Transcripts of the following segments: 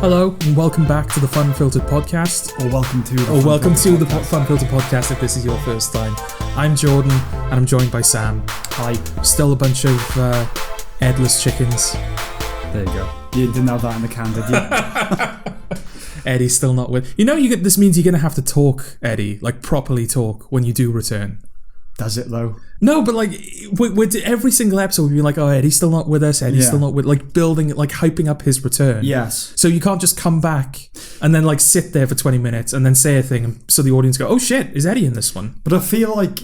Hello and welcome back to the Funfiltered podcast. Or welcome to the Funfiltered podcast if this is your first time. I'm Jordan and I'm joined by Sam. Hi. Still a bunch of headless chickens. There you go. You didn't have that in the can, did you? Eddie's still not with. This means you're going to have to talk, Eddie, like properly talk when you do return. Does it though? No, but like with every single episode we'd be like, oh, Eddie's still not with us, Eddie's still not with, like building, like hyping up his return. Yes. So you can't just come back and then like sit there for 20 minutes and then say a thing and so the audience go, oh shit, is Eddie in this one? But I feel like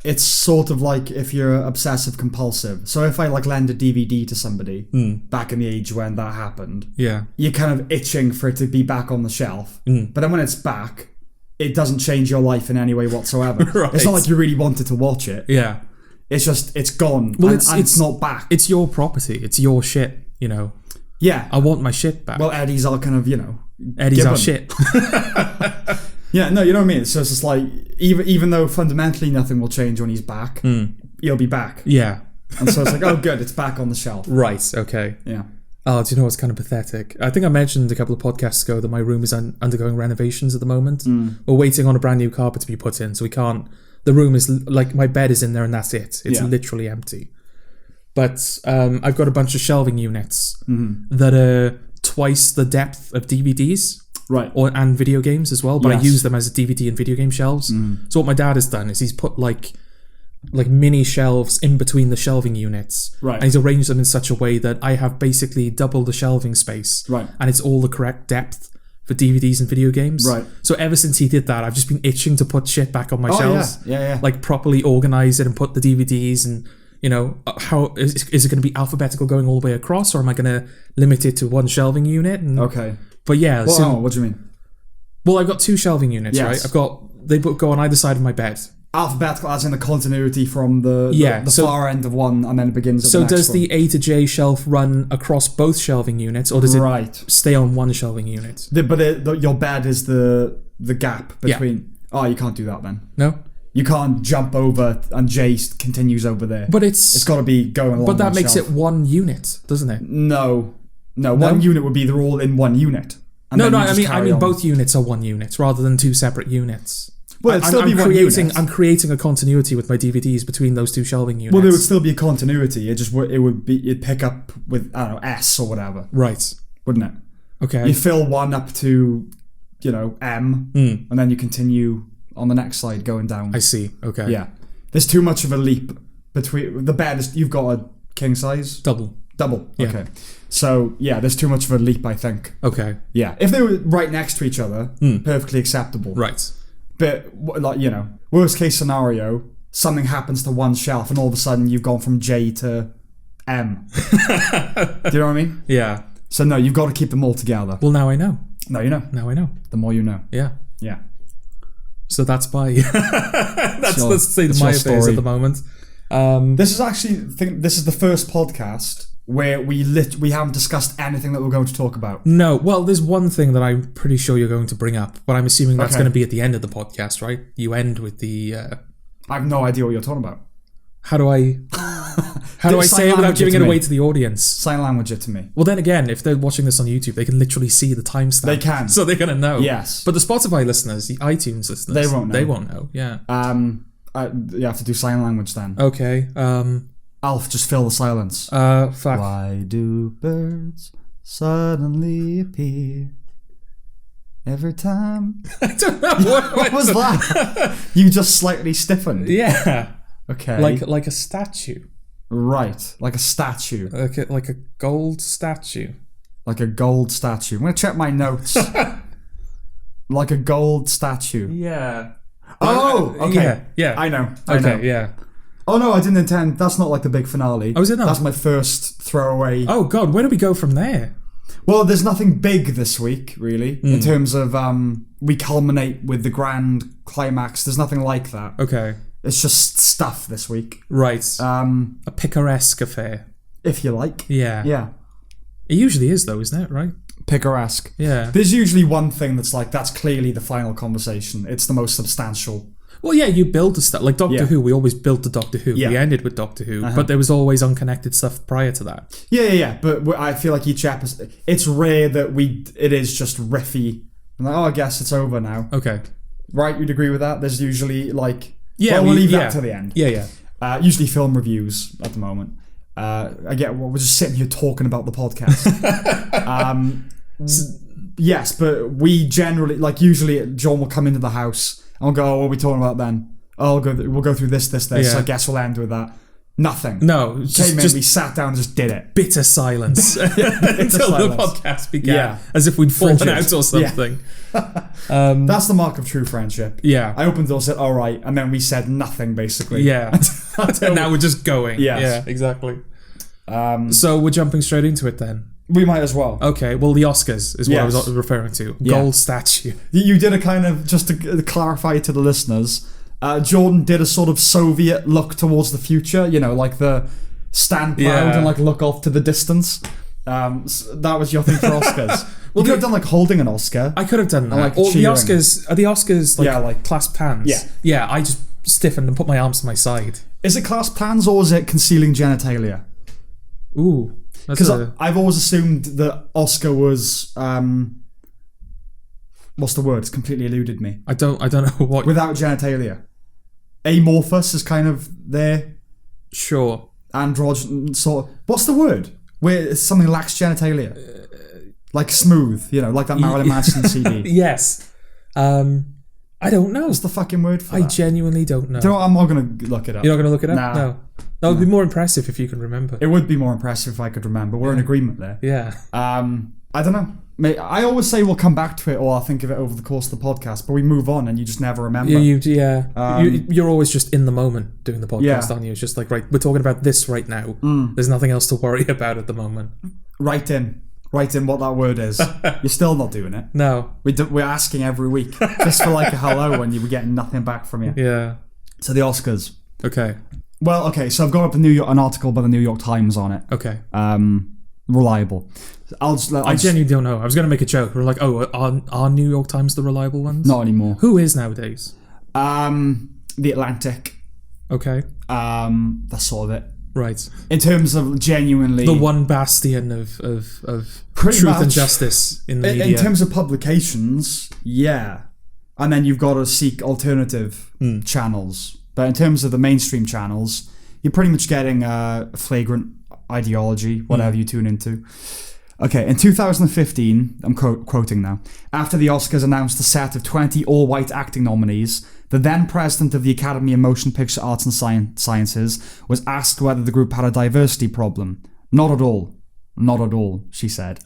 it's sort of like if you're obsessive compulsive. So if I like lend a DVD to somebody back in the age when that happened, you're kind of itching for it to be back on the shelf. But then when it's back, it doesn't change your life in any way whatsoever. Right. It's not like you really wanted to watch it. Yeah. It's just, it's gone. Well, and it's not back. It's your property. It's your shit, you know. Yeah. I want my shit back. Well, Eddie's our kind of, Eddie's our shit. Yeah, no, you know what I mean? So it's just like, even though fundamentally nothing will change when he's back, he'll be back. Yeah. And so it's like, oh good, it's back on the shelf. Right, okay. Yeah. Oh, do you know what's kind of pathetic? I think I mentioned a couple of podcasts ago that my room is undergoing renovations at the moment. We're waiting on a brand new carpet to be put in, so we can't... The room is, like, my bed is in there and that's it. It's literally empty. But I've got a bunch of shelving units that are twice the depth of DVDs. Right. And video games as well, but I use them as DVD and video game shelves. So what my dad has done is he's put, like mini shelves in between the shelving units. Right. And he's arranged them in such a way that I have basically double the shelving space. Right. And it's all the correct depth for DVDs and video games. Right. So ever since he did that, I've just been itching to put shit back on my shelves. Yeah. Like properly organize it and put the DVDs and, how is it going to be alphabetical going all the way across, or am I going to limit it to one shelving unit? And, okay. But yeah. Well, what do you mean? Well, I've got two shelving units, right? They go on either side of my bed. Alphabetical as in the continuity from the far end of one and then it begins at the next does one. the A to J shelf run across both shelving units, or does it stay on one shelving unit? Your bed is the gap between... Yeah. Oh, you can't do that then. No? You can't jump over and J continues over there. But it's got to be going along. But that makes it one unit, doesn't it? No, one unit would be they're all in one unit. I mean both units are one unit rather than two separate units. Well, it'd still be one unit. I'm creating a continuity with my DVDs between those two shelving units. Well, there would still be a continuity. It'd pick up with, I don't know, S or whatever. Right. Wouldn't it? Okay. You fill one up to, M, and then you continue on the next side going down. I see. Okay. Yeah. There's too much of a leap between the bed. You've got a king size? Double. Yeah. Okay. So, yeah, there's too much of a leap, I think. Okay. Yeah. If they were right next to each other, perfectly acceptable. Right. But, worst case scenario, something happens to one shelf and all of a sudden you've gone from J to M. Do you know what I mean? Yeah. So, no, you've got to keep them all together. Well, now I know. Now you know. Now I know. The more you know. Yeah. Yeah. So that's that's the state of my affairs at the moment. This is the first podcast where we haven't discussed anything that we're going to talk about. No, well, there's one thing that I'm pretty sure you're going to bring up, but I'm assuming that's going to be at the end of the podcast, right? You end with the... I have no idea what you're talking about. How do I say it without giving it away to the audience? Sign language it to me. Well, then again, if they're watching this on YouTube, they can literally see the timestamp. They can. So they're going to know. Yes. But the Spotify listeners, the iTunes listeners... They won't know. They won't know, yeah. You have to do sign language then. Okay. Alf, just fill the silence. Fuck. Why do birds suddenly appear every time? I don't know. What was that? You just slightly stiffened. Yeah. Okay. Like a statue. Right. Like a statue. Like a gold statue. Like a gold statue. I'm going to check my notes. Like a gold statue. Yeah. Oh, okay. Yeah. I know. Yeah. Oh no, I didn't intend. That's not like the big finale. Oh, is it not? That's my first throwaway. Oh god, where do we go from there? Well, there's nothing big this week, really, in terms of we culminate with the grand climax. There's nothing like that. Okay. It's just stuff this week. Right. A picaresque affair. If you like. Yeah. Yeah. It usually is though, isn't it? Right? Picaresque. Yeah. There's usually one thing that's clearly the final conversation. It's the most substantial. Well, yeah, you build the stuff. Like Doctor Who, we always built the Doctor Who. We ended with Doctor Who, but there was always unconnected stuff prior to that. Yeah. But I feel like each episode, it's rare that it is just riffy. I'm like, I guess it's over now. Okay. Right, you'd agree with that? There's usually like... Yeah, we'll leave that to the end. Yeah. Usually film reviews at the moment. We're just sitting here talking about the podcast. Yes, but we generally, like, usually John will come into the house and we'll go, oh, what are we talking about then? Oh, we'll go through this. I guess we'll end with that. Nothing. No. We sat down and just did it. Bitter silence until the podcast began. Yeah. As if we'd fallen out or something. Yeah. That's the mark of true friendship. Yeah. I opened the door, said, all right, and then we said nothing, basically. Yeah. And now we're just going. Yes. Yeah, exactly. So we're jumping straight into it then. We might as well. Okay, well, the Oscars is what I was referring to. Yeah. Gold statue. You did a kind of, just to clarify to the listeners, Jordan did a sort of Soviet look towards the future, like the stand proud and like look off to the distance. So that was your thing for Oscars. You could have done like holding an Oscar. I could have done that. Like or the Oscars like clasped hands? Yeah. Yeah, I just stiffened and put my arms to my side. Is it clasped hands or is it concealing genitalia? Ooh. Because I've always assumed that Oscar was what's the word? It's completely eluded me. I don't know what. Without genitalia. Amorphous is kind of there. Sure. Androgyn sort of. What's the word? Where something lacks genitalia. Like smooth, like that Marilyn Manson CD. Yes. I don't know. What's the fucking word for that? I genuinely don't know. Do you know what? I'm not going to look it up. You're not going to look it up? Nah. No. That would be more impressive if you can remember. It would be more impressive if I could remember. We're in agreement there. Yeah. I don't know. I always say we'll come back to it or I'll think of it over the course of the podcast, but we move on and you just never remember. You're always just in the moment doing the podcast, aren't you? It's just like, right, we're talking about this right now. There's nothing else to worry about at the moment. Write in what that word is. You're still not doing it. No. We're asking every week just for like a hello and you're getting nothing back from you. Yeah. So the Oscars. Okay. Well, okay, so I've got up an article by the New York Times on it. Okay. Reliable. I genuinely don't know. I was going to make a joke. We're like, oh, are New York Times the reliable ones? Not anymore. Who is nowadays? The Atlantic. Okay. That's sort of it. Right. In terms of genuinely... The one bastion of truth and justice in the media. In terms of publications, yeah. And then you've got to seek alternative channels. But in terms of the mainstream channels, you're pretty much getting flagrant ideology, whatever you tune into. Okay, in 2015, I'm quoting now, after the Oscars announced a set of 20 all-white acting nominees, the then president of the Academy of Motion Picture Arts and Sciences was asked whether the group had a diversity problem. Not at all. Not at all, she said.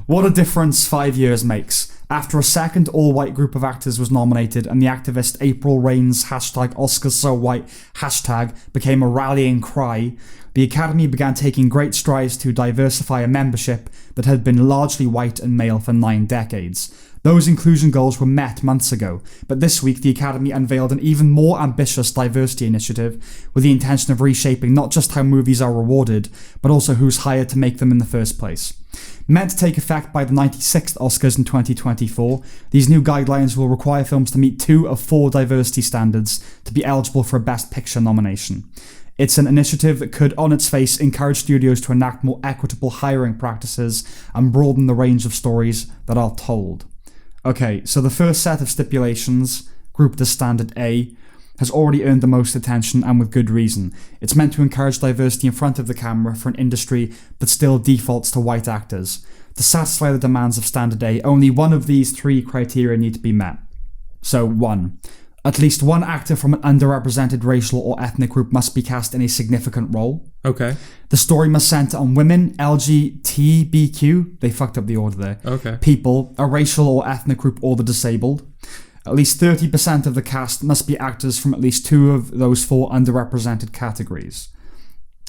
What a difference 5 years makes. After a second all-white group of actors was nominated and the activist April Rain's #OscarsSoWhite hashtag became a rallying cry, the Academy began taking great strides to diversify a membership that had been largely white and male for 9 decades. Those inclusion goals were met months ago, but this week the Academy unveiled an even more ambitious diversity initiative with the intention of reshaping not just how movies are rewarded, but also who's hired to make them in the first place. Meant to take effect by the 96th Oscars in 2024, these new guidelines will require films to meet 2 of 4 diversity standards to be eligible for a Best Picture nomination. It's an initiative that could, on its face, encourage studios to enact more equitable hiring practices and broaden the range of stories that are told. Okay, so the first set of stipulations, grouped as Standard A, has already earned the most attention and with good reason. It's meant to encourage diversity in front of the camera for an industry that still defaults to white actors. To satisfy the demands of Standard A, only one of these 3 criteria need to be met. So 1. At least one actor from an underrepresented racial or ethnic group must be cast in a significant role. Okay. The story must centre on women, LGBTQ, they fucked up the order there, okay, people, a racial or ethnic group, or the disabled. At least 30% of the cast must be actors from at least 2 of those 4 underrepresented categories.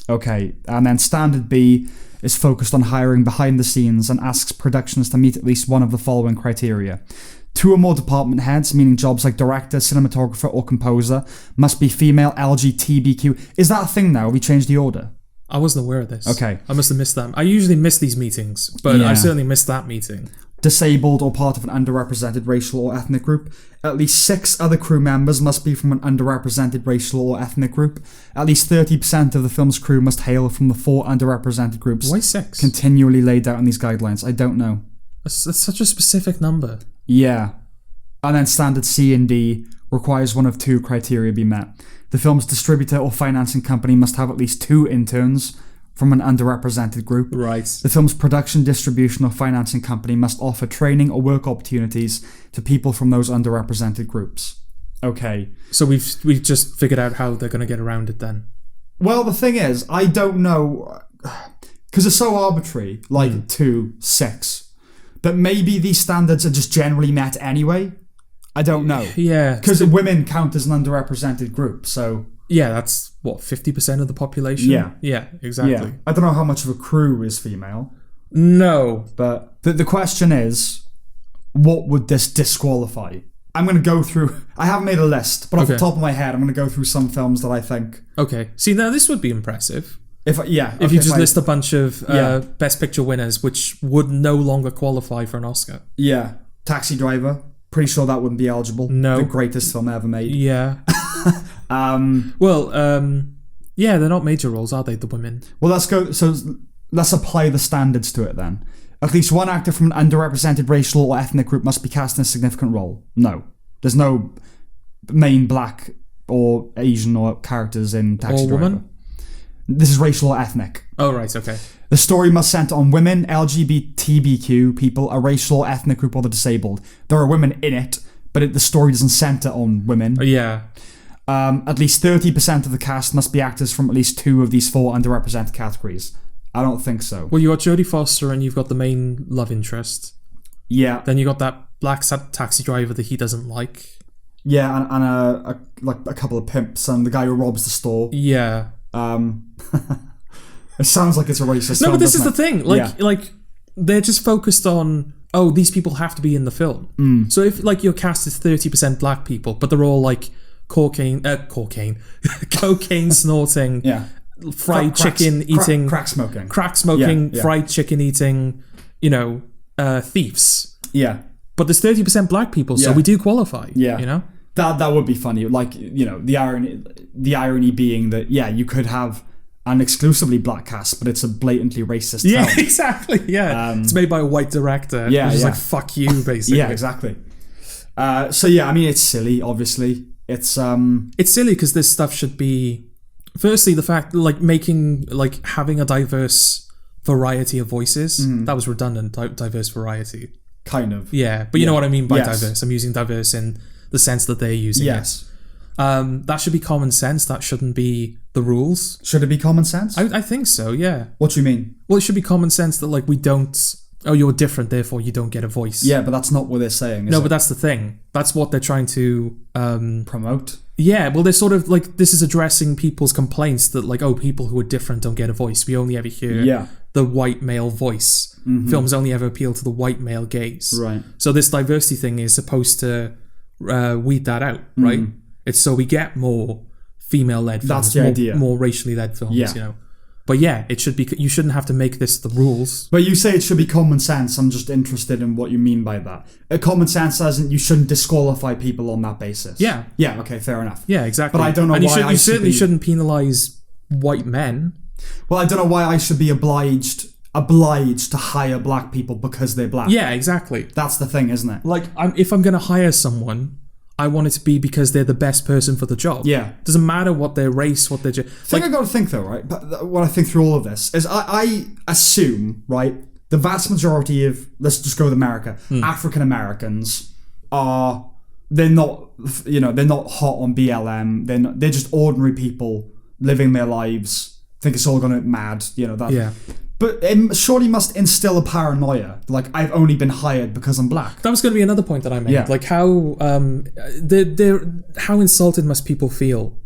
Okay, and then Standard B is focused on hiring behind the scenes and asks productions to meet at least one of the following criteria. 2 or more department heads, meaning jobs like director, cinematographer, or composer, must be female, LGBTQ. Is that a thing now? We changed the order? I wasn't aware of this. Okay. I must have missed that. I usually miss these meetings, but I certainly missed that meeting. disabled or part of an underrepresented racial or ethnic group. At least 6 other crew members must be from an underrepresented racial or ethnic group. At least 30% of the film's crew must hail from the 4 underrepresented groups. Why 6? Continually laid out in these guidelines. I don't know. That's such a specific number. Yeah. And then standard C and D requires one of 2 criteria be met. The film's distributor or financing company must have at least 2 interns from an underrepresented group. Right. The film's production, distribution, or financing company must offer training or work opportunities to people from those underrepresented groups. Okay. So we've just figured out how they're going to get around it then. Well, the thing is, I don't know, because it's so arbitrary, like 2, 6, but maybe these standards are just generally met anyway. I don't know. Yeah. Because women count as an underrepresented group, so... Yeah, that's, 50% of the population? Yeah. Yeah, exactly. Yeah. I don't know how much of a crew is female. No. But the question is, what would this disqualify? I'm going to go through... I haven't made a list, but off the top of my head, I'm going to go through some films that I think... Okay. See, now this would be impressive. If you just list a bunch of Best Picture winners, which would no longer qualify for an Oscar. Yeah. Taxi Driver. Pretty sure that wouldn't be eligible. No. The greatest film ever made. Yeah. Yeah, they're not major roles, are they, the women? Well, let's apply the standards to it then. At least one actor from an underrepresented racial or ethnic group must be cast in a significant role. No. There's no main black or Asian or characters in Taxi Driver. Or woman? This is racial or ethnic. Oh, right, okay. The story must center on women, LGBTQ people, a racial or ethnic group, or the disabled. There are women in it, but the story doesn't center on women. Yeah. At least 30% of the cast must be actors from at least 2 of these 4 underrepresented categories. I don't think so. Well, you got Jodie Foster and you've got the main love interest. Yeah. Then you got that black taxi driver that he doesn't like. Yeah, and a couple of pimps and the guy who robs the store. Yeah. It sounds like it's a racist film, but this is the thing. Like they're just focused on, these people have to be in the film. So if your cast is 30% black people, but they're all like cocaine snorting, fried chicken eating, crack smoking, fried chicken eating, thieves. Yeah. But there's 30% black people, so we do qualify. Yeah. That would be funny. The irony being that, you could have an exclusively black cast, but it's a blatantly racist film. Yeah, exactly. Yeah. It's made by a white director. Yeah. Which is like, fuck you, basically. Yeah, exactly. It's silly, obviously. It's silly because this stuff should be... Firstly, the fact, having a diverse variety of voices, that was redundant, diverse variety. Kind of. Yeah, but you know what I mean by diverse. I'm using diverse in the sense that they're using it. That should be common sense. That shouldn't be the rules. Should it be common sense? I think so, yeah. What do you mean? Well, it should be common sense that, we don't... Oh, you're different, therefore you don't get a voice. Yeah, but that's not what they're saying, No, but that's the thing. That's what they're trying to... promote? Yeah, well, they're sort of, this is addressing people's complaints that, people who are different don't get a voice. We only ever hear the white male voice. Mm-hmm. Films only ever appeal to the white male gaze. Right. So this diversity thing is supposed to weed that out, right? Mm-hmm. It's so we get more female-led films. That's the idea. More racially-led films, But it should be. You shouldn't have to make this the rules. But you say it should be common sense. I'm just interested in what you mean by that. Common sense doesn't. You shouldn't disqualify people on that basis. Yeah. Yeah. Okay. Fair enough. Yeah. Exactly. But I don't know why you certainly shouldn't penalise white men. Well, I don't know why I should be obliged to hire black people because they're black. Yeah. Exactly. That's the thing, isn't it? If I'm going to hire someone, I want it to be because they're the best person for the job. Yeah. Doesn't matter what their race, what their... The thing I got to think though, right? But when I think through all of this is I assume, right, the vast majority of, let's just go with America, African Americans they're not hot on BLM. They're just ordinary people living their lives. Think it's all going to mad, that. Yeah. But it surely must instill a paranoia. I've only been hired because I'm black. That was going to be another point that I made. Yeah. How insulted must people feel,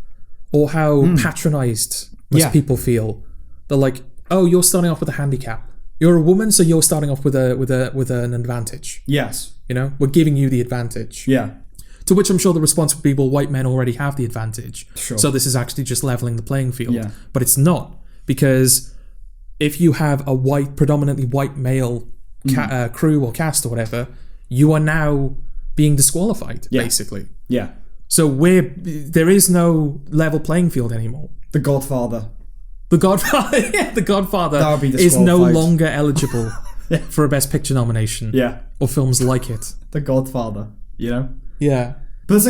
or how patronised must people feel? They're oh, you're starting off with a handicap. You're a woman, so you're starting off with an advantage. Yes. We're giving you the advantage. Yeah. To which I'm sure the response would be, well, white men already have the advantage. Sure. So this is actually just levelling the playing field. Yeah. But it's not, because if you have a predominantly white male crew or cast or whatever, you are now being disqualified, basically. Yeah. So there is no level playing field anymore. The Godfather. The Godfather is no longer eligible for a Best Picture nomination. Yeah. Or films like it. The Godfather, you know? Yeah. But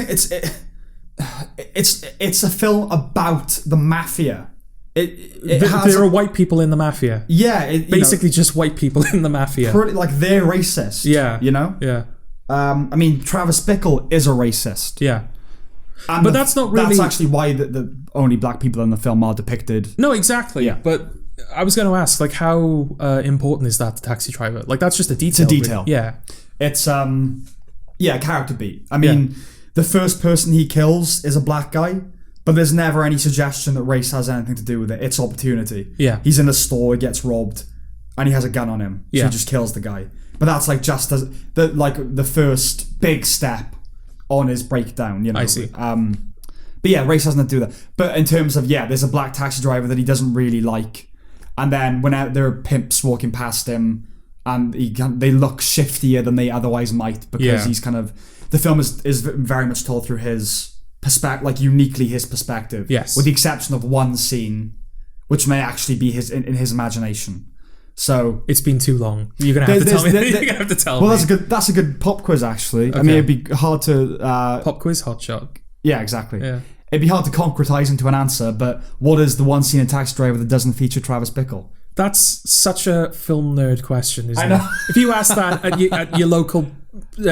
it's a film about the mafia. There are white people in the mafia. Yeah. Basically just white people in the mafia. Like, they're racist. Yeah. You know? Yeah. I mean, Travis Bickle is a racist. Yeah. But that's not really... That's actually why the only black people in the film are depicted. No, exactly. Yeah. But I was going to ask, like, how important is that to Taxi Driver? Like, that's just a detail. It's a detail. Really. Yeah. It's, character beat. I mean, the first person he kills is a black guy, but there's never any suggestion that race has anything to do with it. It's opportunity. Yeah. He's in a store, he gets robbed, and he has a gun on him. So he just kills the guy. But that's, like, just the first big step on his breakdown, you know. I see. But yeah, race has nothing to do with that. But in terms of, there's a black taxi driver that he doesn't really like. And then when there are pimps walking past him, and they look shiftier than they otherwise might, because he's kind of... The film is very much told through his perspective, like uniquely his perspective. Yes. With the exception of one scene, which may actually be in his imagination. So it's been too long. You're gonna have to tell me. You're gonna have to tell me. Well, that's a good pop quiz, actually. Okay. I mean, it'd be hard to pop quiz hot shot. Yeah, exactly. Yeah. It'd be hard to concretize into an answer, but what is the one scene in Taxi Driver that doesn't feature Travis Bickle? That's such a film nerd question, isn't I know. it? If you ask that at your local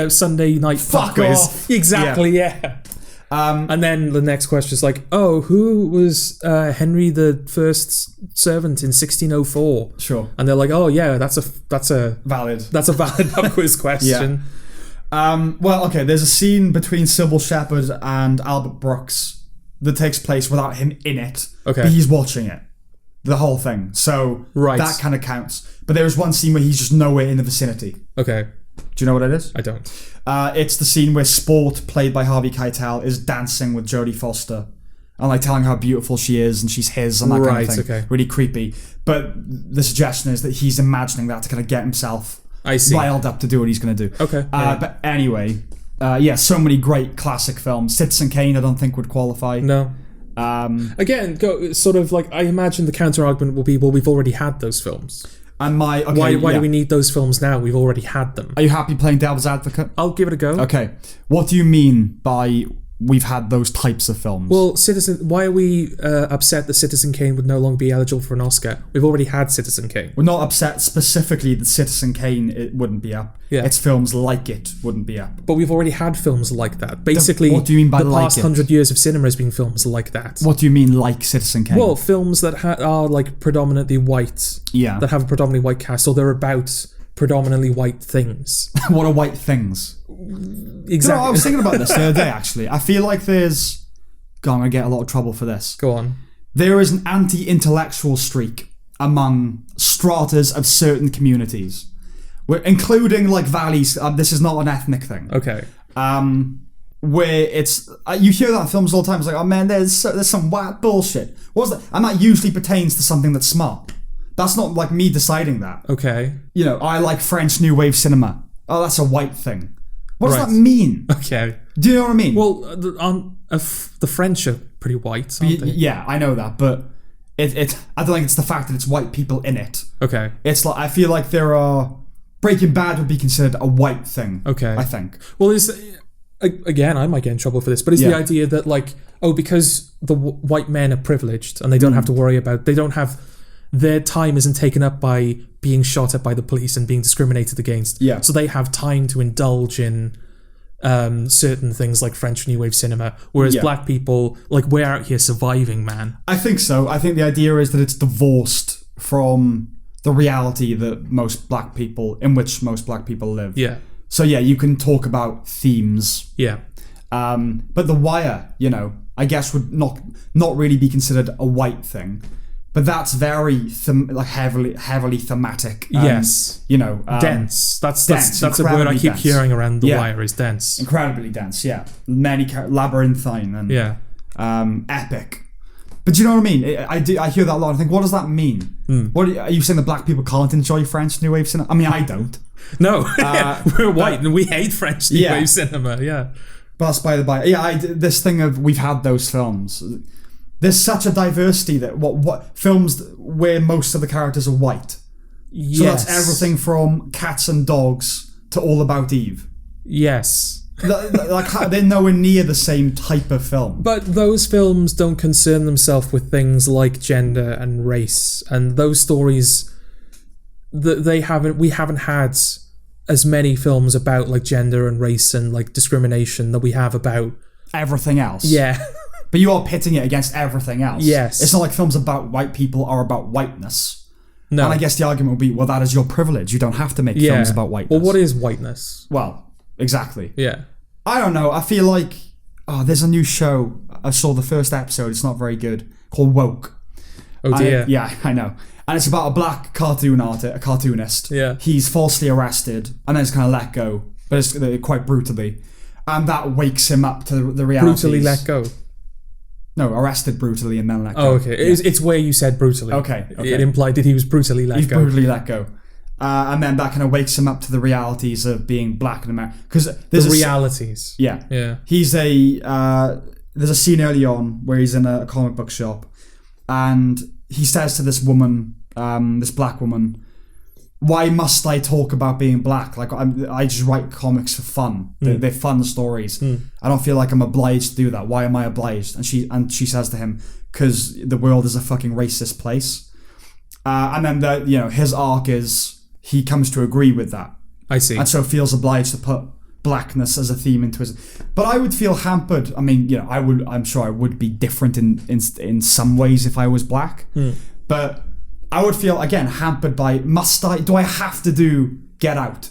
Sunday night pop quiz, off. Exactly, yeah. And then the next question is like, who was Henry the First's servant in 1604? Sure. And they're like, that's a valid pub quiz question. Well, okay. There's a scene between Sybil Shepherd and Albert Brooks that takes place without him in it. Okay. But he's watching it, the whole thing. So that kind of counts. But there is one scene where he's just nowhere in the vicinity. Okay. Do you know what it is? I don't. It's the scene where Sport, played by Harvey Keitel, is dancing with Jodie Foster and like telling her how beautiful she is and she's his and that kind of thing. Okay. Really creepy. But the suggestion is that he's imagining that to kind of get himself riled up to do what he's going to do. Okay. But anyway, so many great classic films. Citizen Kane, I don't think would qualify. No. Again, sort of like I imagine the counter argument will be, well, we've already had those films. And why do we need those films now? We've already had them. Are you happy playing devil's advocate? I'll give it a go. Okay. What do you mean by we've had those types of films? Well, why are we upset that Citizen Kane would no longer be eligible for an Oscar? We've already had Citizen Kane. We're not upset specifically that Citizen Kane it wouldn't be up. Yeah. It's films like it wouldn't be up. But we've already had films like that. Basically, what do you mean by the past 100 years of cinema has been films like that. What do you mean like Citizen Kane? Well, films that are like predominantly white. Yeah. That have a predominantly white cast, or they're about predominantly white things. What are white things? Exactly. I was thinking about this the other day, actually. I feel like there's... God, I'm going to get a lot of trouble for this. Go on. There is an anti-intellectual streak among stratas of certain communities, including like valleys. This is not an ethnic thing. Okay. Where it's... you hear that in films all the time. It's like, oh man, there's some white bullshit. What's that? And that usually pertains to something that's smart. That's not like me deciding that. Okay. You know, I like French New Wave cinema. Oh, that's a white thing. What does that mean? Okay. Do you know what I mean? Well, the French are pretty white, aren't they? Yeah, I know that, but I don't think it's the fact that it's white people in it. Okay. It's like, I feel like Breaking Bad would be considered a white thing. Okay. I think. Well, again, I might get in trouble for this, but is the idea that like, because the white men are privileged and they don't have to worry about, their time isn't taken up by being shot at by the police and being discriminated against. Yeah. So they have time to indulge in certain things like French New Wave cinema, whereas black people, like, we're out here surviving, man. I think so. I think the idea is that it's divorced from the reality that most black people live. Yeah. So yeah, you can talk about themes. Yeah. But The Wire, I guess would not really be considered a white thing. But that's very heavily thematic. Yes. Dense. That's a word I keep hearing around The Wire is dense. Incredibly dense, yeah. Many labyrinthine and epic. But do you know what I mean? I hear that a lot. I think, what does that mean? What are you saying that black people can't enjoy French New Wave cinema? I mean, I don't. No, we're white and we hate French New Wave cinema. Yeah, but that's by the by. Yeah, this thing of we've had those films. There's such a diversity that what films where most of the characters are white. Yes. So that's everything from Cats and Dogs to All About Eve. Yes. Like they're nowhere near the same type of film. But those films don't concern themselves with things like gender and race, and those stories we haven't had as many films about like gender and race and like discrimination that we have about everything else. Yeah. But you are pitting it against everything else. Yes. It's not like films about white people are about whiteness. No. And I guess the argument would be, well, that is your privilege. You don't have to make films about whiteness. Well, what is whiteness? Well, exactly. Yeah. I don't know. I feel like there's a new show. I saw the first episode. It's not very good. Called Woke. Oh dear. Yeah, I know. And it's about a black cartoonist. Yeah. He's falsely arrested and then it's kind of let go, but it's quite brutally. And that wakes him up to the realities. Brutally let go. No, arrested brutally and then let go. Oh, okay. Yeah. It's where you said brutally. Okay. It implied that he was brutally let go. He's brutally let go. And then that kind of wakes him up to the realities of being black in America. Because there's realities. Yeah. Yeah. He's there's a scene early on where he's in a comic book shop and he says to this woman, this black woman, why must I talk about being black? Like I just write comics for fun. They're fun stories. I don't feel like I'm obliged to do that. Why am I obliged? And she says to him, because the world is a fucking racist place. And then his arc is he comes to agree with that. I see. And so feels obliged to put blackness as a theme into his. But I would feel hampered. I mean, I'm sure I would be different in some ways if I was black. But I would feel, again, hampered by, do I have to do Get Out?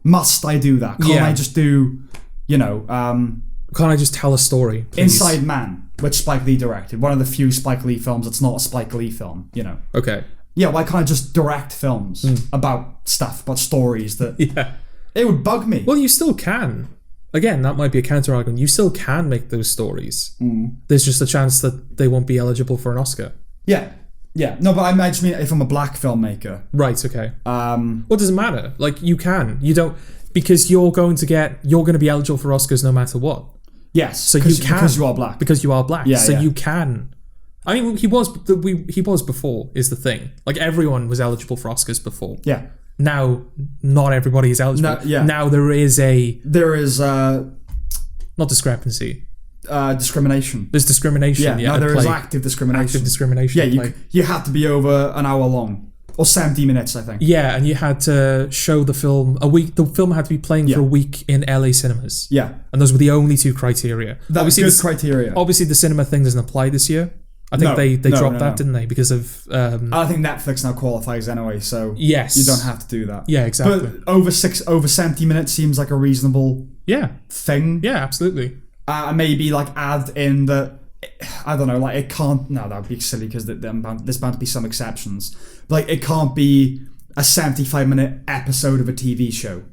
Must I do that? Can't I just do, can't I just tell a story, please? Inside Man, which Spike Lee directed. One of the few Spike Lee films that's not a Spike Lee film, Okay. Yeah, why can't I just direct films about stories that... Yeah. It would bug me. Well, you still can. Again, that might be a counter-argument. You still can make those stories. There's just a chance that they won't be eligible for an Oscar. Yeah. Yeah, no, but I imagine if I'm a black filmmaker. Right, okay. What does it matter? Like, you can. You don't... Because you're going to be eligible for Oscars no matter what. Yes, so you can. Because you are black. Because you are black. Yeah, so you can. I mean, he was before, is the thing. Like, everyone was eligible for Oscars before. Yeah. Now, not everybody is eligible. No, yeah. Now there is not discrepancy. Discrimination. There's discrimination. Yeah, there is active discrimination. Active discrimination. Yeah, you had to be over an hour long. Or 70 minutes, I think. Yeah, and you had to show the film a week. The film had to be playing for a week in LA cinemas. Yeah. And those were the only two criteria. That was good criteria. Obviously, the cinema thing doesn't apply this year. I think they dropped that, didn't they? Because of... I think Netflix now qualifies anyway, so yes, you don't have to do that. Yeah, exactly. But over 70 minutes seems like a reasonable thing. Yeah, absolutely. Maybe like add in the... I don't know, like it can't... No, that would be silly because there's bound to be some exceptions. Like it can't be a 75-minute episode of a TV show,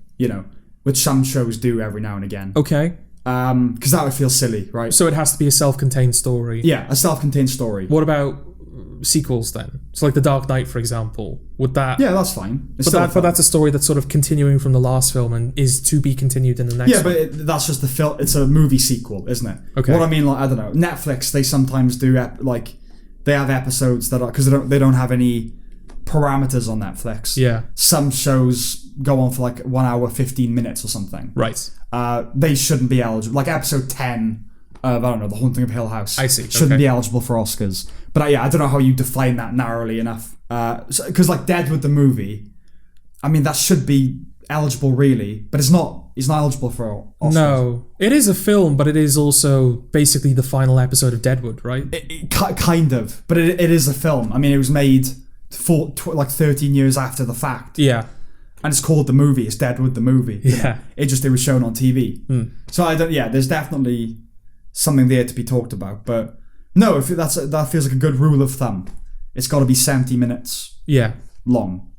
which some shows do every now and again. Okay. Because that would feel silly, right? So it has to be a self-contained story. Yeah, a self-contained story. What about sequels then? So like The Dark Knight, for example. Would that... Yeah, that's fine. But that's a story that's sort of continuing from the last film and is to be continued in the next one. Yeah, but that's just the film. It's a movie sequel, isn't it? Okay. What I mean, like, I don't know. Netflix, they sometimes do, they have episodes that are... Because they don't have any parameters on Netflix. Yeah. Some shows go on for like 1 hour, 15 minutes or something. Right. They shouldn't be eligible. Like episode 10 of, I don't know, The Haunting of Hill House. I see. Shouldn't be eligible for Oscars. But I don't know how you define that narrowly enough. Because like Deadwood the movie, I mean, that should be eligible really, but it's not eligible for Oscars. No. It is a film, but it is also basically the final episode of Deadwood, right? Kind of. But it is a film. I mean, it was made 13 years after the fact. Yeah. And it's called The Movie. It's Deadwood the movie. Yeah. It was shown on TV. So there's definitely something there to be talked about. But no, if that feels like a good rule of thumb. It's got to be 70 minutes long.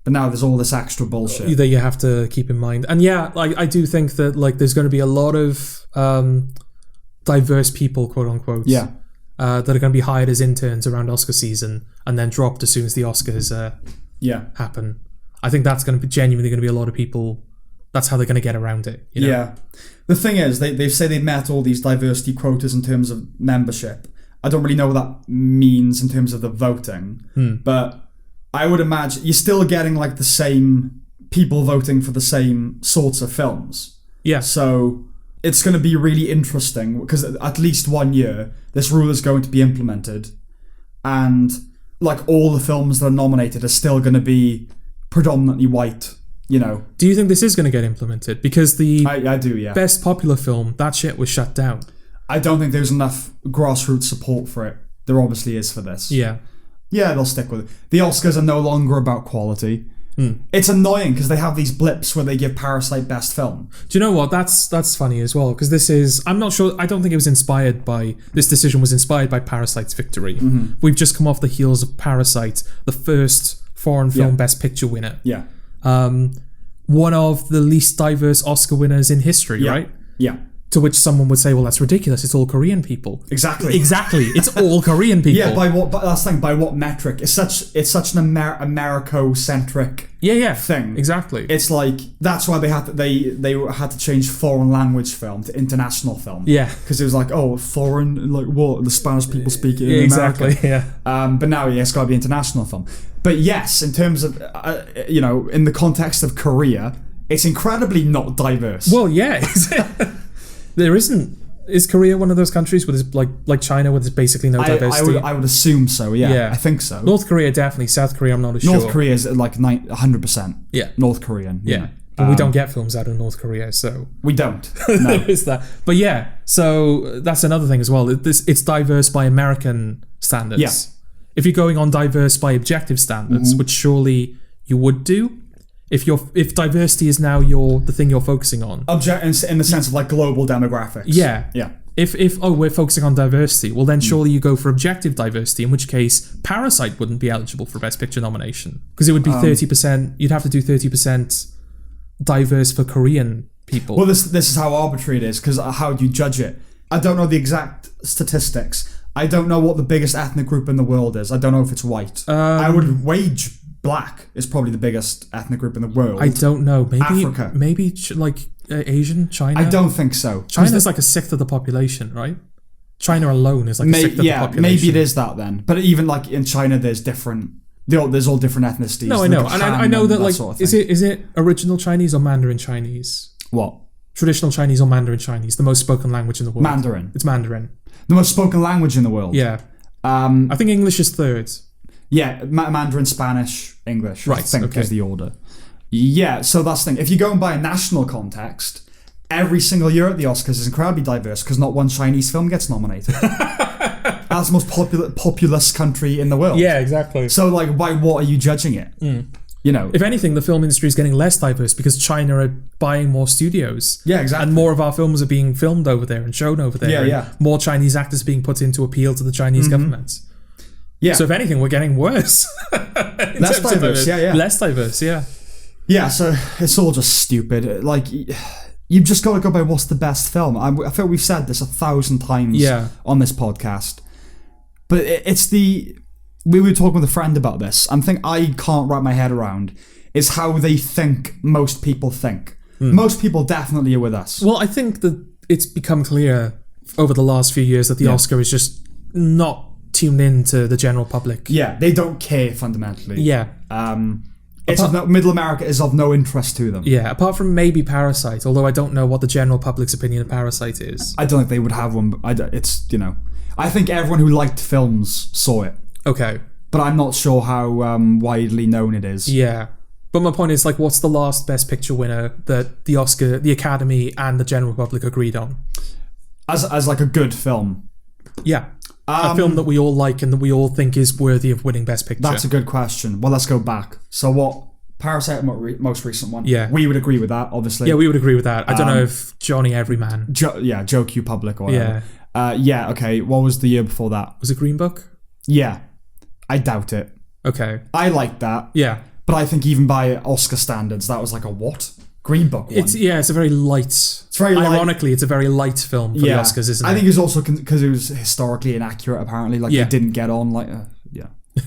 But now there's all this extra bullshit that you have to keep in mind. And I do think that like there's going to be a lot of diverse people, quote unquote. Yeah. that are going to be hired as interns around Oscar season and then dropped as soon as the Oscars happen. I think that's going to be genuinely going to be a lot of people. That's how they're going to get around it. You know? Yeah. The thing is, they say they've met all these diversity quotas in terms of membership. I don't really know what that means in terms of the voting, but I would imagine you're still getting like the same people voting for the same sorts of films. Yeah. So it's going to be really interesting because at least 1 year this rule is going to be implemented, and like all the films that are nominated are still going to be predominantly white. You know. Do you think this is going to get implemented? Because I do, yeah. Best popular film, that shit was shut down. I don't think there's enough grassroots support for it. There obviously is for this. Yeah. Yeah, they'll stick with it. The Oscars are no longer about quality. It's annoying because they have these blips where they give Parasite best film. Do you know what? That's funny as well, because this is... I'm not sure... I don't think it was inspired by... This decision was inspired by Parasite's victory. We've just come off the heels of Parasite, the first foreign film best picture winner. Yeah. One of the least diverse Oscar winners in history, right? Yeah. To which someone would say, well, that's ridiculous. It's all Korean people. Exactly. It's all Korean people. Yeah, that's the thing, by what metric? It's such an Americo-centric thing. Exactly. It's like, that's why they had to change foreign language film to international film. Yeah. Because it was like, oh, foreign, like what? The Spanish people speak it in America. Exactly, yeah. But now, it's got to be international film. But yes, in terms of, in the context of Korea, it's incredibly not diverse. Well, yeah. There isn't. Is Korea one of those countries where there's like China, where there's basically no diversity? I would assume so. Yeah, I think so. North Korea definitely. South Korea, I'm not as sure. North Korea is like 100%. Yeah, North Korean. Yeah, but we don't get films out of North Korea, so we don't. No. There is that. But yeah, so that's another thing as well. It's diverse by American standards. Yeah. If you're going on diverse by objective standards, which surely you would do. If diversity is now the thing you're focusing on, in the sense of like global demographics, yeah. If we're focusing on diversity, well then surely you go for objective diversity, in which case Parasite wouldn't be eligible for Best Picture nomination because it would be 30%. You'd have to do 30% diverse for Korean people. Well, this is how arbitrary it is because how do you judge it? I don't know the exact statistics. I don't know what the biggest ethnic group in the world is. I don't know if it's white. I would wager Black is probably the biggest ethnic group in the world. I don't know. Maybe Africa. Maybe Asian, China. I don't think so. China's like a sixth of the population, right? China alone is like a sixth of the population. Maybe it is that then. But even like in China, there's all different ethnicities. No, I know, and I know that like sort of is it original Chinese or Mandarin Chinese? What? Traditional Chinese or Mandarin Chinese? The most spoken language in the world. Mandarin. It's Mandarin. The most spoken language in the world. Yeah. I think English is third. Yeah, Mandarin, Spanish, English, right, I think is the order. Yeah, so that's the thing. If you go and buy a national context, every single year at the Oscars is incredibly diverse because not one Chinese film gets nominated. That's the most populous country in the world. Yeah, exactly. So, like, by what are you judging it? You know, if anything, the film industry is getting less diverse because China are buying more studios. Yeah, exactly. And more of our films are being filmed over there and shown over there. Yeah. More Chinese actors being put in to appeal to the Chinese government. Yeah. So if anything, we're getting worse. Less diverse, yeah. Less diverse, yeah. Yeah, so it's all just stupid. Like, you've just got to go by what's the best film. I feel like we've said this 1,000 times on this podcast. But we were talking with a friend about this. And the thing I can't wrap my head around is how they think most people think. Most people definitely are with us. Well, I think that it's become clear over the last few years that the Oscar is just not tuned in to the general public. Yeah, they don't care fundamentally. Yeah. Middle America is of no interest to them. Yeah, apart from maybe Parasite, although I don't know what the general public's opinion of Parasite is. I don't think they would have one. I think everyone who liked films saw it. Okay. But I'm not sure how widely known it is. Yeah. But my point is, like, what's the last Best Picture winner that the Oscar, the Academy, and the general public agreed on? As like a good film. Yeah. A film that we all like and that we all think is worthy of winning Best Picture. That's a good question. Well, let's go back. So what? Parasite, most recent one. Yeah. We would agree with that, obviously. Yeah, we would agree with that. I don't know if Johnny Everyman. Joe Q Public or whatever. Yeah. Okay. What was the year before that? Was it Green Book? Yeah. I doubt it. Okay. I liked that. Yeah. But I think even by Oscar standards, that was like a what? Green Book one. It's a very light. It's very light. Ironically, it's a very light film for the Oscars, isn't it? I think it's also because it was historically inaccurate. Apparently, it didn't get on.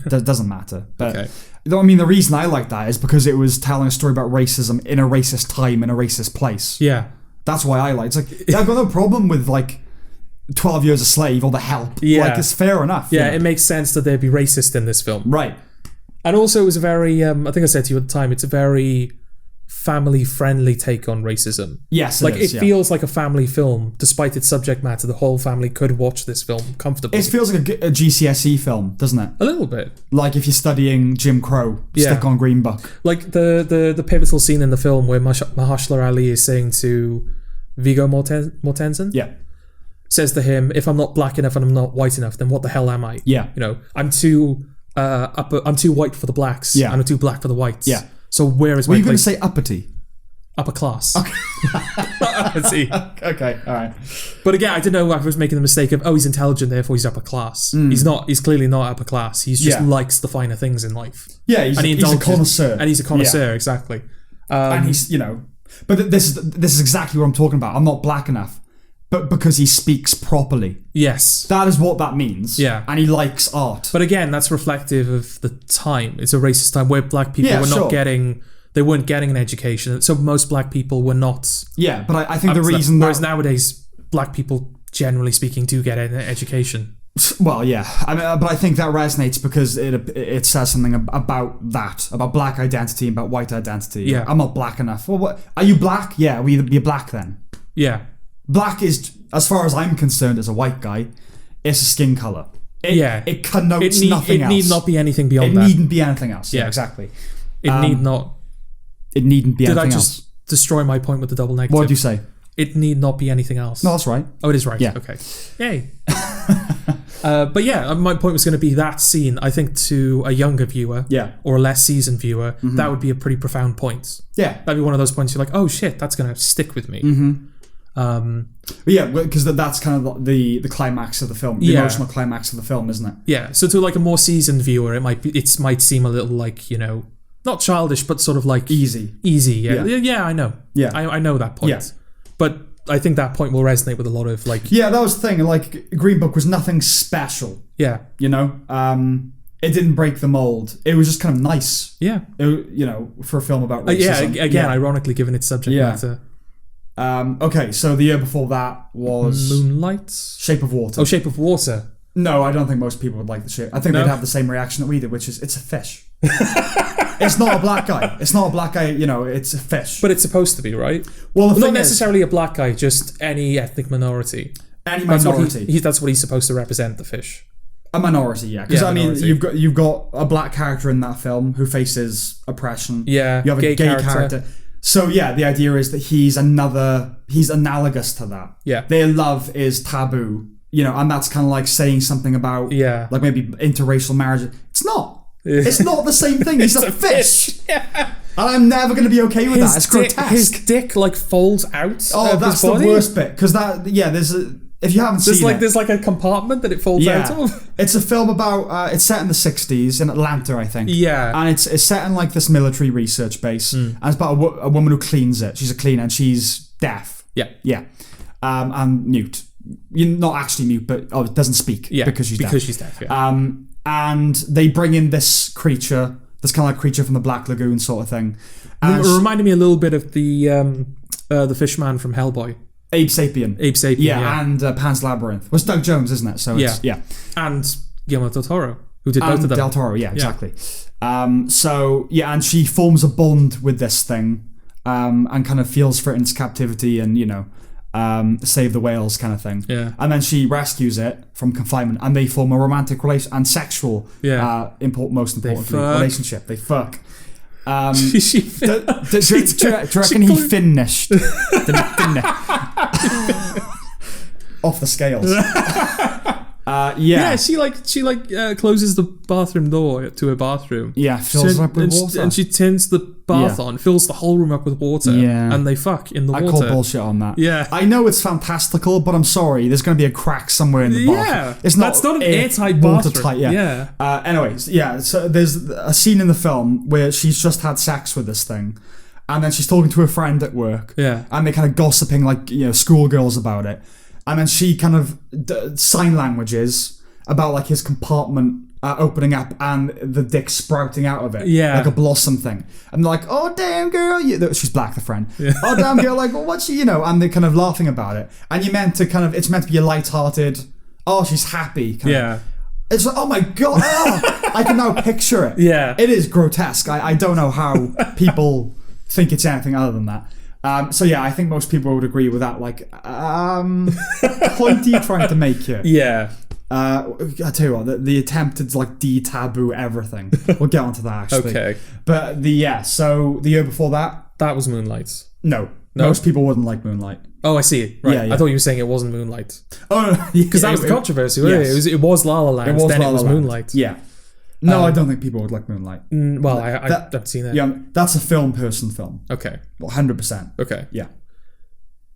That doesn't matter. But okay. I mean, the reason I like that is because it was telling a story about racism in a racist time in a racist place. Yeah, that's why I like. It's I've got no problem with 12 Years a Slave or The Help. Yeah, it's fair enough. Yeah, it makes sense that they'd be racist in this film, right? And also, it was a very. I think I said to you at the time, it's a very family-friendly take on racism. Yes, it feels like a family film, despite its subject matter. The whole family could watch this film comfortably. It feels like a GCSE film, doesn't it? A little bit. Like if you're studying Jim Crow, stick on Green Book. Like the pivotal scene in the film where Mahershala Ali is saying to Viggo Mortensen, says to him, "If I'm not black enough and I'm not white enough, then what the hell am I? Yeah, I'm too white for the blacks. Yeah, and I'm too black for the whites. Yeah." So where is my place? Were you going to say uppity? Upper class. Okay. Uppity. Okay, all right. But again, I didn't know if I was making the mistake of, he's intelligent, therefore he's upper class. He's not. He's clearly not upper class. He just likes the finer things in life. Yeah, he's a connoisseur. And he's a connoisseur, exactly. And he's, But this is exactly what I'm talking about. I'm not black enough. But because he speaks properly. Yes. That is what that means. Yeah. And he likes art. But again, that's reflective of the time. It's a racist time where black people they weren't getting an education. So most black people were not. Yeah, but I think the reason whereas nowadays, black people, generally speaking, do get an education. Well, yeah. But I think that resonates because it says something about that, about black identity and about white identity. Yeah. I'm not black enough. Well, what? Are you black? Yeah, you're black then. Yeah. Black is, as far as I'm concerned, as a white guy, it's a skin color. It connotes nothing else. It need not be anything beyond that. It needn't be anything else. Yeah, exactly. It need not. It needn't be anything else. Did I just destroy my point with the double negative? What did you say? It need not be anything else. No, that's right. Oh, it is right. Yeah. Okay. Yay. But yeah, my point was going to be that scene. I think to a younger viewer, or a less seasoned viewer, that would be a pretty profound point. Yeah, that'd be one of those points you're like, oh shit, that's going to stick with me. Because that's kind of the climax of the film, the emotional climax of the film, isn't it? Yeah. So to a more seasoned viewer, it might seem a little not childish, but sort of easy. Yeah. Yeah, I know. Yeah, I know that point. Yeah. But I think that point will resonate with a lot of Yeah, that was the thing. Green Book was nothing special. Yeah. It didn't break the mold. It was just kind of nice. Yeah. For a film about racism. Ironically, given its subject matter. Okay, so the year before that was Moonlight? Shape of Water. Oh, Shape of Water. No, I don't think most people would like the shape. I think they'd have the same reaction that we did, which is it's a fish. It's not a black guy. It's not a black guy, it's a fish. But it's supposed to be, right? Well, not necessarily a black guy, just any ethnic minority. Any minority. That's what he's supposed to represent, the fish. A minority, yeah. Because you've got a black character in that film who faces oppression. Yeah. You have a gay character. So yeah, the idea is that he's analogous to that. Yeah. Their love is taboo, and that's kind of like saying something about maybe interracial marriage. It's not. It's not the same thing. He's a fish. Yeah. And I'm never going to be okay with that. It's grotesque. His dick folds out. Oh, that's the worst bit because there's if you haven't seen it, there's a compartment that it folds out of. It's a film about it's set in the 60s in Atlanta, I think. Yeah. And it's set in this military research base. And it's about a woman who cleans it. She's a cleaner and she's deaf. Yeah. Yeah. And mute. You're not actually mute, but doesn't speak because she's deaf. Because she's deaf, yeah. And they bring in this creature, this kind of creature from the Black Lagoon sort of thing. And it reminded me a little bit of the fishman from Hellboy. Abe Sapien. Yeah, and Pan's Labyrinth. Well, it's Doug Jones, isn't it? So it's, And Guillermo del Toro, who did both of them. Del Toro, yeah, exactly. And she forms a bond with this thing and kind of feels for it in its captivity and, save the whales kind of thing. Yeah. And then she rescues it from confinement and they form a romantic relation and sexual, most importantly, relationship. They fuck. Do you reckon he finished? Off the scales. She closes the bathroom door to her bathroom. Yeah, fills it up with water. And she turns the bath on, fills the whole room up with water. Yeah. And they fuck in the water. I call bullshit on that. Yeah. I know it's fantastical, but I'm sorry, there's going to be a crack somewhere in the bathroom. That's not an airtight bathroom. Anyways, so there's a scene in the film where she's just had sex with this thing. and then she's talking to her friend at work. Yeah. And they're kind of gossiping like, schoolgirls about it. And then she kind of sign languages about like his compartment opening up and the dick sprouting out of it. Yeah. Like a blossom thing. And they're like, oh, damn, girl. She's black, the friend. Yeah. Oh, damn, girl. Like, well, what's she, and they're kind of laughing about it. And it's meant to be a lighthearted, oh, she's happy. Kind of. It's like, oh my God. I can now picture it. Yeah. It is grotesque. I don't know how people think it's anything other than that. So yeah, I think most people would agree with that. Like, point are you trying to make here? Yeah. I tell you what, the attempt to like de-taboo everything. We'll get onto that actually. Okay. But so the year before that was Moonlight. No. Most people wouldn't like Moonlight. Oh, I see. Right. Yeah. I thought you were saying it wasn't Moonlight. Oh, no. Because that was the controversy. Yes. It was La La Land. Then it was Moonlight. Yeah. No, I don't think people would like Moonlight. Well, I haven't seen it. Yeah, that's a film person film. Okay. 100%. Okay. Yeah.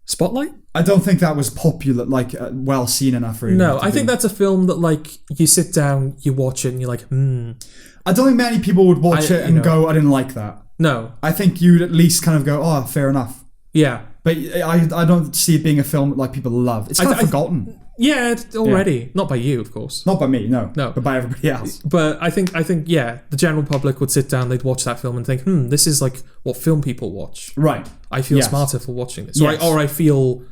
Spotlight? I don't think that was popular, like, well seen enough. Really. No, I think that's a film that, like, you sit down, you watch it, and you're like, I don't think many people would watch it and go, I didn't like that. No. I think you'd at least kind of go, oh, fair enough. Yeah. But I don't see it being a film that like people love. It's kind of forgotten. Yeah, already. Yeah. Not by you, of course. Not by me, no. But by everybody else. But I think, yeah, the general public would sit down, they'd watch that film and think, this is like what film people watch. Right. I feel smarter for watching this. Yes. Or I feel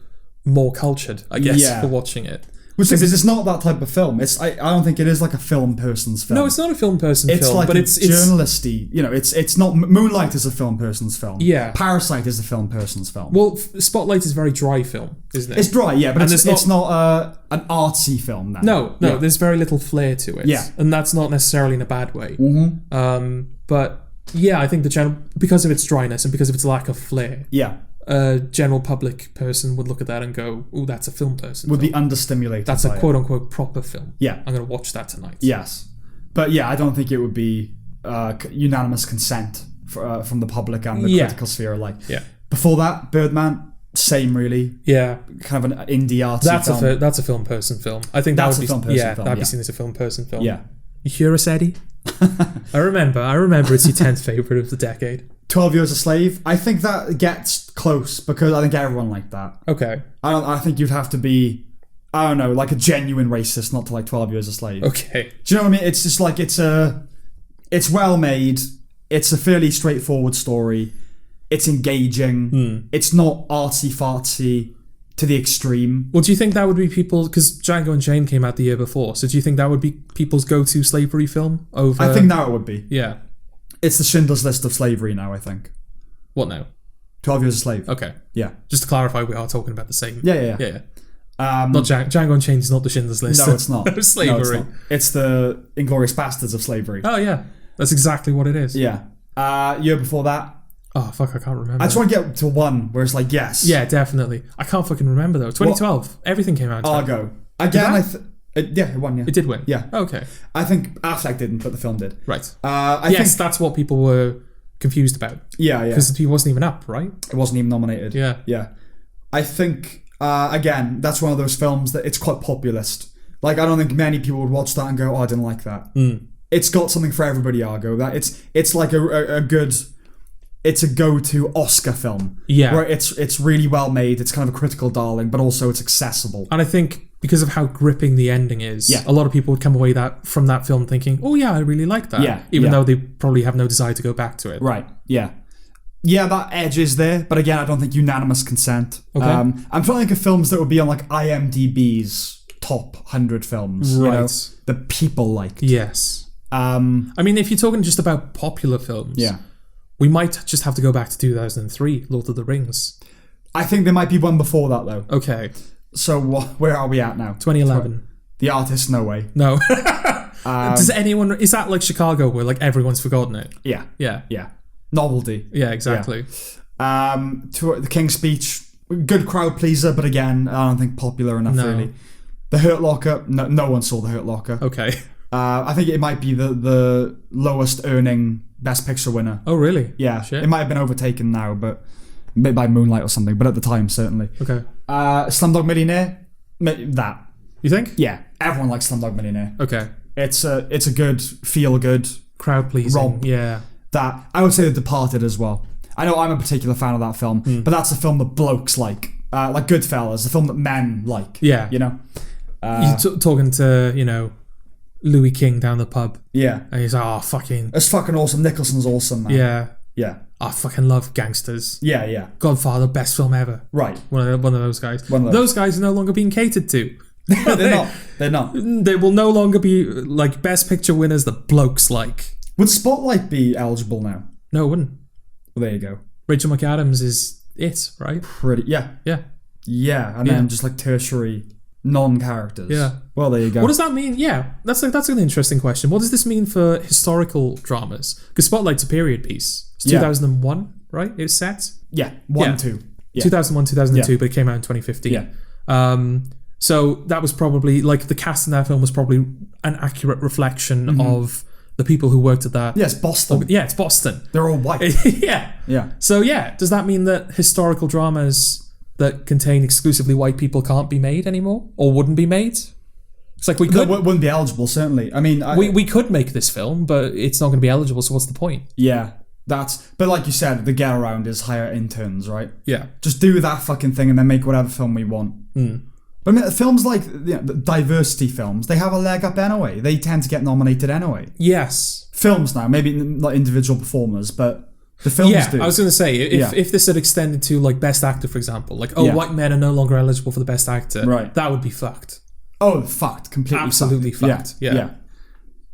more cultured, I guess, for watching it. Because it's not that type of film. I don't think it is like a film person's film. No, it's not a film person film. Like but it's journalisty. It's not. Moonlight is a film person's film. Yeah. Parasite is a film person's film. Well, Spotlight is a very dry film, isn't it? It's dry, yeah, but it's not an artsy film. Then. No, there's very little flair to it. Yeah. And that's not necessarily in a bad way. Mm-hmm. But yeah, I think because of its dryness and because of its lack of flair. Yeah. A general public person would look at that and go, "Oh, that's a film person." Would be understimulated. That's a quote unquote proper film. Yeah, I'm going to watch that tonight. Yes, but yeah, I don't think it would be unanimous consent from the public and the critical sphere alike. Yeah. Before that, Birdman, same really. Yeah. Kind of an indie artsy film. That's a film person film. I think that's that would a film person film. That'd be seen as a film person film. Yeah. You curious, Eddie? I remember it's your 10th favourite of the decade. 12 Years a Slave. I think that gets close because I think everyone liked that. Okay. I think you'd have to be, I don't know, like a genuine racist not to like 12 Years a Slave. Okay. Do you know what I mean? It's just like it's well made. It's a fairly straightforward story. It's engaging. It's not artsy fartsy to the extreme. Well, do you think that would be people, because Django Unchained came out the year before, so do you think that would be people's go-to slavery film over? I think now it would be. Yeah. It's the Schindler's List of slavery now, I think. What now? 12 Years a Slave. Okay. Yeah. Just to clarify, we are talking about the same. Yeah. Not Django Unchained is not the Schindler's List. No, it's not. Slavery. No, it's not. It's the Inglourious Bastards of slavery. Oh, yeah. That's exactly what it is. Yeah. Year before that. Oh, fuck, I can't remember. I just want to get to one where it's like, yes. Yeah, definitely. I can't fucking remember, though. 2012. Everything came out. Argo. Again, it won, yeah. It did win? Yeah. Okay. I think Affleck didn't, but the film did. Right. I think that's what people were confused about. Yeah. Because he wasn't even up, right? It wasn't even nominated. Yeah. I think, again, that's one of those films that it's quite populist. Like, I don't think many people would watch that and go, oh, I didn't like that. It's got something for everybody, Argo. That it's like a good... It's a go-to Oscar film. Yeah. Where it's really well made, it's kind of a critical darling, but also it's accessible. And I think because of how gripping the ending is, yeah. a lot of people would come away from that film thinking, oh yeah, I really like that. Yeah. Even though they probably have no desire to go back to it. Right, yeah. Yeah, that edge is there, but again, I don't think unanimous consent. Okay. I'm trying to think of films that would be on like IMDb's top 100 films. Right. You know, that people liked. Yes. I mean, if you're talking just about popular films... Yeah. We might just have to go back to 2003, Lord of the Rings. I think there might be one before that, though. Okay. So where are we at now? 2011. The Artist, no way. No. Does anyone... Is that like Chicago, where like everyone's forgotten it? Yeah. Yeah. Novelty. Yeah, exactly. Yeah. The King's Speech, good crowd pleaser, but again, I don't think popular enough, really. The Hurt Locker, no one saw The Hurt Locker. Okay. I think it might be the lowest earning Best Picture winner. Oh, really? Yeah. Shit. It might have been overtaken now, but maybe by Moonlight or something, but at the time, certainly. Okay. Slumdog Millionaire, that. You think? Yeah. Everyone likes Slumdog Millionaire. Okay. It's a good, feel-good... crowd-pleasing. Romp. Yeah. That. I would say The Departed as well. I know I'm a particular fan of that film, but that's a film that blokes like Goodfellas, a film that men like. Yeah. You know? You're talking to, Louis King down the pub. Yeah. And he's like, oh, fucking... It's fucking awesome. Nicholson's awesome, man. Yeah. Yeah. I fucking love gangsters. Yeah, yeah. Godfather, best film ever. Right. One of those guys. Those guys are no longer being catered to. They're not. They will no longer be like best picture winners that blokes like. Would Spotlight be eligible now? No, it wouldn't. Well, there you go. Rachel McAdams is it, right? Yeah. Yeah. Yeah, and then just like tertiary non-characters. Yeah. Well, there you go. What does that mean? Yeah, that's an interesting question. What does this mean for historical dramas? Because Spotlight's a period piece. It's 2001, right? It was set? Yeah, 2. Yeah. 2001, 2002, but it came out in 2015. Yeah. So that was probably, like, the cast in that film was probably an accurate reflection of the people who worked at that. Yeah, it's Boston. Yeah, it's Boston. They're all white. Yeah. Yeah. So, does that mean that historical dramas that contain exclusively white people can't be made anymore? Or wouldn't be made? It's like we could... wouldn't be eligible, certainly. I mean... we could make this film, but it's not going to be eligible, so what's the point? Yeah. But like you said, the get around is hire interns, right? Yeah. Just do that fucking thing and then make whatever film we want. But I mean, films like the diversity films, they have a leg up anyway. They tend to get nominated anyway. Yes. Films now, maybe not individual performers, but the films do. I was going to say, if this had extended to like Best Actor, for example, like, white men are no longer eligible for the Best Actor, right. That would be fucked. Oh, fucked. Completely Absolutely fucked. Yeah.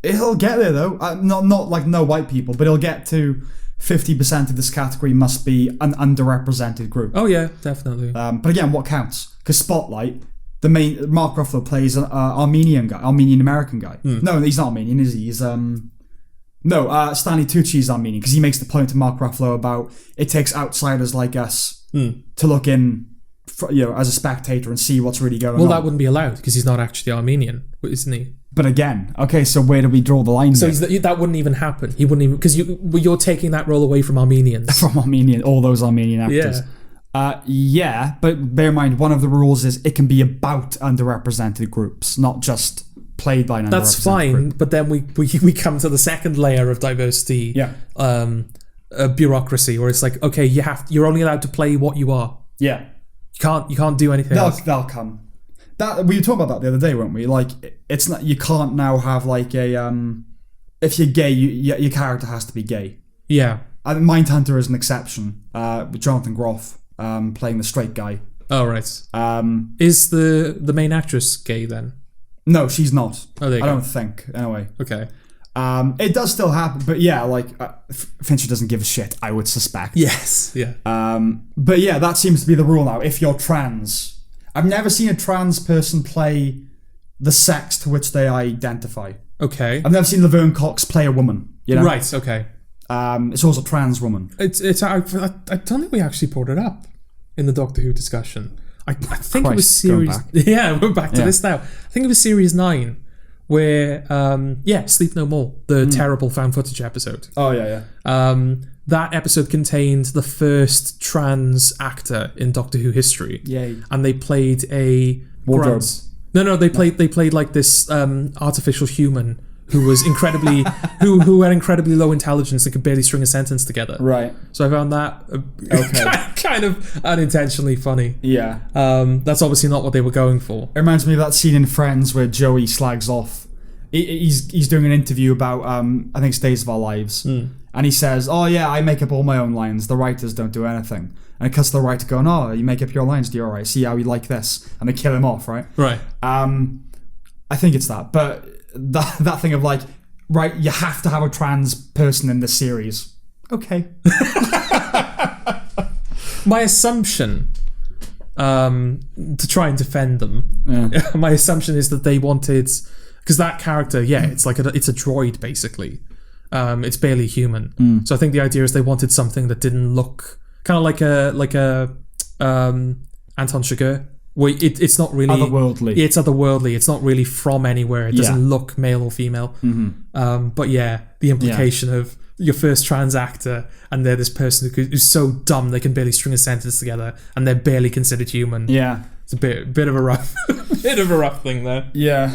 It'll get there, though. Not like no white people, but it'll get to 50% of this category must be an underrepresented group. Oh, yeah, definitely. But again, what counts? Because Spotlight... The main Mark Ruffalo plays an Armenian-American guy. No, he's not Armenian, is he? He's Stanley Tucci's Armenian, because he makes the point to Mark Ruffalo about it takes outsiders like us to look in, as a spectator and see what's really going on. Well, that wouldn't be allowed because he's not actually Armenian, isn't he? But again, okay, so where do we draw the line? So that wouldn't even happen. He wouldn't even, because you're taking that role away from Armenians. From all those Armenian actors. Yeah. But bear in mind, one of the rules is it can be about underrepresented groups, not just played by an underrepresented group. That's fine, but then we come to the second layer of diversity, bureaucracy, where it's like, okay, you're only allowed to play what you are. Yeah, you can't do anything else. That'll come. We were talking about that the other day, weren't we? Like, it's not, you can't now have like a if you're gay, your character has to be gay. Yeah, Mindhunter is an exception. With Jonathan Groff. Playing the straight guy. Oh, right. Is the main actress gay then? No, she's not. Oh, there you go. I don't think. Anyway. Okay. It does still happen, but yeah, like Fincher doesn't give a shit, I would suspect. Yes. Yeah. But yeah, that seems to be the rule now. If you're trans, I've never seen a trans person play the sex to which they identify. Okay. I've never seen Laverne Cox play a woman. Right. Okay. It's also a trans woman. I don't think we actually brought it up in the Doctor Who discussion. I think it was series... Yeah, we're back to this now. I think it was series 9 where, Sleep No More, the terrible found footage episode. Oh, yeah. That episode contained the first trans actor in Doctor Who history. Yay. And they played a... Wardrobe. They played like this artificial human who was incredibly who had incredibly low intelligence and could barely string a sentence together. Right. So I found that kind of unintentionally funny. Yeah. That's obviously not what they were going for. It reminds me of that scene in Friends where Joey slags off. He's doing an interview about I think it's Days of Our Lives, and he says, "Oh yeah, I make up all my own lines. The writers don't do anything." And it cuts to the writer going, "Oh, you make up your lines, do you? All right. See how you like this?" And they kill him off, right? Right. I think it's that, but. That thing of like, right, you have to have a trans person in this series. Okay. My assumption, to try and defend them, my assumption is that they wanted, because that character, it's like it's a droid basically. It's barely human. So I think the idea is they wanted something that didn't look kind of like a Anton Chigurh. Well, it's not really otherworldly. It's otherworldly. It's not really from anywhere. It doesn't look male or female. But the implication of your first trans actor and they're this person who's so dumb they can barely string a sentence together and they're barely considered human. Yeah, it's a bit of a rough thing there. Yeah.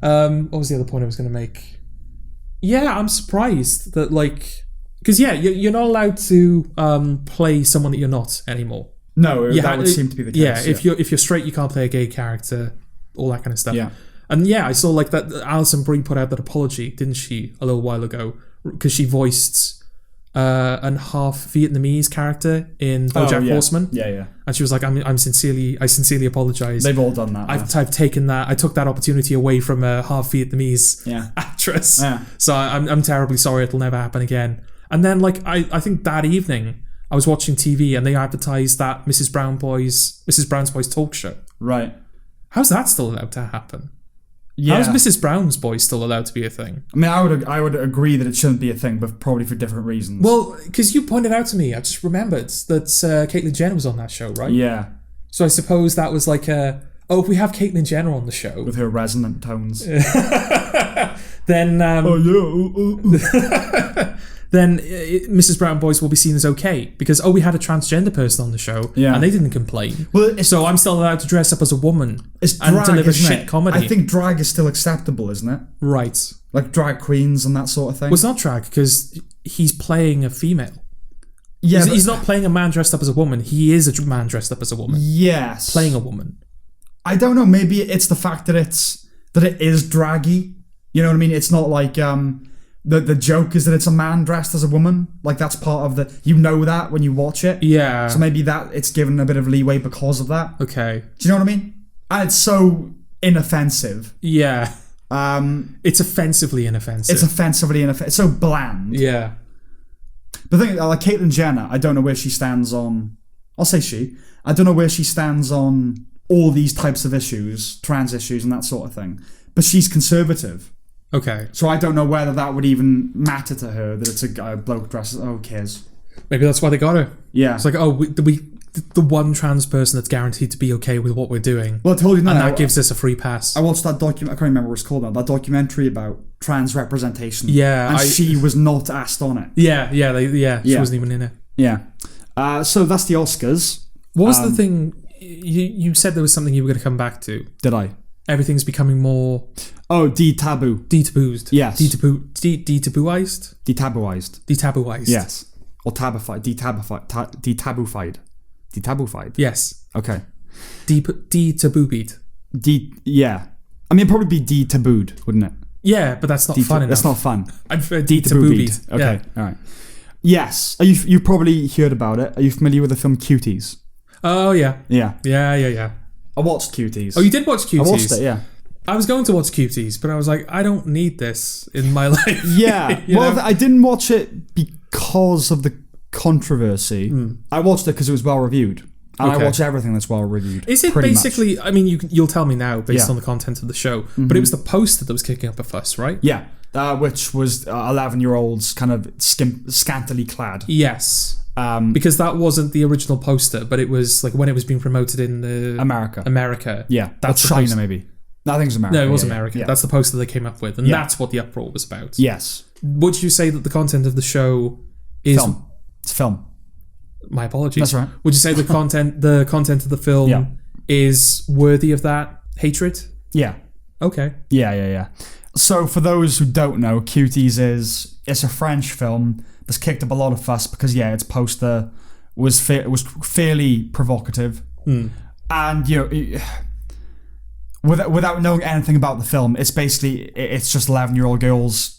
What was the other point I was going to make? Yeah, I'm surprised that like Because you're not allowed to play someone that you're not anymore. No, that would seem to be the case. Yeah, if you're straight, you can't play a gay character, all that kind of stuff. Yeah. And I saw like that Alison Brie put out that apology, didn't she, a little while ago, because she voiced an half Vietnamese character in BoJack Horseman. Yeah. And she was like, I sincerely apologize. They've all done that. I've taken that. I took that opportunity away from a half Vietnamese actress. Yeah. So I'm terribly sorry. It'll never happen again. And then like I think that evening I was watching TV and they advertised that Mrs. Brown's Boys talk show. Right. How's that still allowed to happen? Yeah. How is Mrs. Brown's Boys still allowed to be a thing? I mean, I would agree that it shouldn't be a thing, but probably for different reasons. Well, because you pointed out to me, I just remembered that Caitlyn Jenner was on that show, right? Yeah. So I suppose that was like if we have Caitlyn Jenner on the show with her resonant tones, then then Mrs. Brown Boys will be seen as okay because we had a transgender person on the show and they didn't complain. Well, so I'm still allowed to dress up as a woman and deliver shit comedy. I think drag is still acceptable, isn't it? Right. Like drag queens and that sort of thing. Well, it's not drag because he's playing a female. Yeah, he's not playing a man dressed up as a woman. He is a man dressed up as a woman. Yes. Playing a woman. I don't know. Maybe it's the fact that it is draggy. You know what I mean? It's not like the joke is that it's a man dressed as a woman. Like that's part of that when you watch it. Yeah. So maybe that it's given a bit of leeway because of that. Okay. Do you know what I mean? And it's so inoffensive. Yeah. It's offensively inoffensive. It's so bland. Yeah. The thing, like Caitlyn Jenner, I don't know where she stands on. I'll say she. I don't know where she stands on all these types of issues, trans issues, and that sort of thing. But she's conservative. Okay. So I don't know whether that would even matter to her that it's a guy, bloke dressed. Oh, who cares? Maybe that's why they got her. Yeah. It's like, the one trans person that's guaranteed to be okay with what we're doing. Well, I told you now. And that gives us a free pass. I watched that document. I can't remember what it's called now. That documentary about trans representation. Yeah. And she was not asked on it. Yeah. She wasn't even in it. Yeah. So that's the Oscars. What was the thing? You said there was something you were going to come back to. Did I? Everything's becoming more... Oh, de-taboo. De-tabooed. Yes. De-tabooized? Detabooized. Detabooized. Yes. Or tabified. Detaboofied. Detaboofied. Yes. Okay. De-tabooed. Yeah. I mean, it'd probably be de-tabooed, wouldn't it? Yeah, but that's not fun enough. That's not fun. I'd prefer de-tabooed. Okay, yeah. All right. Yes. You've probably heard about it. Are you familiar with the film Cuties? Oh, yeah. Yeah. Yeah. I watched Cuties. Oh, you did watch Cuties? I watched it, yeah. I was going to watch Cuties, but I was like, I don't need this in my life. Yeah. Well, I didn't watch it because of the controversy. I watched it because it was well reviewed. And I watch everything that's well reviewed. Is it basically, much. I mean, you'll tell me now based on the content of the show, but it was the poster that was kicking up a fuss, right? Yeah. Which was 11-year-olds kind of scantily clad. Yes. Because that wasn't the original poster, but it was like when it was being promoted in America. Yeah. That's China, maybe. No, I think it was America. No, it was America. Yeah. That's the poster they came up with, and that's what the uproar was about. Yes. Would you say that the content of the show is... Film. It's film. My apologies. That's right. Would you say the content of the film is worthy of that hatred? Yeah. Okay. Yeah. So for those who don't know, Cuties it's a French film that's kicked up a lot of fuss because its poster was fairly provocative, and without knowing anything about the film, it's just 11-year-old girls.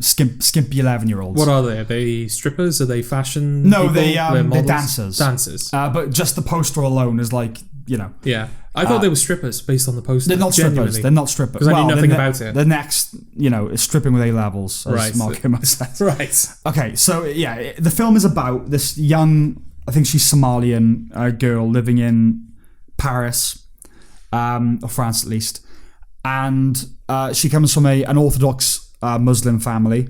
Skimpy 11-year-olds. What are they? Are they strippers? Are they fashion? No, people? they're dancers. Dancers. But just the poster alone is like, Yeah. I thought they were strippers based on the poster. They're not strippers. They're not strippers. Because I knew nothing about it. The next, is stripping with A levels, as Mark Himmer says. Right. Okay, so the film is about this young, I think she's Somalian girl living in Paris, or France at least, and she comes from an Orthodox Muslim family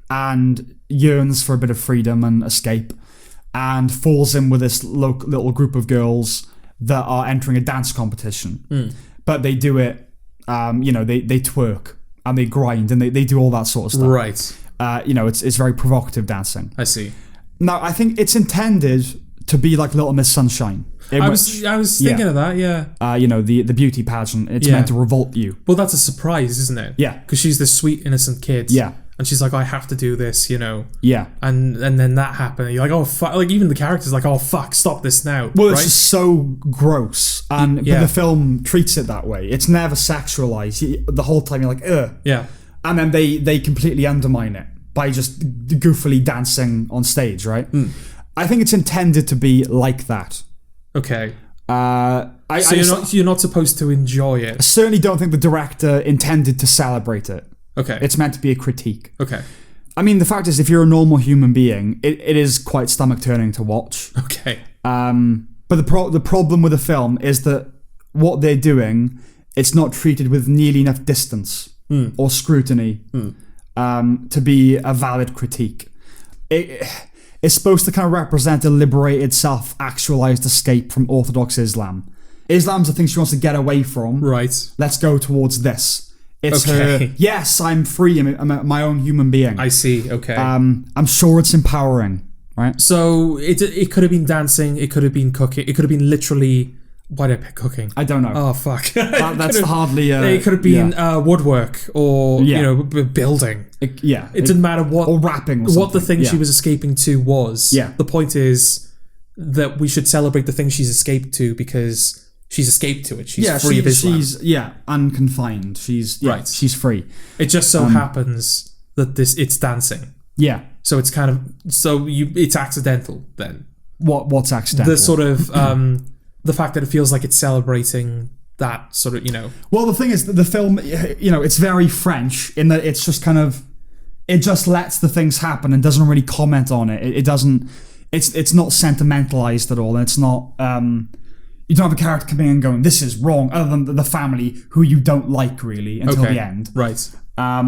and yearns for a bit of freedom and escape, and falls in with this little group of girls that are entering a dance competition. But they do it, they twerk and they grind and they do all that sort of stuff. Right. It's very provocative dancing. I see. Now, I think it's intended to be like Little Miss Sunshine. I was thinking of that, yeah. The beauty pageant. It's meant to revolt you. Well, that's a surprise, isn't it? Yeah. Because she's this sweet, innocent kid. Yeah. and she's like, I have to do this, Yeah. And then that happened. And you're like, oh fuck! Like even the character's like, oh fuck, stop this now. Well, right? it's just so gross, and but the film treats it that way. It's never sexualized. The whole time you're like, ugh. Yeah. And then they completely undermine it by just goofily dancing on stage, right? I think it's intended to be like that. Okay. So you're not supposed to enjoy it. I certainly don't think the director intended to celebrate it. Okay. It's meant to be a critique. Okay. I mean, the fact is, if you're a normal human being, it is quite stomach-turning to watch. Okay. But the problem with the film is that what they're doing, it's not treated with nearly enough distance or scrutiny to be a valid critique. It's supposed to kind of represent a liberated, self-actualized escape from Orthodox Islam. Islam's the thing she wants to get away from. Right. Let's go towards this. It's okay. her, yes, I'm free, I'm my own human being. I see, okay. I'm sure it's empowering, right? So it could have been dancing, it could have been cooking, it could have been literally... Why did I pick cooking? I don't know. Oh, fuck. That's hardly... it could have been woodwork or, building. It didn't matter what... Or rapping or something. What the thing she was escaping to was. Yeah. The point is that we should celebrate the thing she's escaped to because she's escaped to it. She's free of Islam. She's, unconfined. She's She's free. It just so happens that it's dancing. Yeah. So it's kind of... it's accidental then. What's accidental? The sort of... the fact that it feels like it's celebrating that sort of, Well, the thing is that the film, it's very French in that it's just kind of... It just lets the things happen and doesn't really comment on it. It doesn't... It's not sentimentalized at all. And it's not... you don't have a character coming in and going, this is wrong, other than the family, who you don't like, really, until the end. Right. I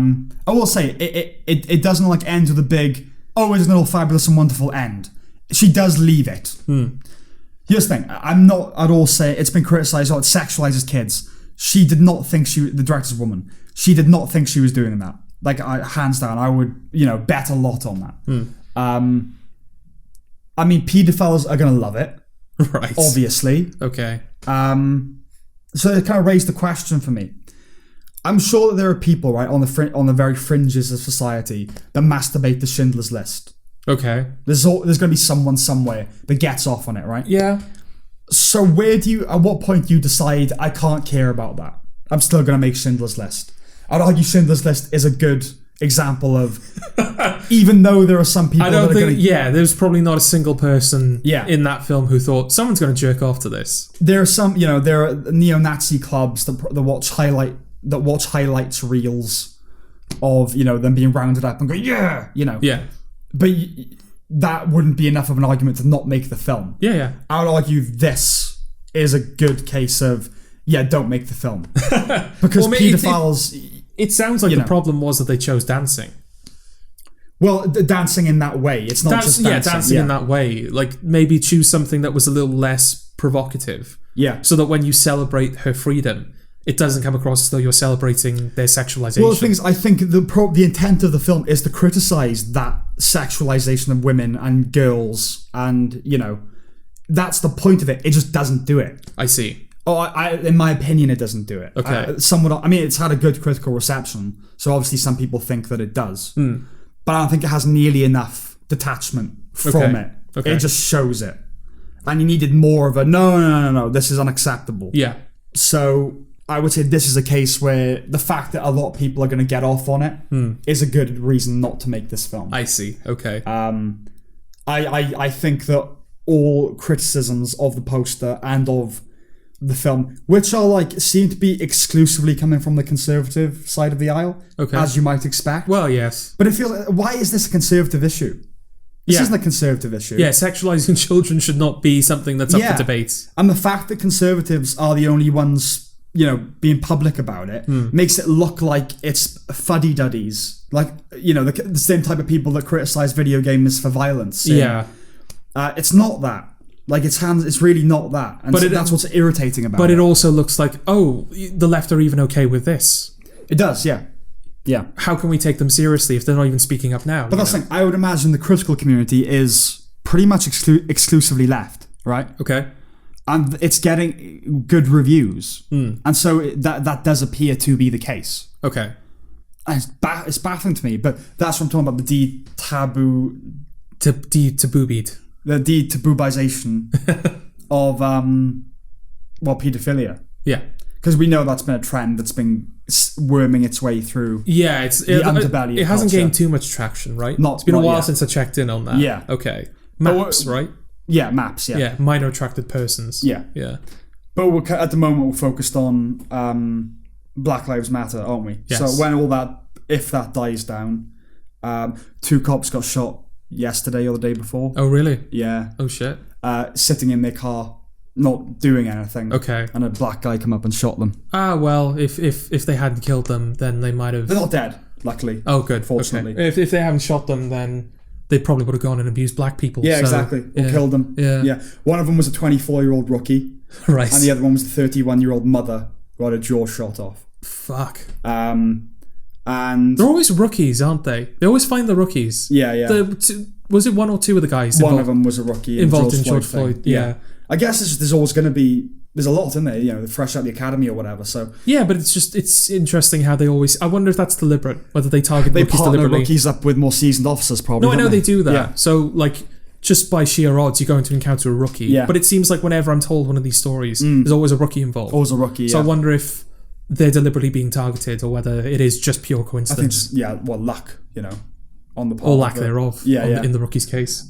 will say, it doesn't, end with a big, oh, isn't it all fabulous and wonderful end. She does leave it. Here's the thing, I'm not at all saying, it's been criticised, it sexualises kids. She did not think the director's woman, she did not think she was doing that. Hands down, I would, bet a lot on that. I mean, paedophiles are going to love it. Right. Obviously. Okay. So it kind of raised the question for me. I'm sure that there are people, right, on the very fringes of society that masturbate to Schindler's List. Okay. There's going to be someone somewhere that gets off on it, right? Yeah. So at what point do you decide, I can't care about that? I'm still going to make Schindler's List. I'd argue Schindler's List is a good example of, even though there are some people there's probably not a single person in that film who thought, someone's going to jerk off to this. There are some, there are neo-Nazi clubs that watch highlights reels of, them being rounded up and go, yeah. But that wouldn't be enough of an argument to not make the film. Yeah. I would argue this is a good case of, don't make the film. Because paedophiles... It sounds like the problem was that they chose dancing. Well, dancing in that way. It's not just dancing. Yeah, dancing in that way. Maybe choose something that was a little less provocative. Yeah. So that when you celebrate her freedom, it doesn't come across as though you're celebrating their sexualization. Well, the thing is, I think the intent of the film is to criticize that sexualization of women and girls, and, that's the point of it. It just doesn't do it. I see. Oh, in my opinion, it doesn't do it. Okay. It's had a good critical reception, so obviously some people think that it does. But I don't think it has nearly enough detachment from it. Okay. It just shows it. And you needed more of a, no, this is unacceptable. Yeah. So I would say this is a case where the fact that a lot of people are going to get off on it is a good reason not to make this film. I see. Okay. I think that all criticisms of the poster and of the film, which are seem to be exclusively coming from the conservative side of the aisle, as you might expect. Well, yes. But it feels why is this a conservative issue? This isn't a conservative issue. Yeah, sexualizing children should not be something that's up for debate. And the fact that conservatives are the only ones, being public about it, makes it look like it's fuddy-duddies. The same type of people that criticize video games for violence. It's not that. It's really not that. And that's what's irritating about it. But it also looks like, the left are even okay with this. It does, yeah. Yeah. How can we take them seriously if they're not even speaking up now? But that's the thing. I would imagine the critical community is pretty much exclusively left, right? Okay. And it's getting good reviews. And so that does appear to be the case. Okay. And it's baffling to me, but that's what I'm talking about, the de-taboobied. The de-taboobization of, paedophilia. Yeah. Because we know that's been a trend that's been worming its way through the underbelly. It hasn't gained too much traction, right? It's been a while since I checked in on that. Yeah. Okay. MAPS, right? Yeah, MAPS, yeah. Yeah, minor attracted persons. Yeah. Yeah. But at the moment, we're focused on Black Lives Matter, aren't we? Yes. So when if that dies down, 2 cops got shot yesterday or the day before. Oh, really? Yeah. Oh, shit. Sitting in their car, not doing anything. Okay. And a black guy come up and shot them. Ah, well, if they hadn't killed them, then they might have... They're not dead, luckily. Oh, good. Fortunately. Okay. If they haven't shot them, then they probably would have gone and abused black people. Yeah, exactly. Or killed them. Yeah. One of them was a 24-year-old rookie. Right. And the other one was a 31-year-old mother who had a jaw shot off. Fuck. And they're always rookies, aren't they? They always find the rookies. Yeah. Was it 1 or 2 of the guys? One of them was a rookie involved in George Floyd. Yeah. I guess there's always going to be. There's a lot in there, they're fresh out of the academy or whatever. So yeah, but it's interesting how they always. I wonder if that's deliberate, whether they target rookies deliberately. They partner rookies up with more seasoned officers, probably. No, I know they do that. Yeah. So like, just by sheer odds, you're going to encounter a rookie. Yeah. But it seems like whenever I'm told one of these stories, there's always a rookie involved. Always a rookie. So I wonder if they're deliberately being targeted, or whether it is just pure coincidence. I think luck, on the part. Or lack thereof. Yeah. In the rookie's case.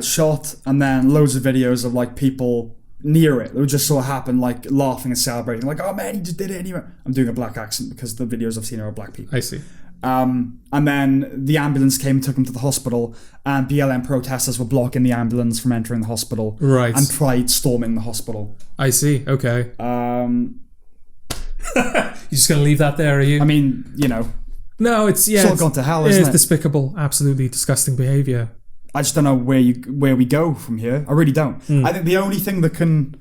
Shot, and then loads of videos of like people near it. It would just sort of happen, like laughing and celebrating, like, oh man, he just did it anyway. I'm doing a black accent because the videos I've seen are of black people. I see. And then the ambulance came and took him to the hospital, and BLM protesters were blocking the ambulance from entering the hospital. Right. And tried storming the hospital. I see. Okay. You're just going to leave that there, are you? I mean, No, it's all gone to hell, isn't it? It's despicable, absolutely disgusting behaviour. I just don't know where we go from here. I really don't. I think the only thing that can...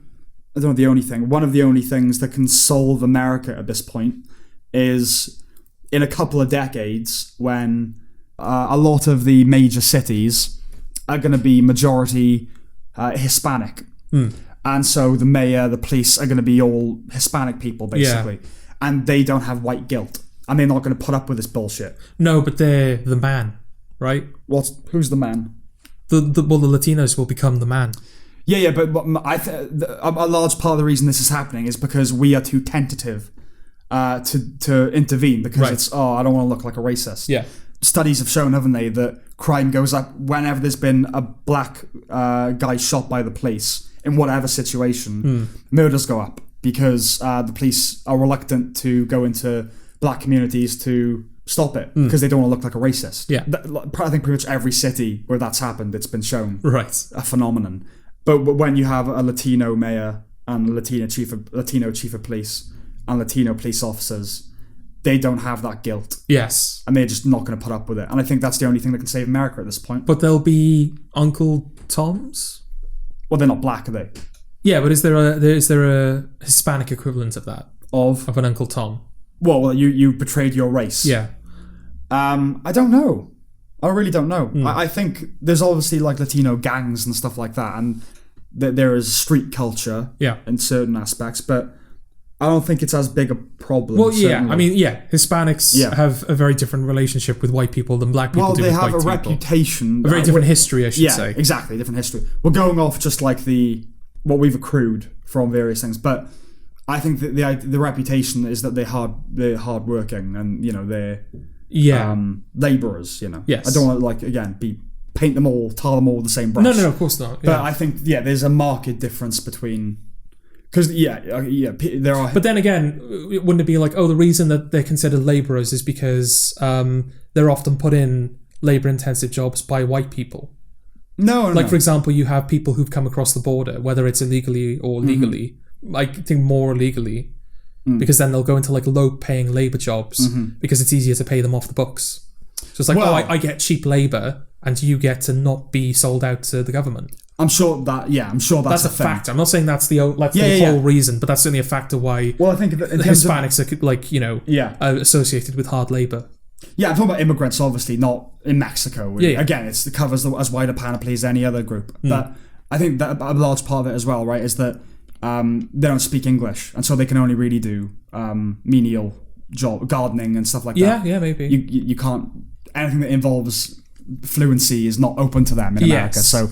I don't know the only thing. One of the only things that can solve America at this point is in a couple of decades when a lot of the major cities are going to be majority Hispanic. And so the mayor, the police are going to be all Hispanic people, basically. Yeah. And they don't have white guilt. And they're not going to put up with this bullshit. No, but they're the man, right? Who's the man? The Latinos will become the man. Yeah, but a large part of the reason this is happening is because we are too tentative to intervene, because it's, I don't want to look like a racist. Yeah. Studies have shown, haven't they, that crime goes up whenever there's been a black guy shot by the police in whatever situation. Murders go up because the police are reluctant to go into black communities to stop it because they don't want to look like a racist. Yeah. I think pretty much every city where that's happened, it's been shown. Right. A phenomenon. But when you have a Latino mayor and a Latino chief of police and Latino police officers, they don't have that guilt. Yes. And they're just not going to put up with it. And I think that's the only thing that can save America at this point. But they'll be Uncle Toms? Well, they're not black, are they? Yeah, but is there a Hispanic equivalent of that? Of an Uncle Tom? Well, you betrayed your race. Yeah. I don't know. I really don't know. I think there's obviously like Latino gangs and stuff like that, and there is street culture in certain aspects, but I don't think it's as big a problem. Well, certainly. I mean, Hispanics have a very different relationship with white people than black people do with white people. Well, they have a reputation. A very different history, I should say. Yeah, exactly, different history. We're going off just like what we've accrued from various things, but I think that the reputation is that they're hardworking and they're labourers. Yes. I don't want to tar them all with the same brush. No, of course not. But I think there's a marked difference between. Because there are. But then again, wouldn't it be like, the reason that they're considered labourers is because they're often put in labour-intensive jobs by white people? No. For example, you have people who've come across the border, whether it's illegally or legally. I think more illegally, because then they'll go into low-paying labour jobs because it's easier to pay them off the books. So it's like, I get cheap labour, and you get to not be sold out to the government. I'm sure that's a fact. I'm not saying that's the whole reason, but that's certainly a factor why. Well, I think the Hispanics are associated with hard labour. Yeah, I'm talking about immigrants, obviously, not in Mexico. Again, it covers as wide a panoply as any other group. But I think that a large part of it as well, right, is that they don't speak English, and so they can only really do menial job, gardening and stuff like that. Yeah, maybe. You can't... Anything that involves fluency is not open to them in America, so...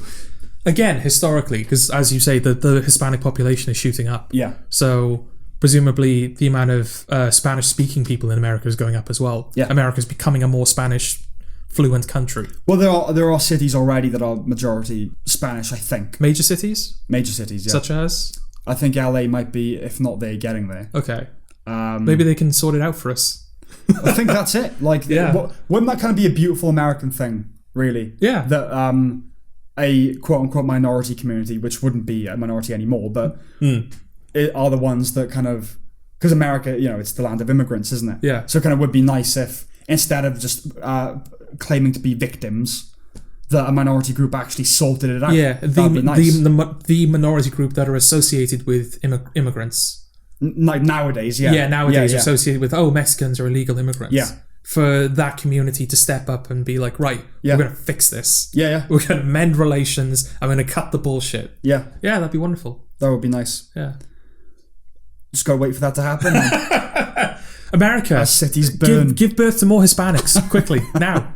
Again, historically, because as you say, the Hispanic population is shooting up. Yeah. So presumably the amount of Spanish-speaking people in America is going up as well. Yeah. America is becoming a more Spanish-fluent country. Well, there are cities already that are majority Spanish, I think. Major cities? Major cities, yeah. Such as? I think LA might be, if not they, getting there. Okay. Maybe they can sort it out for us. I think that's it. Like, wouldn't that kind of be a beautiful American thing, really? Yeah. That a quote-unquote minority community, which wouldn't be a minority anymore, but are the ones that kind of... Because America, it's the land of immigrants, isn't it? Yeah. So it kind of would be nice if, instead of just claiming to be victims, that a minority group actually sorted it out. Yeah, That'd be nice. the minority group that are associated with immigrants. Like nowadays, yeah. Yeah, nowadays associated with, Mexicans are illegal immigrants. Yeah. For that community to step up and be like, right, we're going to fix this. Yeah. We're going to mend relations. I'm going to cut the bullshit. Yeah. Yeah, that'd be wonderful. That would be nice. Yeah. Just gotta wait for that to happen. America. Our cities burn. Give birth to more Hispanics quickly, now.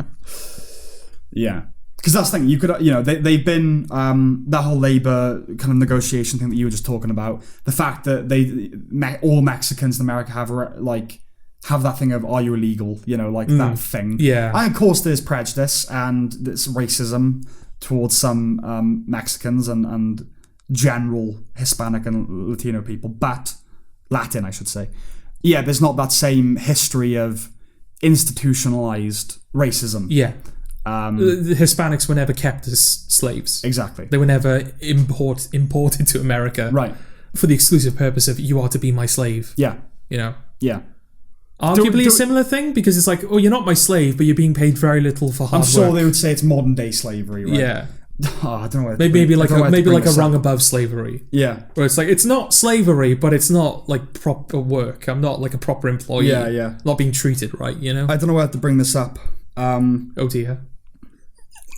Yeah. Because that's the thing, you could, they've been, that whole labor kind of negotiation thing that you were just talking about, the fact that all Mexicans in America have that thing of, are you illegal? That thing. Yeah. And of course there's prejudice and there's racism towards some Mexicans and general Hispanic and Latino people, but Latin, I should say. Yeah, there's not that same history of institutionalized racism. Yeah. The Hispanics were never kept as slaves. Exactly. They were never imported to America. Right. For the exclusive purpose of, you are to be my slave. Yeah. Yeah. Arguably a similar thing, because it's like, you're not my slave, but you're being paid very little for hard work. I'm sure they would say it's modern day slavery, right? Yeah. I don't know. Maybe like a rung above slavery. Yeah. Where it's like, it's not slavery, but it's not like proper work. I'm not like a proper employee. Yeah. Not being treated right, I don't know how to bring this up. Oh dear.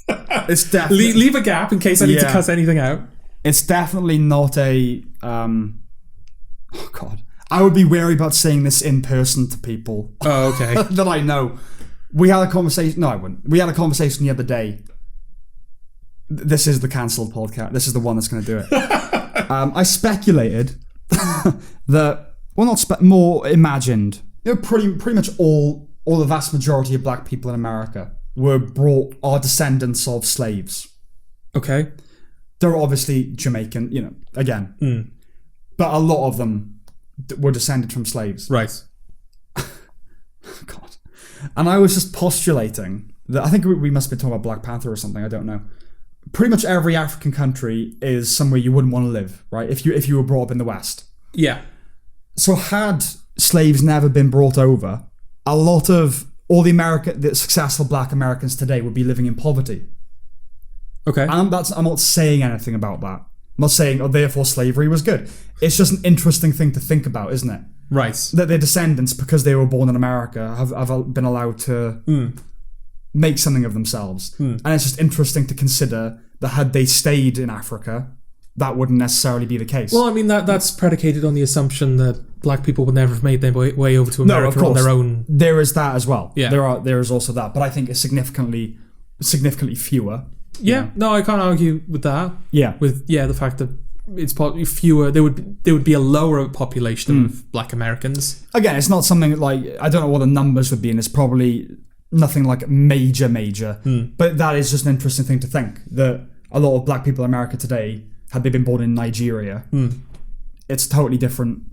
It's definitely... Leave a gap in case I need to cut anything out. It's definitely not a... oh God. I would be wary about saying this in person to people. Oh, okay. That I know. We had a conversation... No, I wouldn't. We had a conversation the other day. This is the cancelled podcast. This is the one that's going to do it. I speculated that... Well, more imagined. Pretty much all the vast majority of black people in America are descendants of slaves. Okay. They're obviously Jamaican, again. But a lot of them were descended from slaves. Right. God. And I was just postulating that, I think we must be talking about Black Panther or something, I don't know. Pretty much every African country is somewhere you wouldn't want to live, right? If you were brought up in the West. Yeah. So had slaves never been brought over, a lot of all the successful black Americans today would be living in poverty. Okay. And I'm not saying anything about that. I'm not saying, therefore slavery was good. It's just an interesting thing to think about, isn't it? Right. That their descendants, because they were born in America, have been allowed to make something of themselves. And it's just interesting to consider that had they stayed in Africa, that wouldn't necessarily be the case. Well, I mean, that's predicated on the assumption that black people would never have made their way over to America on their own. There is that as well. Yeah. There is also that. But I think it's significantly fewer. Yeah, no, I can't argue with that. Yeah. The fact that it's fewer, there would be a lower population of black Americans. Again, it's not something like, I don't know what the numbers would be, and it's probably nothing like major. But that is just an interesting thing to think, that a lot of black people in America today, had they been born in Nigeria, it's totally different,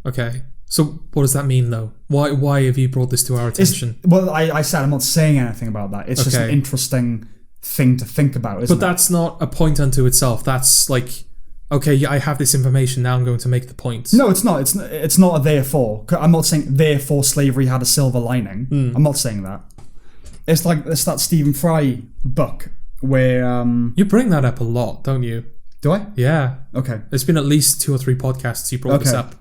Okay. So what does that mean, though? Why have you brought this to our attention? I said I'm not saying anything about that. It's just an interesting thing to think about, isn't it? But that's not a point unto itself. That's like, okay, I have this information, now I'm going to make the point. No, it's not. It's not a therefore. I'm not saying therefore slavery had a silver lining. I'm not saying that. It's that Stephen Fry book where... You bring that up a lot, don't you? Do I? Yeah. Okay. There's been at least 2 or 3 podcasts you brought this up.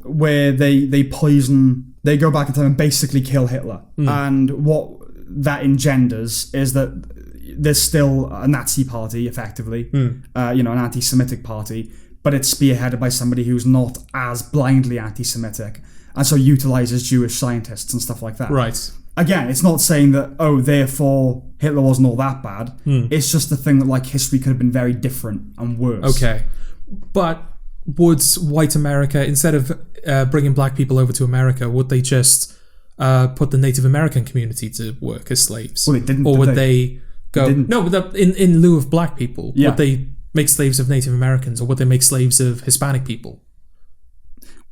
Where they go back in time and basically kill Hitler. And what that engenders is that there's still a Nazi party, effectively, an anti-Semitic party, but it's spearheaded by somebody who's not as blindly anti-Semitic and so utilizes Jewish scientists and stuff like that. Right. Again, it's not saying that, therefore Hitler wasn't all that bad. It's just the thing that, like, history could have been very different and worse. Okay. But would white America, instead of bringing black people over to America, would they just put the Native American community to work as slaves? Well, they didn't. Or would they go... They didn't. No, but in lieu of black people, Yeah. would they make slaves of Native Americans, or would they make slaves of Hispanic people?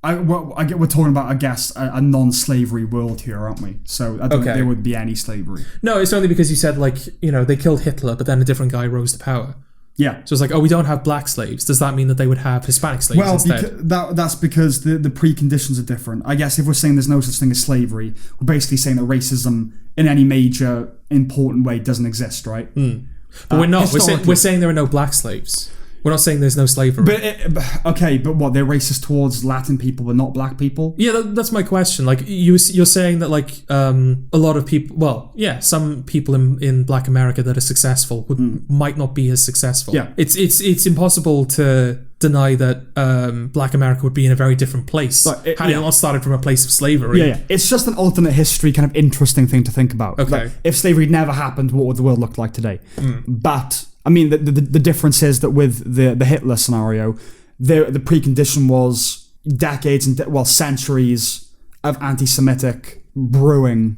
We're talking about, I guess, a non-slavery world here, aren't we? So I don't think there would be any slavery. No, it's only because you said, like, they killed Hitler, but then a different guy rose to power. Yeah. So it's like, we don't have black slaves. Does that mean that they would have Hispanic slaves instead? That's because the preconditions are different. I guess if we're saying there's no such thing as slavery, we're basically saying that racism in any major important way doesn't exist, right? But we're not. We're saying there are no black slaves. We're not saying there's no slavery. But what, they're racist towards Latin people but not black people? Yeah, that's my question. Like, you're saying that, like, a lot of people, some people in Black America that are successful might not be as successful. Yeah. It's impossible to deny that Black America would be in a very different place had it not started from a place of slavery. Yeah. It's just an alternate history kind of interesting thing to think about. Okay. Like, if slavery never happened, what would the world look like today? But... I mean, the difference is that with the Hitler scenario, the precondition was decades and centuries of anti-Semitic brewing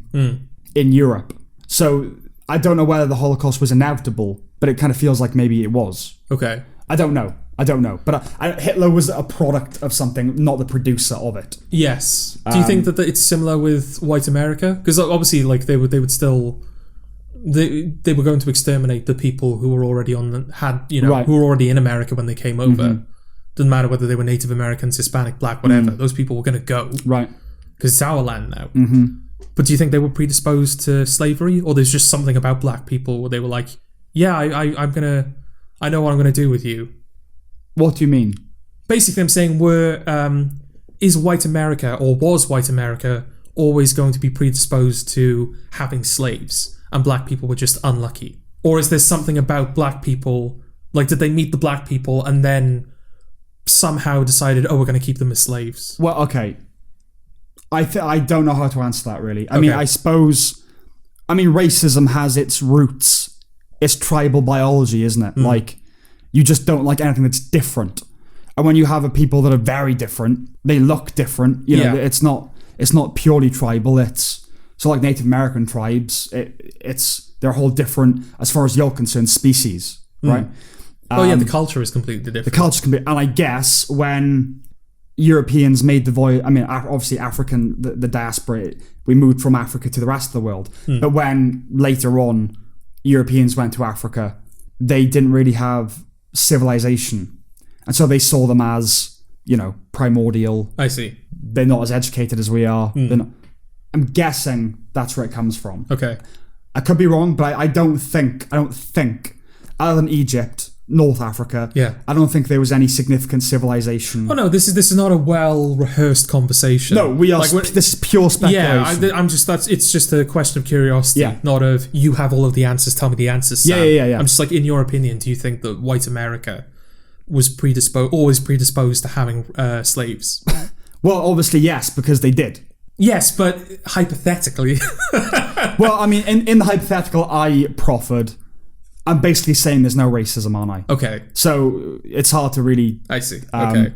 in Europe. So I don't know whether the Holocaust was inevitable, but it kind of feels like maybe it was. Okay. I don't know. But Hitler was a product of something, not the producer of it. Yes. Do you think that it's similar with white America? Because obviously, like, they would still... They were going to exterminate the people who were already who were already in America when they came over. Doesn't matter whether they were Native Americans, Hispanic, Black, whatever. Those people were going to go, right? Because it's our land now. But do you think they were predisposed to slavery, or there's just something about Black people where they were like, "Yeah, I know what I'm gonna do with you." What do you mean? Basically, I'm saying, is white America, or was white America, always going to be predisposed to having slaves? And black people were just unlucky? Or is there something about black people, like, did they meet the black people and then somehow decided, we're going to keep them as slaves? Well, okay. I don't know how to answer that, really. I mean, racism has its roots. It's tribal biology, isn't it? Like, you just don't like anything that's different. And when you have a people that are very different, they look different. You know, it's not purely tribal. So like Native American tribes, they're a whole different, as far as you're concerned, species, right? The culture is completely different. The culture can be, and I guess when Europeans made the voyage, I mean, obviously African, the diaspora, we moved from Africa to the rest of the world. But when later on Europeans went to Africa, they didn't really have civilization. And so they saw them as, primordial. I see. They're not as educated as we are. I'm guessing that's where it comes from. Okay. I could be wrong, but I don't think, other than Egypt, North Africa, I don't think there was any significant civilization. Oh no, this is not a well-rehearsed conversation. No, this is pure speculation. Yeah, it's just a question of curiosity, not of, you have all of the answers, tell me the answers, Sam. Yeah. I'm just like, in your opinion, do you think that white America was always predisposed to having slaves? Well, obviously yes, because they did. Yes, but hypothetically. Well, I mean, in the hypothetical I proffered, I'm basically saying there's no racism, aren't I? Okay. So it's hard to really... I see. Okay.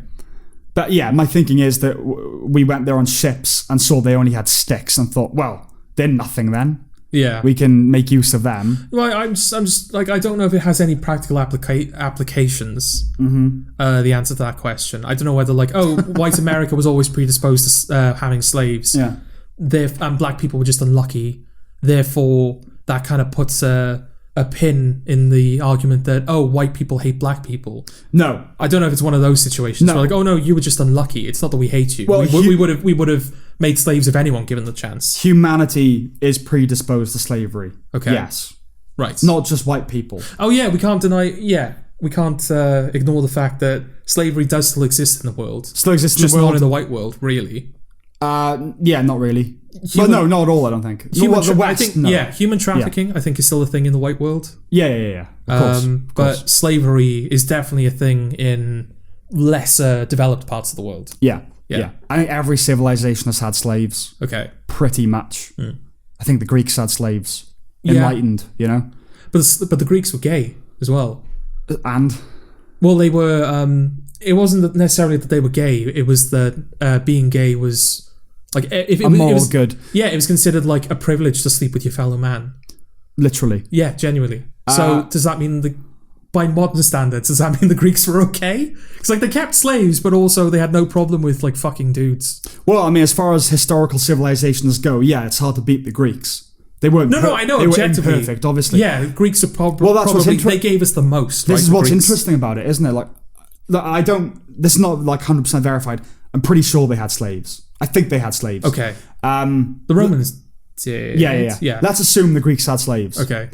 But yeah, my thinking is that we went there on ships and saw they only had sticks and thought, well, they're nothing then. Yeah. We can make use of them. Well, I'm just like, I don't know if it has any practical applications, the answer to that question. I don't know whether, like, white America was always predisposed to having slaves. Yeah. And black people were just unlucky. Therefore, that kind of puts a pin in the argument that, white people hate black people. No. I don't know if it's one of those situations where, like, no, you were just unlucky. It's not that we hate you. Well, we would have made slaves of anyone given the chance. Humanity is predisposed to slavery. Okay. Yes. Right. Not just white people. Oh, yeah, we can't deny... Yeah, we can't ignore the fact that slavery does still exist in the world. Still exists in the world. Just not in the white world, really. Yeah, not really. No, not at all, I don't think. Human trafficking, I think, is still a thing in the white world. Yeah. Of course. But slavery is definitely a thing in lesser developed parts of the world. Yeah. Yeah. I think every civilization has had slaves. Okay. Pretty much. I think the Greeks had slaves. Enlightened, you know? But the Greeks were gay as well. And? Well, they were... it wasn't necessarily that they were gay. It was that being gay was... like if it, moral it was good. Yeah, it was considered like a privilege to sleep with your fellow man. Literally. Yeah, genuinely. So does that mean by modern standards, does that mean the Greeks were okay? Because like they kept slaves, but also they had no problem with like fucking dudes. Well, I mean, as far as historical civilizations go, yeah, it's hard to beat the Greeks. They weren't. No, I know. They objectively, were imperfect, obviously. Yeah, the Greeks are probably. Well, that's probably they gave us the most. This right, is what's Greeks. interesting about it, isn't it? Like, I don't. This is not like 100% verified. I'm pretty sure they had slaves. I think they had slaves. Okay. The Romans did. Yeah. Let's assume the Greeks had slaves. Okay.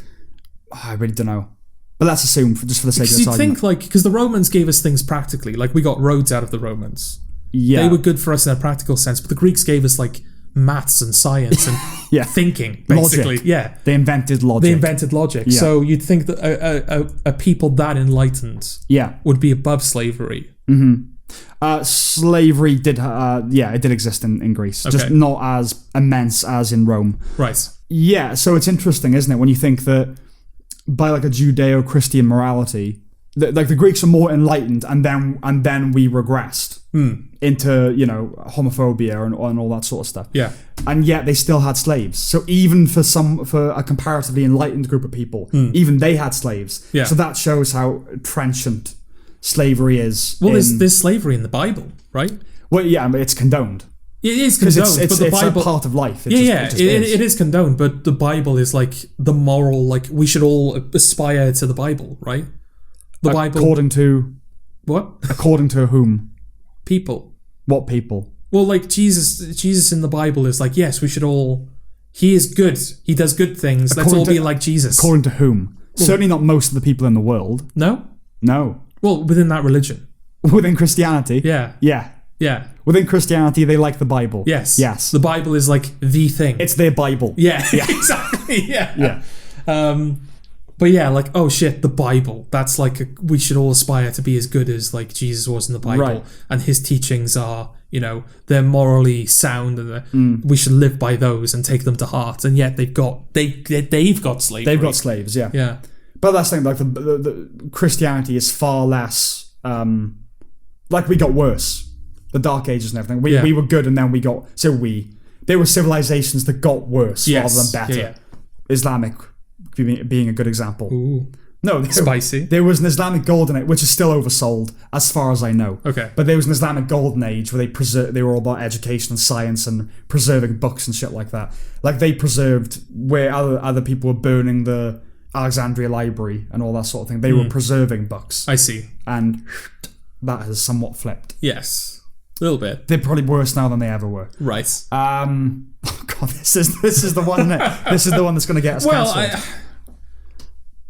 I really don't know. But let's assume, just for the sake of this argument. argument. You'd think, like, because the Romans gave us things practically. Like, we got roads out of the Romans. Yeah. They were good for us in a practical sense, but the Greeks gave us, like, maths and science and thinking, basically. Logic. Yeah. They invented logic. Yeah. So you'd think that a people that enlightened would be above slavery. Mm-hmm. Slavery did, it did exist in Greece. Okay. Just not as immense as in Rome. Right. Yeah, so it's interesting, isn't it, when you think that by like a Judeo-Christian morality, like the Greeks are more enlightened, and then we regressed into, you know, homophobia and all that sort of stuff. Yeah, and yet they still had slaves. So even for a comparatively enlightened group of people, even they had slaves. Yeah. So that shows how trenchant slavery is. Well, there's slavery in the Bible, right? Well, yeah, I mean, it's condoned. It is condoned, but the Bible... It's a part of life. It is condoned, but the Bible is like the moral, like we should all aspire to the Bible, right? The Bible... According to... What? According to whom? People. What people? Well, like Jesus in the Bible is like, yes, we should all... He is good. He does good things. Let's all be like Jesus. According to whom? Well, certainly not most of the people in the world. No? No. Well, within that religion. Within Christianity? Yeah. Yeah. Yeah. Within Christianity, they like the Bible. Yes. Yes. The Bible is like the thing. It's their Bible. Yeah. Exactly. Yeah. But yeah, like, oh shit, the Bible. That's like, we should all aspire to be as good as like Jesus was in the Bible. Right. And his teachings are, you know, they're morally sound, and we should live by those and take them to heart. And yet they've got slavery. They've got slaves, yeah. Yeah. But that's the thing, like the Christianity is far less, like we got worse. The Dark Ages and everything. We were good, and then we got... There were civilizations that got worse rather than better. Yeah. Islamic being a good example. Ooh. No. Spicy. There was an Islamic Golden Age, which is still oversold, as far as I know. Okay. But there was an Islamic Golden Age where they were all about education and science and preserving books and shit like that. Like, they preserved where other people were burning the Alexandria Library and all that sort of thing. They were preserving books. I see. And that has somewhat flipped. Yes. A little bit. They're probably worse now than they ever were. Right. Oh God, this is the one. This is the one that's going to get us cancelled.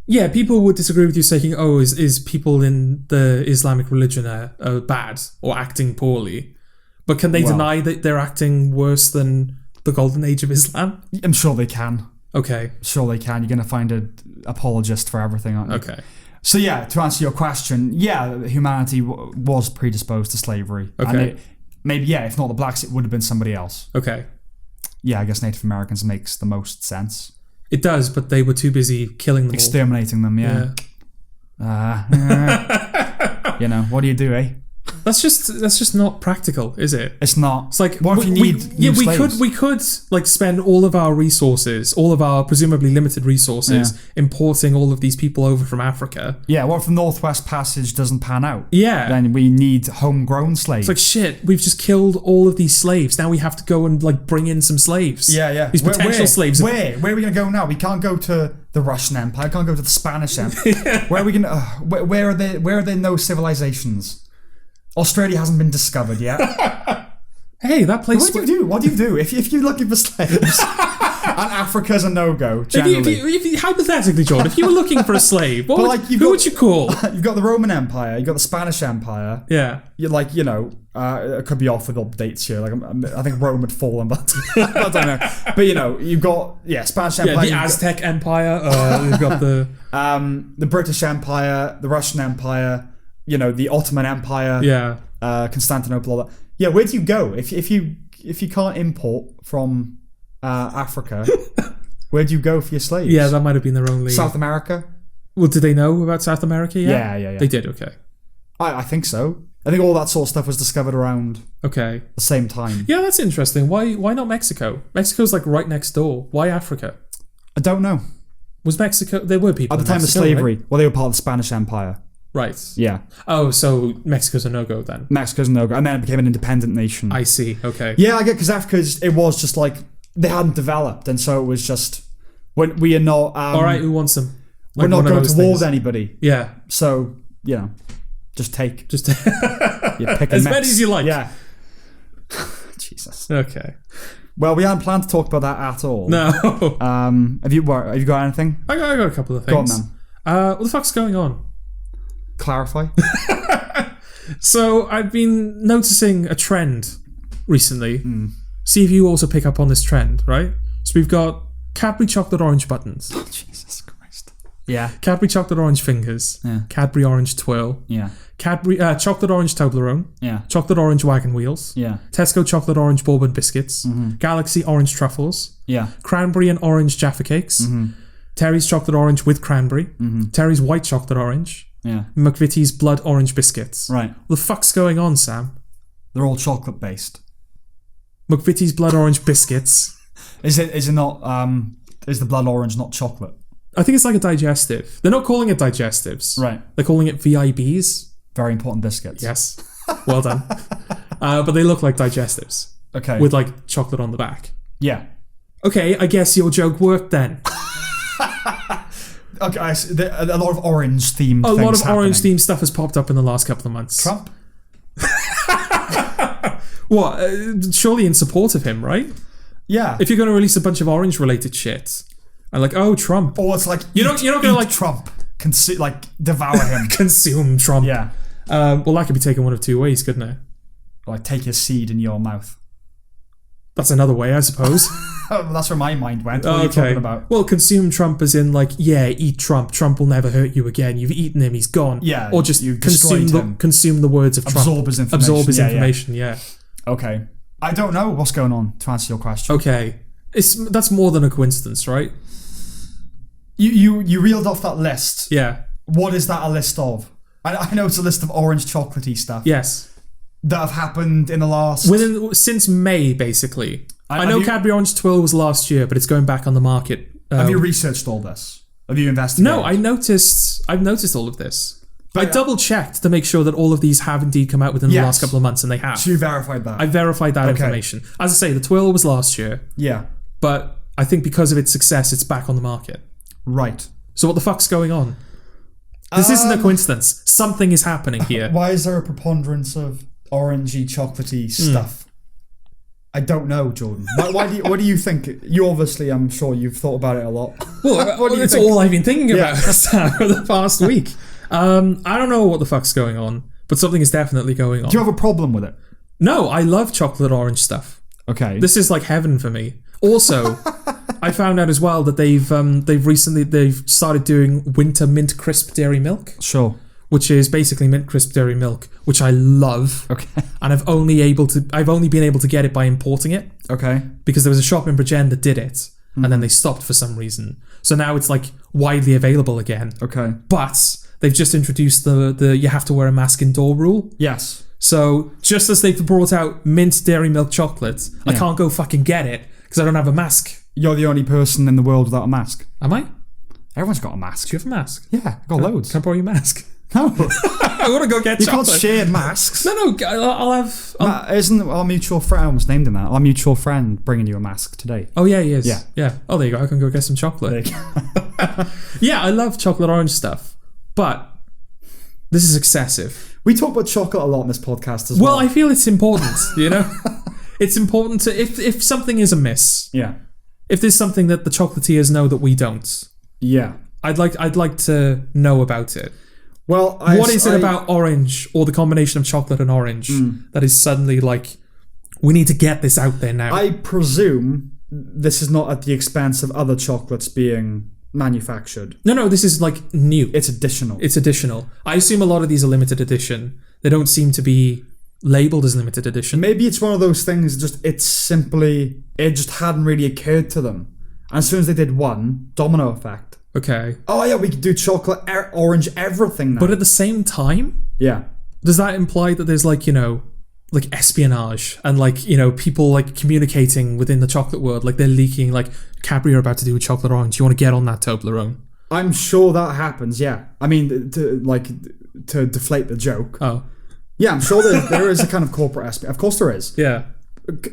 Yeah, people would disagree with you saying, "Oh, is people in the Islamic religion are bad or acting poorly?" But can they deny that they're acting worse than the Golden Age of Islam? I'm sure they can. Okay. Sure they can. You're going to find an apologist for everything, aren't you? Okay. So yeah, to answer your question, yeah, humanity was predisposed to slavery. Okay. And if not the blacks, it would have been somebody else. Okay. Yeah, I guess Native Americans makes the most sense. It does, but they were too busy killing them Exterminating them, yeah. You know, what do you do, eh? That's just not practical, is it? It's not. It's like, what if you need new slaves? we could like spend all of our resources, all of our presumably limited resources, importing all of these people over from Africa. Yeah, what if the Northwest Passage doesn't pan out? Yeah. Then we need homegrown slaves. It's like, shit, we've just killed all of these slaves. Now we have to go and like bring in some slaves. Yeah. These potential slaves. Where are we going to go now? We can't go to the Russian Empire. Can't go to the Spanish Empire. Where are we going to... where are there no civilizations? Australia hasn't been discovered yet. Hey, that place... What do you do? If you're looking for slaves and Africa's a no-go, generally... If you, hypothetically, John, if you were looking for a slave, who would you call? You've got the Roman Empire, you've got the Spanish Empire. Yeah. You're like, you know, it could be off with updates here. Like, I think Rome had fallen, but I don't know. But, you know, you've got, Spanish Empire. Yeah, the Aztec Empire. You've got the British Empire, the Russian Empire, you know, the Ottoman Empire, Constantinople, all that. Yeah, where do you go if you can't import from Africa? Where do you go for your slaves? Yeah, that might have been their only... South America? Well, did they know about South America yet? Yeah. They did, okay. I think so. I think all that sort of stuff was discovered around the same time. Yeah, that's interesting. Why not Mexico? Mexico's like right next door. Why Africa? I don't know. Was Mexico... There were people at the time Mexico, of slavery. Right? Well, they were part of the Spanish Empire. Right. Yeah. Oh, so Mexico's a no-go then? Mexico's a no-go. And then it became an independent nation. I see. Okay. Yeah, I get, because Africa, it was just like, they hadn't developed. And so it was just, when we are not... all right, who wants them? Like, we're not going to war with anybody. Yeah. So, just take. Yeah, pick as many as you like. Yeah. Jesus. Okay. Well, we hadn't planned to talk about that at all. No. Have you got anything? I got a couple of things. Go on, then. What the fuck's going on? Clarify. So I've been noticing a trend recently. See if you also pick up on this trend, right? So we've got Cadbury chocolate orange buttons. Oh, Jesus Christ. Yeah. Cadbury chocolate orange fingers. Yeah. Cadbury orange twirl. Yeah. Cadbury chocolate orange Toblerone. Yeah. Chocolate orange wagon wheels. Yeah. Tesco chocolate orange bourbon biscuits. Galaxy orange truffles. Yeah. Cranberry and orange Jaffa cakes. Terry's chocolate orange with cranberry. Terry's white chocolate orange. Yeah. McVitie's blood orange biscuits. Right. What the fuck's going on, Sam? They're all chocolate based. McVitie's blood orange biscuits. Is it not is the blood orange not chocolate? I think it's like a digestive. They're not calling it digestives. Right. They're calling it VIBs. Very important biscuits. Yes. Well done. But they look like digestives. Okay. With like chocolate on the back. Yeah. Okay, I guess your joke worked then. Okay, a lot of orange themed things. A lot of happening. orange themed stuff has popped up in the last couple of months. Trump? What? Surely in support of him, right? Yeah. If you're going to release a bunch of orange related shit, and like, oh, Trump. Or it's like, you're not going to like Trump. Devour him. Consume Trump. Yeah. Well, that could be taken one of two ways, couldn't it? Like, take his seed in your mouth. That's another way, I suppose. That's where my mind went. What are you talking about? Well, consume Trump as in like, yeah, eat Trump. Trump will never hurt you again. You've eaten him. He's gone. Yeah. Or just consume the words of Trump. Absorb his information. Absorb his information. Yeah. Okay. I don't know what's going on, to answer your question. Okay. That's more than a coincidence, right? You reeled off that list. Yeah. What is that a list of? I know it's a list of orange chocolatey stuff. Yes. That have happened in the last... Since May, basically. I know Cadbury Orange Twirl was last year, but it's going back on the market. Have you researched all this? Have you investigated? No, I've noticed all of this. But I double-checked to make sure that all of these have indeed come out within the last couple of months, and they have. So you verified that? I verified that information. As I say, the Twirl was last year. Yeah. But I think because of its success, it's back on the market. Right. So what the fuck's going on? This isn't a coincidence. Something is happening here. Why is there a preponderance of orangey, chocolatey stuff? I don't know, Jordan. What do you think? You obviously, I'm sure you've thought about it a lot. Well, it's all I've been thinking about for the past week. I don't know what the fuck's going on, but something is definitely going on. Do you have a problem with it? No, I love chocolate orange stuff. Okay. This is like heaven for me. Also, I found out as well that they've started doing winter mint crisp dairy milk. Sure. Which is basically mint crisp dairy milk, which I love. Okay. And I've only been able to get it by importing it. Okay. Because there was a shop in Bridgend that did it, and then they stopped for some reason. So now it's like widely available again. Okay. But they've just introduced the you have to wear a mask indoor rule. Yes. So just as they've brought out mint dairy milk chocolate, I can't go fucking get it because I don't have a mask. You're the only person in the world without a mask. Am I? Everyone's got a mask. Do you have a mask? Yeah, I've got loads. Can I borrow your mask? No. I want to go get chocolate. You can't share masks. No, I'll have... isn't our mutual friend... I almost named him that. Our mutual friend bringing you a mask today. Oh, yeah, he is. Yeah. Oh, there you go. I can go get some chocolate. Yeah, I love chocolate orange stuff. But this is excessive. We talk about chocolate a lot in this podcast as well. Well, I feel it's important, you know? It's important to... If something is amiss... Yeah. If there's something that the chocolatiers know that we don't... Yeah. I'd like to know about it. Well, what is it about orange or the combination of chocolate and orange that is suddenly like, we need to get this out there now? I presume this is not at the expense of other chocolates being manufactured. No, this is like new. It's additional. I assume a lot of these are limited edition. They don't seem to be labelled as limited edition. Maybe it's one of those things, it just hadn't really occurred to them. And as soon as they did one, domino effect. Okay. Oh yeah, we could do chocolate, orange, everything now. But at the same time? Yeah. Does that imply that there's like, like espionage and like, people like communicating within the chocolate world, like they're leaking, like Cadbury are about to do a chocolate orange. You want to get on that, Toblerone? I'm sure that happens, yeah. I mean, to deflate the joke. Oh. Yeah, I'm sure there is a kind of corporate aspect. Of course there is. Yeah.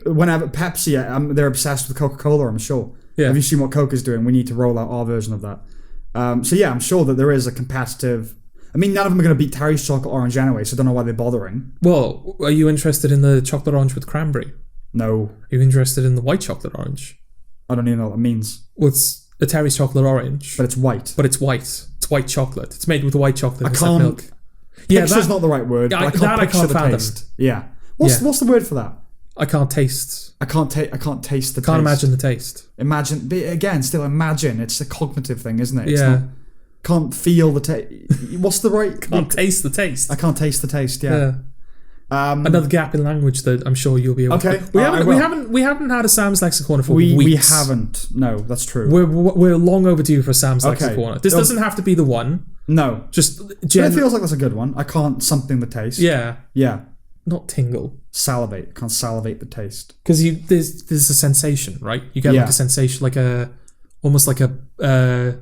Whenever Pepsi, they're obsessed with Coca-Cola, I'm sure. Yeah. Have you seen what Coke is doing? We need to roll out our version of that. So yeah, I'm sure that there is a competitive... I mean, none of them are going to beat Terry's chocolate orange anyway, so I don't know why they're bothering. Well, are you interested in the chocolate orange with cranberry? No. Are you interested in the white chocolate orange? I don't even know what that means. Well, it's a Terry's chocolate orange. But it's white. But it's white. It's white chocolate. It's made with white chocolate instead of milk. Yeah, that's not the right word. I can't fathom. Taste. Yeah. What's the word for that? I can't taste. I can't taste the taste. Can't imagine the taste. Imagine, again, still imagine. It's a cognitive thing, isn't it? Yeah. Can't feel the taste. What's the right? Can't taste the taste. I can't taste the taste. Yeah. Another gap in language that I'm sure you'll be able to. Okay. We haven't had a Sam's Lexicon for weeks. We haven't. No, that's true. We're long overdue for a Sam's Lexicon. This doesn't have to be the one. No. Just it feels like that's a good one. I can't something the taste. Yeah. Yeah. Not tingle. Salivate. Can't salivate the taste. Because there's a sensation, right? You get like a sensation, almost like a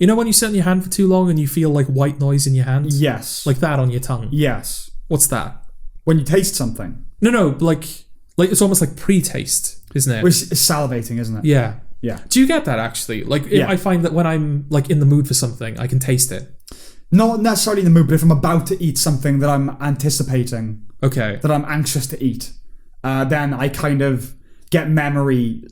when you sit on your hand for too long and you feel like white noise in your hand? Yes. Like that on your tongue? Yes. What's that? When you taste something. No, like it's almost like pre-taste, isn't it? It's salivating, isn't it? Yeah. Yeah. Do you get that actually? I find that when I'm like in the mood for something, I can taste it. Not necessarily in the mood, but if I'm about to eat something that I'm anticipating, that I'm anxious to eat, then I kind of get memory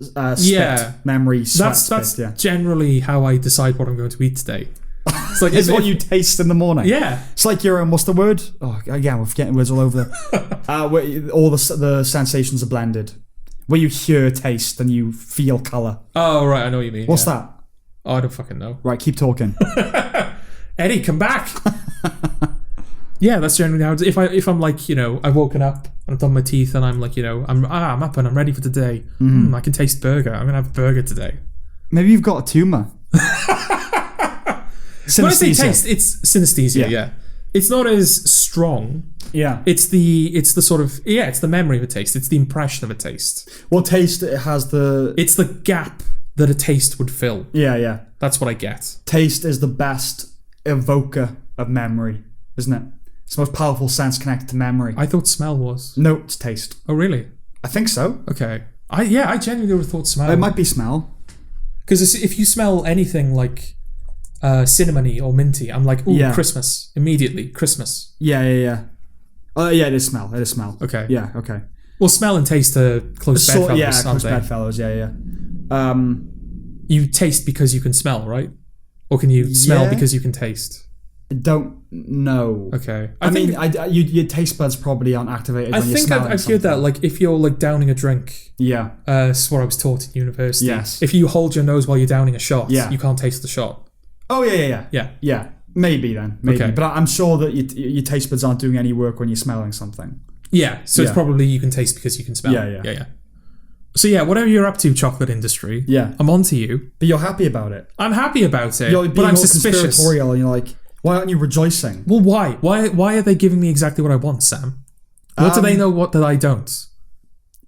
memory sweat. That's generally how I decide what I'm going to eat today. It's like it's what you taste in the morning. Yeah. It's like you're what's the word? Oh, again, we're forgetting words all over there. Where all the sensations are blended. Where you hear taste and you feel colour. Oh, right, I know what you mean. What's that? Oh, I don't fucking know. Right, keep talking. Eddie, come back. Yeah, that's generally how if I'm like, I've woken up and I've done my teeth and I'm like, I'm up and I'm ready for today. I can taste burger. I'm going to have a burger today. Maybe you've got a tumour. When I say taste, it's synesthesia, yeah. It's not as strong. Yeah. It's the sort of, it's the memory of a taste. It's the impression of a taste. Well, taste, it has the... It's the gap that a taste would fill. Yeah. That's what I get. Taste is the best evoker of memory, isn't it? It's the most powerful sense connected to memory. I thought smell was. No, it's taste. Oh, really? I think so. Okay. I genuinely would have thought smell. It might be smell. Because if you smell anything like cinnamony or minty, I'm like, ooh, Christmas. Immediately, Christmas. Yeah. Oh, yeah, it is smell. Okay. Yeah, okay. Well, smell and taste are close bedfellows, yeah, close bedfellows, yeah. You taste because you can smell, right? Or can you smell because you can taste? I don't know. Okay. I mean, your taste buds probably aren't activated when you're smelling I've heard that, like, if you're, like, downing a drink... Yeah. This is what I was taught in university. Yes. If you hold your nose while you're downing a shot, you can't taste the shot. Oh, yeah. Yeah, maybe then. Maybe. Okay. But I'm sure that your taste buds aren't doing any work when you're smelling something. Yeah, so it's probably you can taste because you can smell. Yeah. So yeah, whatever you're up to, chocolate industry, I'm on to you. But you're happy about it. I'm happy about it, but I'm suspicious. Conspiratorial, and you're like, why aren't you rejoicing? Well, why? Why are they giving me exactly what I want, Sam? What do they know what that I don't?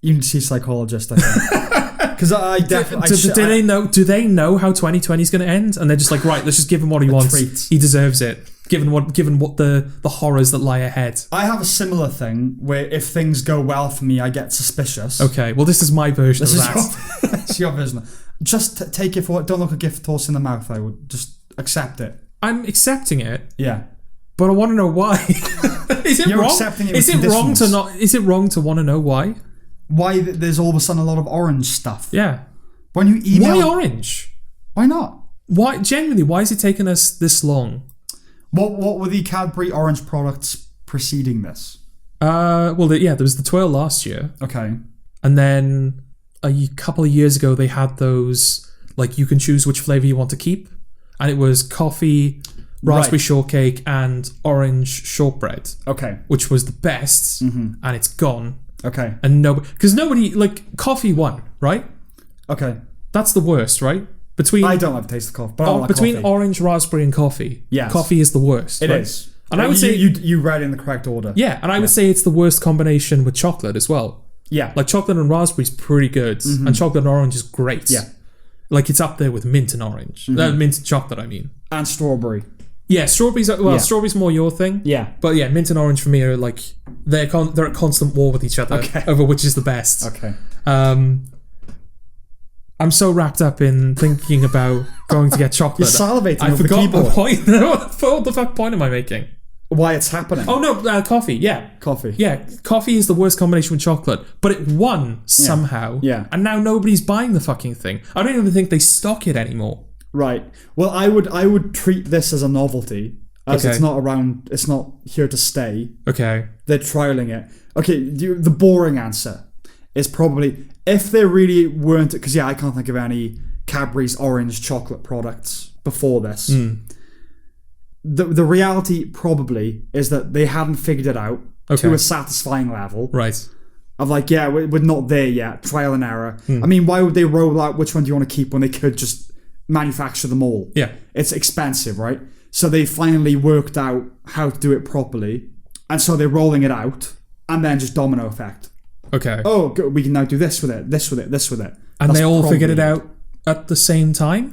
You can see a psychologist, I think. Because I definitely... Do they know how 2020 is going to end? And they're just like, right, let's just give him what he wants. Treat. He deserves it. Given what the horrors that lie ahead. I have a similar thing where if things go well for me, I get suspicious. Okay, well, this is my version of that. It's your version. Just take it for... Don't look a gift horse in the mouth. I would just accept it. I'm accepting it. Yeah. But I want to know why. Is it You're wrong? Accepting it is it wrong to not? Is it wrong to want to know why? Why there's all of a sudden a lot of orange stuff? Yeah. When you email... Why orange? Why not? Why genuinely? Why is it taking us this long? What were the Cadbury orange products preceding this? There was the twirl last year. Okay. And then a couple of years ago, they had those, like, you can choose which flavour you want to keep. And it was coffee, raspberry shortcake, and orange shortbread. Okay. Which was the best, and it's gone. Okay. And because nobody, like, coffee won, right? Okay. That's the worst, right? I don't like the taste of coffee, but I like between coffee. Orange, raspberry, and coffee, yes. Coffee is the worst. It is. And I would say you read it in the correct order. Yeah, and I would say it's the worst combination with chocolate as well. Yeah. Like chocolate and raspberry is pretty good, and chocolate and orange is great. Yeah. Like it's up there with mint and orange. Mint and chocolate, I mean. And strawberry. Yeah, strawberries. Strawberries more your thing. Yeah. But yeah, mint and orange for me are like they're at constant war with each other over which is the best. Okay. I'm so wrapped up in thinking about going to get chocolate. You're salivating I over forgot the keyboard. the point. What the fuck point am I making? Why it's happening. Oh no, coffee. Yeah. Coffee. Yeah, coffee is the worst combination with chocolate, but it won somehow. Yeah. And now nobody's buying the fucking thing. I don't even think they stock it anymore. Right. Well, I would treat this as a novelty, as it's not around. It's not here to stay. Okay. They're trialing it. Okay. The boring answer is probably if they really weren't, because I can't think of any Cadbury's orange chocolate products before this. The reality probably is that they hadn't figured it out to a satisfying level. Right. Of like, we're not there yet. Trial and error. I mean, why would they roll out which one do you want to keep when they could just manufacture them all? Yeah. It's expensive, right? So they finally worked out how to do it properly. And so they're rolling it out and then just domino effect. Okay. Oh, we can now do this with it, this with it, this with it. And they all figured it out at the same time?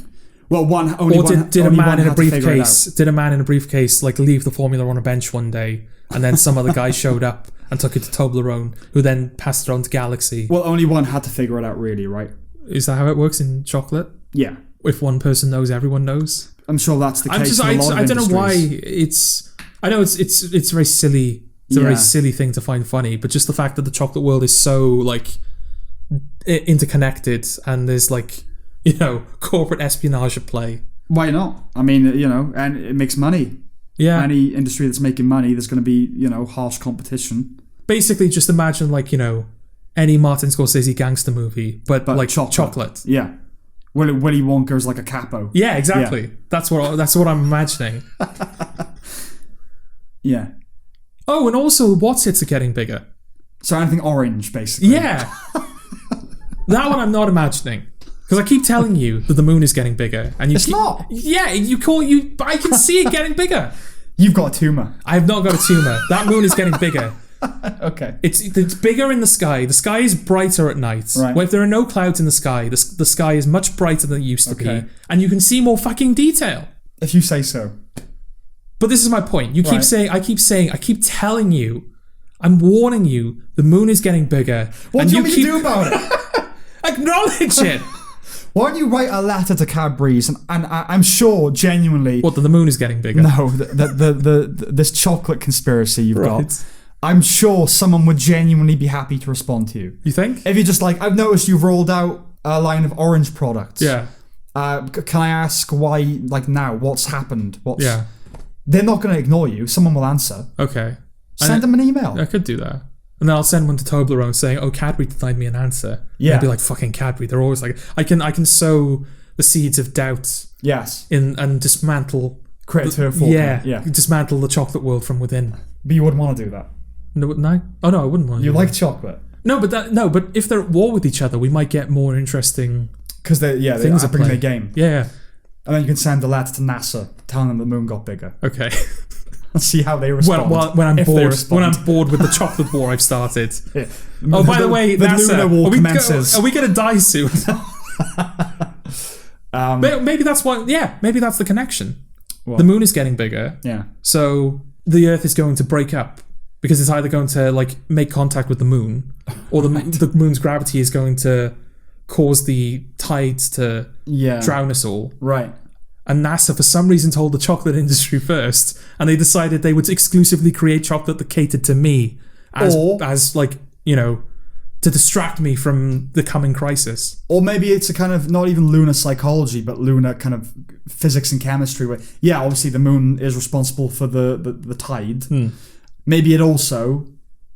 Well, did a man in a briefcase like leave the formula on a bench one day, and then some other guy showed up and took it to Toblerone, who then passed it on to Galaxy? Well, only one had to figure it out, really, right? Is that how it works in chocolate? Yeah. If one person knows, everyone knows. I'm sure that's the case. I don't know why it's. I know it's very silly. It's a very silly thing to find funny, but just the fact that the chocolate world is so like interconnected, and there's like, corporate espionage at play. Why not? I mean, and it makes money. Yeah. Any industry that's making money, there's going to be, harsh competition. Basically, just imagine like, any Martin Scorsese gangster movie, but like chocolate. Yeah. Willy Wonka's like a capo. Yeah, exactly. Yeah. That's what I'm imagining. Yeah. Oh, and also, what's-its are getting bigger. So anything orange, basically. Yeah. That one I'm not imagining. Because I keep telling you that the moon is getting bigger. And it's not. Yeah, I can see it getting bigger. You've got a tumour. I have not got a tumour. That moon is getting bigger. Okay. It's bigger in the sky. The sky is brighter at night. Right. Well, if there are no clouds in the sky, the sky is much brighter than it used to be. And you can see more fucking detail. If you say so. But this is my point. I keep telling you, I'm warning you, the moon is getting bigger. What do you want me to do about it? Acknowledge it. Why don't you write a letter to Cadbury's and I'm sure genuinely... What, that the moon is getting bigger? No, this chocolate conspiracy you've got. I'm sure someone would genuinely be happy to respond to you. You think? If you're just like, I've noticed you've rolled out a line of orange products. Yeah. Can I ask why, like now, what's happened? Yeah. They're not going to ignore you. Someone will answer. Okay. Send them an email. I could do that. And then I'll send one to Toblerone saying, oh, Cadbury denied me an answer. Yeah. And I'd be like, fucking Cadbury. They're always like... I can sow the seeds of doubt. Yes. And dismantle... dismantle the chocolate world from within. But you wouldn't want to do that. No? Oh, no, I wouldn't want to. You like chocolate? No, but if they're at war with each other, we might get more interesting... Because they're upping their game. Yeah. And then you can send a letter to NASA telling them the moon got bigger. Okay. And see how they respond. When I'm bored with the chocolate war I've started. Yeah. Oh, by the way, the NASA, lunar war commences. Are we going to die soon? Maybe that's why. Yeah, maybe that's the connection. What? The moon is getting bigger. Yeah. So the Earth is going to break up because it's either going to like make contact with the moon, or the moon's gravity is going to cause the tides to drown us all. Right. And NASA, for some reason, told the chocolate industry first, and they decided they would exclusively create chocolate that catered to me, as like, to distract me from the coming crisis. Or maybe it's a kind of, not even lunar psychology, but lunar kind of physics and chemistry, where, obviously the moon is responsible for the tide. Maybe it also...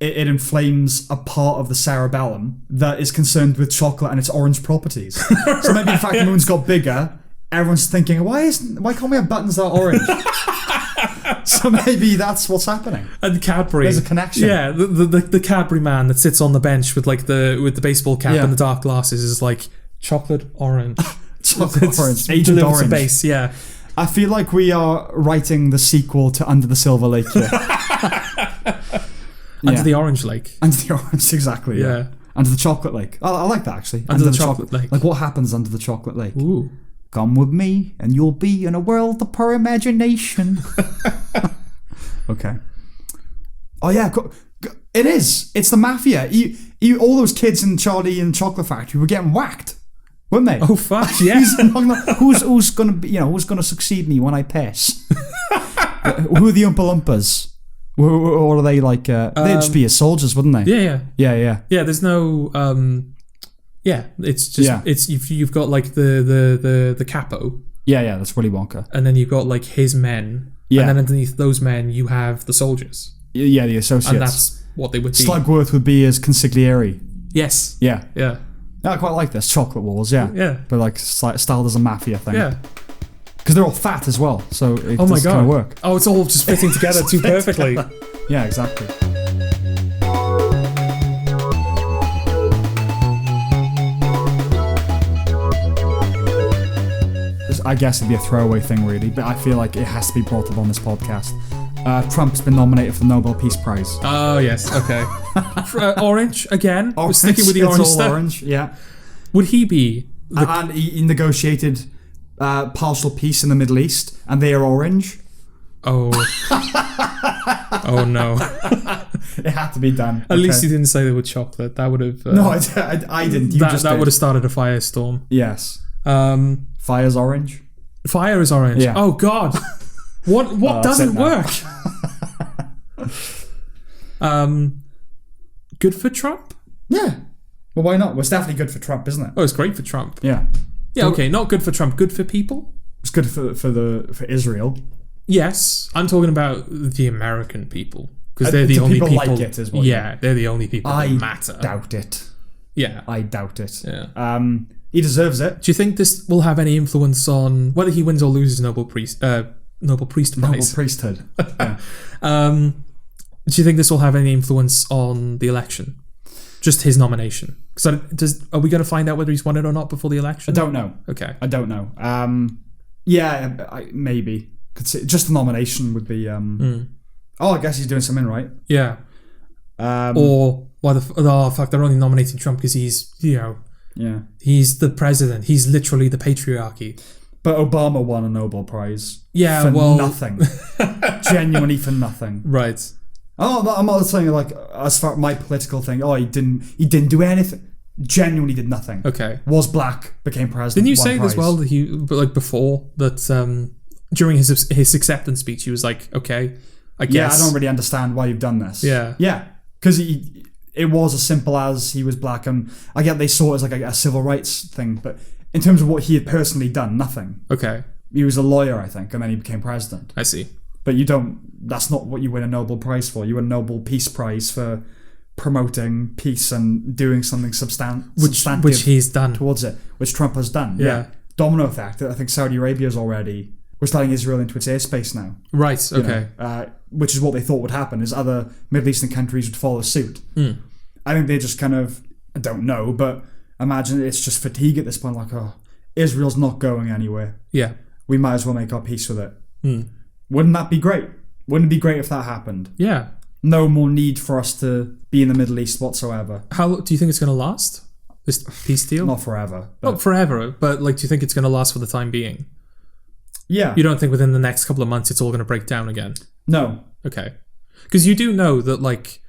It inflames a part of the cerebellum that is concerned with chocolate and its orange properties. So maybe, in fact, the moon's got bigger... Everyone's thinking, why can't we have buttons that are orange? So maybe that's what's happening. And Cadbury. There's a connection. Yeah, the Cadbury man that sits on the bench with like the baseball cap and the dark glasses is like chocolate orange. Chocolate orange. Agent Orange. Base, yeah. I feel like we are writing the sequel to Under the Silver Lake here. Under the Orange Lake. Under the Orange, exactly. Yeah. Under the Chocolate Lake. I like that, actually. Under the Chocolate Lake. Like, what happens under the Chocolate Lake? Ooh. Come with me, and you'll be in a world of pure imagination. Okay. Oh, yeah. It is. It's the mafia. All those kids in Charlie and the Chocolate Factory were getting whacked, weren't they? Oh, fuck, yeah. Who's going to be, who's going to succeed me when I pass? Who are the Oompa Loompas? Or are they like... they'd just be as soldiers, wouldn't they? Yeah. Yeah, there's no... it's just... It's you've got like the capo. Yeah, that's Willy Wonka. And then you've got like his men. Yeah. And then underneath those men, you have the soldiers. Yeah, the associates. And that's what they would be. Slugworth would be as consigliere. Yes. Yeah. I quite like this. Chocolate Wars, yeah. But like styled as a mafia thing. Yeah. Because they're all fat as well, so it oh my does God. kind of work. Oh, it's all just fitting together too perfectly. Yeah, exactly. I guess it'd be a throwaway thing, really, but I feel like it has to be brought up on this podcast. Trump's been nominated for the Nobel Peace Prize. Oh, yes, okay. Orange, again? Orange, we're sticking with the orange stuff. Orange, yeah. Would he be... And he negotiated partial peace in the Middle East, and they are orange. Oh. Oh, no. It had to be done. At least he didn't say they were chocolate. That would have... no, I didn't. That would have started a firestorm. Yes. Fire's orange. Fire is orange. Yeah. Oh God. What doesn't work? Good for Trump? Yeah. Well, why not? Well, it's definitely good for Trump, isn't it? Oh, it's great for Trump. Yeah. Yeah. Okay. Not good for Trump. Good for people. It's good for Israel. Yes, I'm talking about the American people because they're the only people. Like it as well. Yeah, they're the only people that matter. I doubt it. Yeah, I doubt it. Yeah. He deserves it. Do you think this will have any influence on whether he wins or loses Nobel Priesthood? Noble priesthood. Yeah. Do you think this will have any influence on the election? Just his nomination? Because are we going to find out whether he's won it or not before the election? I don't know. Okay. I don't know. Maybe. Just the nomination would be... Oh, I guess he's doing something right. Yeah. Or why they're only nominating Trump because he's, Yeah. He's the president. He's literally the patriarchy. But Obama won a Nobel Prize. Yeah, for nothing. Genuinely for nothing. Right. Oh, I'm not saying like as far my political thing. Oh, he didn't do anything. Genuinely did nothing. Okay. Was black, became president. Didn't you say as well that before that during his acceptance speech he was like, okay, I guess. Yeah, I don't really understand why you've done this. Yeah. Yeah, because it was as simple as he was black, and I get they saw it as like a civil rights thing, but in terms of what he had personally done, nothing. Okay. He was a lawyer, I think, and then he became president. I see. But that's not what you win a Nobel Prize for. You win a Nobel Peace Prize for promoting peace and doing something substantive. Which he's done. Towards it, which Trump has done. Yeah. Domino effect. I think Saudi Arabia's already... We're letting Israel into its airspace now. Right, okay. Which is what they thought would happen, is other Middle Eastern countries would follow suit. I think they just kind of... I don't know, but imagine it's just fatigue at this point. Like, oh, Israel's not going anywhere. Yeah. We might as well make our peace with it. Wouldn't that be great? Wouldn't it be great if that happened? Yeah. No more need for us to be in the Middle East whatsoever. How do you think it's going to last? This peace deal? Not forever. Not forever, but do you think it's going to last for the time being? Yeah. You don't think within the next couple of months it's all going to break down again? No. Okay. Because you do know that,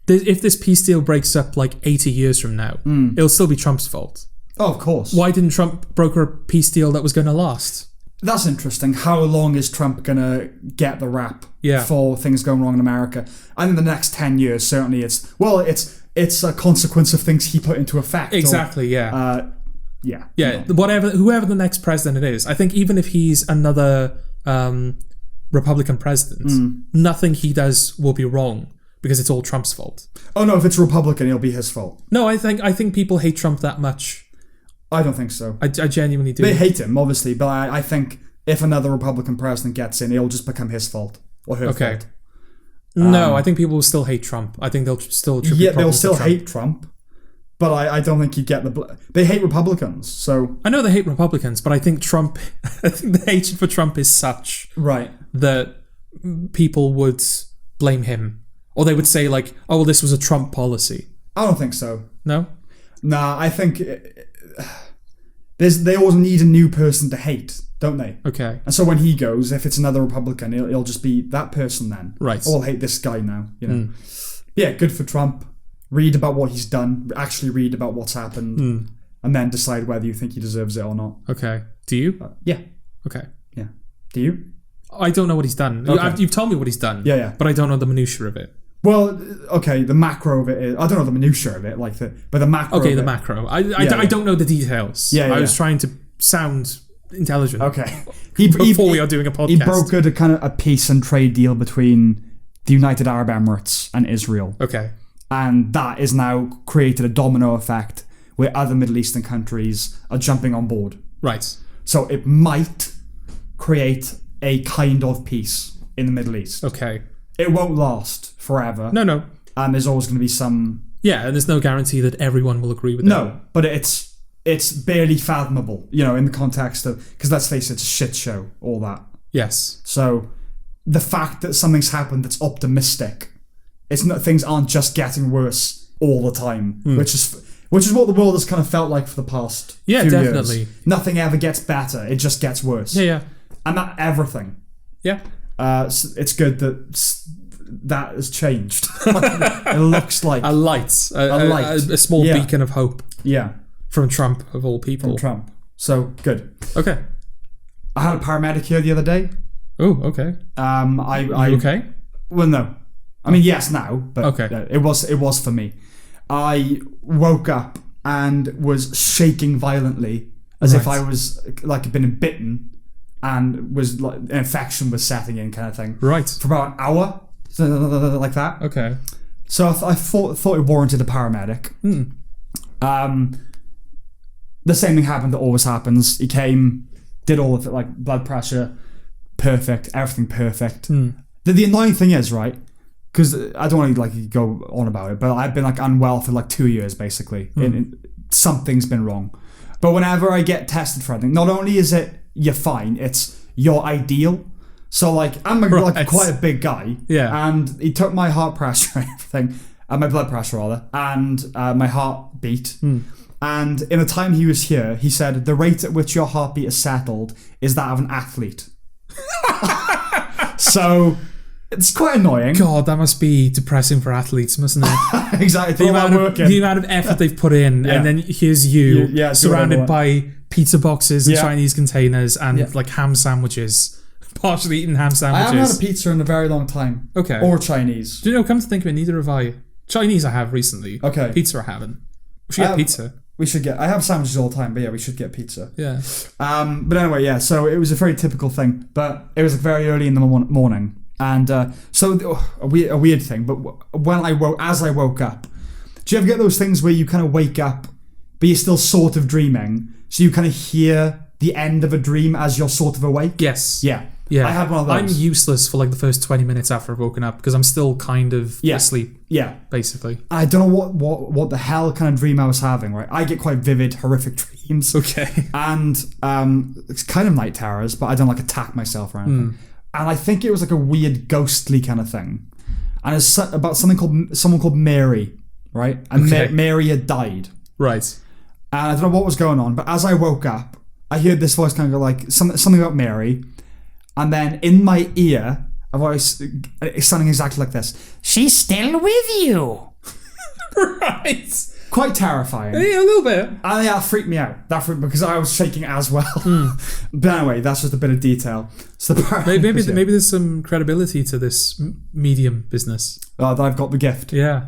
if this peace deal breaks up 80 years from now, it'll still be Trump's fault. Oh, of course. Why didn't Trump broker a peace deal that was going to last? That's interesting. How long is Trump going to get the rap for things going wrong in America? I think the next 10 years, certainly it's a consequence of things he put into effect. Exactly, Yeah. Whoever the next president is, I think even if he's another Republican president, nothing he does will be wrong because it's all Trump's fault. Oh no, if it's Republican, it'll be his fault. No, I think people hate Trump that much. I don't think so. I genuinely do. They hate him, obviously, but I think if another Republican president gets in, it'll just become his fault. or her fault. No, I think people will still hate Trump. I think they'll still attribute they'll problems still to Trump. hate Trump, but I don't think you get they hate Republicans. So I know they hate Republicans, but I think the hatred for Trump is such that people would blame him, or they would say like, "Oh, well, this was a Trump policy." I don't think so. No. Nah, I think they always need a new person to hate, don't they? Okay. And so when he goes, if it's another Republican, it'll just be that person then. Right. Oh, I'll hate this guy now, you know. Yeah, good for Trump. Read about what he's done, actually read about what's happened, and then decide whether you think he deserves it or not. Okay. Do you? Yeah. Okay. Yeah. Do you? I don't know what he's done. Okay. You've told me what he's done. Yeah. But I don't know the minutiae of it. Well, okay, the macro of it is... I don't know the minutiae of it, but the macro Okay, of the it, macro. I don't know the details. Yeah. I was trying to sound intelligent. Okay. Before we are doing a podcast. He brokered a peace and trade deal between the United Arab Emirates and Israel. Okay. And that has now created a domino effect where other Middle Eastern countries are jumping on board. Right. So it might create a kind of peace in the Middle East. Okay. It won't last forever. No. And there's always going to be some... Yeah, and there's no guarantee that everyone will agree with that. No, but it's barely fathomable, you know, in the context of... Because let's face it, it's a shit show, all that. Yes. So the fact that something's happened that's optimistic, things aren't just getting worse all the time, which is what the world has kind of felt like for the past few definitely. years. Nothing ever gets better, it just gets worse. Yeah. And that everything. Yeah. It's good that has changed. It looks like a light, a small beacon of hope. Yeah, from Trump of all people. From Trump. So good. Okay. I had a paramedic here the other day. Oh, okay. You okay? Well, no. I mean, yes, now, but okay. It was for me. I woke up and was shaking violently, as if I was like been bitten. And was like an infection was setting in, kind of thing. Right. For about an hour, like that. Okay. So I thought it warranted a paramedic. The same thing happened that always happens. He came, did all of it, like blood pressure, perfect, everything perfect. The annoying thing is, right? Because I don't want to like go on about it, but I've been like unwell for like 2 years basically. Something's been wrong. But whenever I get tested for anything, not only is it you're fine, it's you're ideal. So like I'm like quite a big guy, and he took my heart pressure and everything, my blood pressure rather, and my heartbeat. And in the time he was here, he said the rate at which your heartbeat is settled is that of an athlete. So it's quite annoying. God, that must be depressing for athletes, mustn't it? Exactly. The amount of effort they've put in, and then here's you surrounded by pizza boxes and Chinese containers and like ham sandwiches, partially eaten ham sandwiches. I haven't had a pizza in a very long time. Okay. Or Chinese. Do you know, come to think of it, neither have I. Chinese I have recently. Okay. Pizza I haven't. We should get pizza. We should get... I have sandwiches all the time, but yeah, we should get pizza. Yeah. But anyway, so it was a very typical thing, but it was like very early in the morning. And so a weird thing, but as I woke up, do you ever get those things where you kind of wake up, but you're still sort of dreaming, so you kind of hear the end of a dream as you're sort of awake? Yes. Yeah. I had one of those. I'm useless for like the first 20 minutes after I've woken up because I'm still kind of asleep. Yeah. Basically. I don't know what the hell kind of dream I was having, right? I get quite vivid, horrific dreams. Okay. And it's kind of night terrors, but I don't like attack myself or anything. And I think it was like a weird ghostly kind of thing. And it's about someone called Mary, right? And Mary had died. Right. And I don't know what was going on, but as I woke up, I heard this voice kind of go like something about Mary. And then in my ear, a voice sounding exactly like this. She's still with you. Right. Quite terrifying. Yeah, a little bit. And that freaked me out. Because I was shaking as well. But anyway, that's just a bit of detail. So maybe there's some credibility to this medium business. That I've got the gift. Yeah.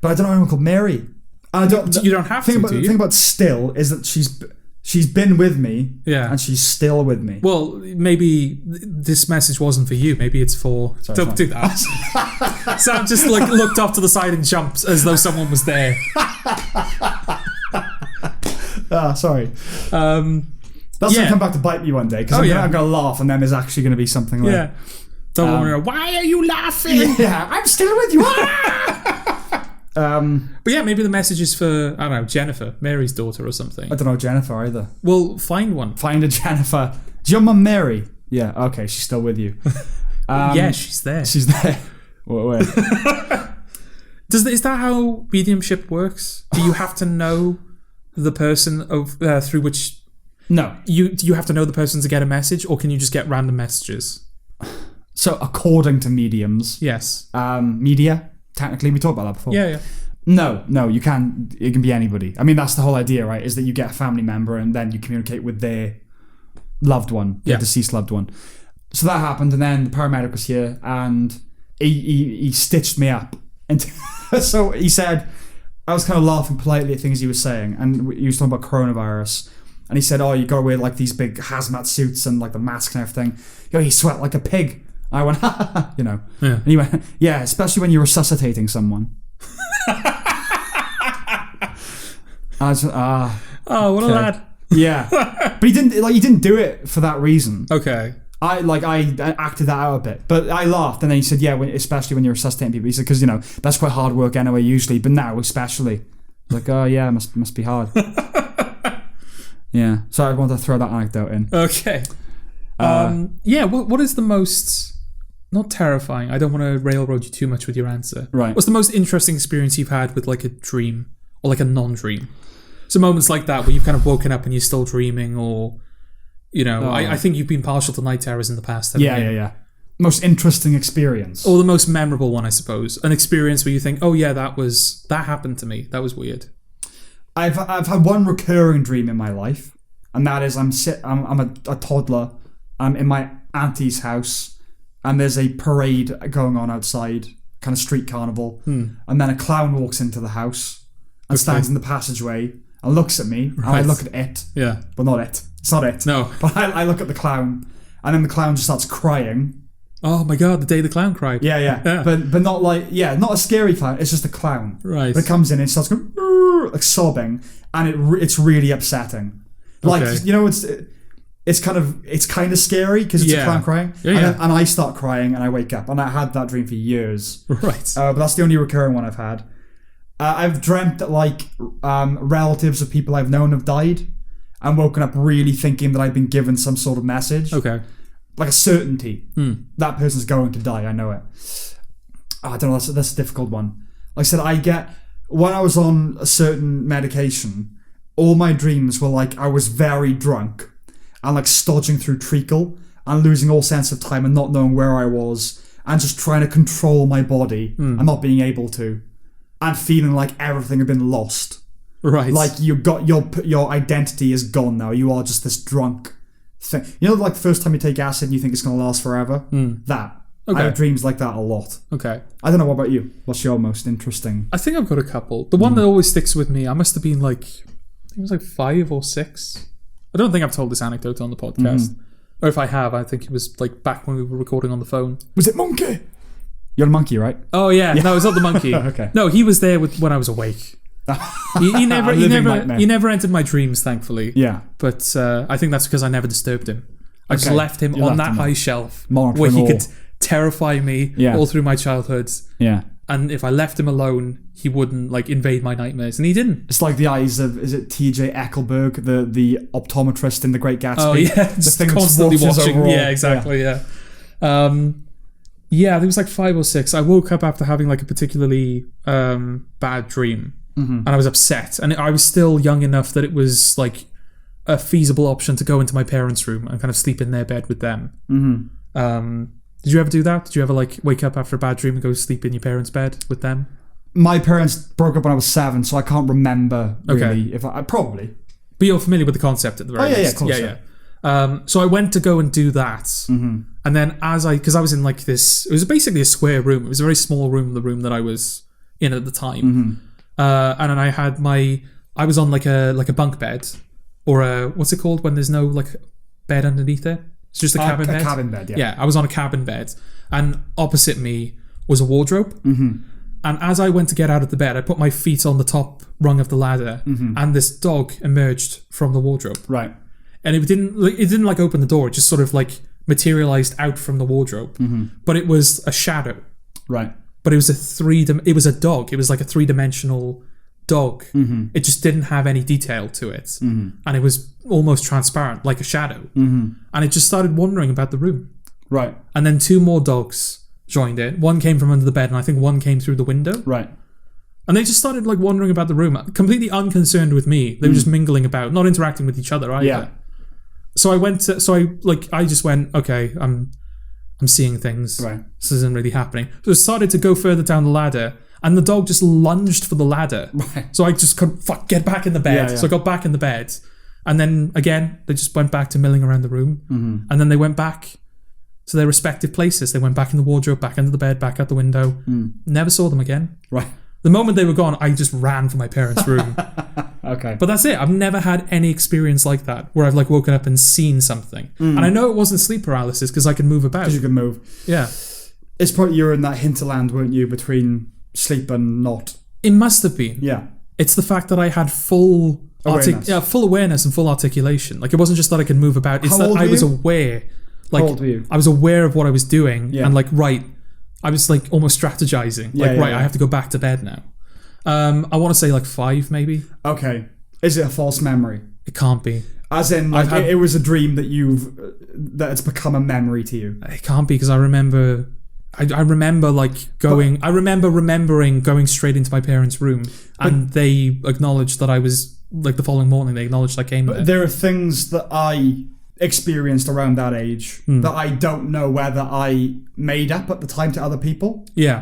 But I don't know anyone called Mary. You don't have to, do you? The thing about still is that she's been with me, and she's still with me. Well, maybe this message wasn't for you. Maybe it's for... Don't do that. Sam just like looked off to the side and jumped as though someone was there. Sorry. That's going to come back to bite me one day, because I'm going to laugh and then there's actually going to be something like... Don't worry. Why are you laughing? Yeah, I'm still with you. But yeah, maybe the message is for, I don't know, Jennifer, Mary's daughter or something. I don't know Jennifer either. Well, find one. Find a Jennifer. Is your mum Mary? Yeah, okay, she's still with you. Yeah, she's there. She's there. Wait. Is that how mediumship works? Do you have to know the person through which... No. You have to know the person to get a message, or can you just get random messages? So, according to mediums... Yes. Media, technically, we talked about that before. Yeah. No, you can... It can be anybody. I mean, that's the whole idea, right? Is that you get a family member and then you communicate with their loved one, their deceased loved one. So that happened, and then the paramedic was here, and he stitched me up. And so he said... I was kind of laughing politely at things he was saying, and he was talking about coronavirus. And he said, you gotta wear like these big hazmat suits and like the mask and everything. You sweat like a pig. I went, you know. Yeah. And he went, yeah, especially when you're resuscitating someone. I was, what a lad. Yeah. But he didn't do it for that reason. Okay. I acted that out a bit, but I laughed, and then he said, yeah, especially when you're resuscitating people. He said, because, that's quite hard work anyway, usually, but now especially. I was like, oh yeah, must be hard. Yeah, so I wanted to throw that anecdote in. Okay. What is the most, not terrifying, I don't want to railroad you too much with your answer. Right. What's the most interesting experience you've had with like a dream, or like a non-dream? So moments like that where you've kind of woken up and you're still dreaming, or... I think you've been partial to night terrors in the past. Yeah. Most interesting experience. Or the most memorable one, I suppose. An experience where you think, oh yeah, that happened to me. That was weird. I've had one recurring dream in my life, and that is I'm a toddler. I'm in my auntie's house, and there's a parade going on outside, kind of street carnival, and then a clown walks into the house and stands in the passageway and looks at me, and I look at it. Yeah. But not it. It's not it. No. But I look at the clown, and then the clown just starts crying. Oh my god, the day the clown cried. Yeah. But not like, not a scary clown, it's just a clown. Right. But it comes in and it starts going, like sobbing, and it's really upsetting. Like, it's kind of scary because it's a clown crying. Yeah. And I start crying and I wake up, and I had that dream for years. Right. But that's the only recurring one I've had. I've dreamt that like relatives of people I've known have died, and woken up really thinking that I've been given some sort of message. Okay. Like a certainty. That person's going to die, I know it. I don't know, that's a difficult one. Like I said, when I was on a certain medication, all my dreams were like I was very drunk and like stodging through treacle and losing all sense of time and not knowing where I was and just trying to control my body and not being able to, and feeling like everything had been lost. Right. Like you got your identity is gone now. You are just this drunk thing. Like the first time you take acid and you think it's going to last forever? That. Okay. I have dreams like that a lot. Okay. I don't know, what about you? What's your most interesting? I think I've got a couple. The one that always sticks with me, I must have been like, I think it was like 5 or 6. I don't think I've told this anecdote on the podcast. Or if I have, I think it was like back when we were recording on the phone. Was it monkey? You're a monkey, right? Oh yeah. No, it's not the monkey. Okay. No, he was there when I was awake. He never entered my dreams, thankfully. Yeah. But I think that's because I never disturbed him. I just left him on that high shelf Monitoring where he could terrify me all through my childhood. Yeah. And if I left him alone, he wouldn't like invade my nightmares, and he didn't. It's like the eyes of, is it T.J. Ecclesburg, the optometrist in The Great Gatsby? Oh yeah, the thing constantly watching. Overall. Yeah, exactly. Yeah. Yeah, there was like 5 or 6. I woke up after having like a particularly bad dream, and I was upset, and I was still young enough that it was like a feasible option to go into my parents' room and kind of sleep in their bed with them. Did you ever do that? Did you ever like wake up after a bad dream and go sleep in your parents' bed with them? My parents broke up when I was 7, so I can't remember really. If I probably, but you're familiar with the concept at the very least. Yeah. So I went to go and do that, and then because I was in like this, it was basically a square room. It was a very small room, the room that I was in at the time, and then I was on like a bunk bed, or a, what's it called when there's no like bed underneath it? It's just a cabin bed. A cabin bed, yeah. Yeah, I was on a cabin bed, and opposite me was a wardrobe. And as I went to get out of the bed, I put my feet on the top rung of the ladder, and this dog emerged from the wardrobe. Right. And it didn't like open the door. It just sort of like materialized out from the wardrobe, but it was a shadow. Right. But it was it was a dog. It was like a 3-dimensional dog. It just didn't have any detail to it. And it was almost transparent, like a shadow. And it just started wandering about the room. Right. And then 2 more dogs joined in. One came from under the bed, and I think one came through the window. Right. And they just started like wandering about the room, completely unconcerned with me. They were just mingling about, not interacting with each other either. Yeah. So I just went, okay, I'm seeing things. Right. This isn't really happening. So I started to go further down the ladder, and the dog just lunged for the ladder. Right. So I just couldn't get back in the bed. Yeah. So I got back in the bed, and then again they just went back to milling around the room, and then they went back to their respective places. They went back in the wardrobe, back under the bed, back out the window. Never saw them again. Right. The moment they were gone, I just ran for my parents' room. Okay. But that's it. I've never had any experience like that where I've like woken up and seen something. And I know it wasn't sleep paralysis because I can move about. Because you can move. Yeah. It's probably you were in that hinterland, weren't you, between sleep and not? It must have been. Yeah. It's the fact that I had full awareness and full articulation. Like it wasn't just that I could move about. It's that I was aware. Like, how old were you? I was aware of what I was doing and like, right, I was like almost strategizing. I have to go back to bed now. I want to say like 5 maybe. Okay. Is it a false memory? It can't be. As in, like, it was a dream that that it's become a memory to you. It can't be because I remember like going. I remember remembering going straight into my parents' room, and they acknowledged that I was like the following morning. They acknowledged I came there. There are things that I experienced around that age that I don't know whether I made up at the time to other people. Yeah.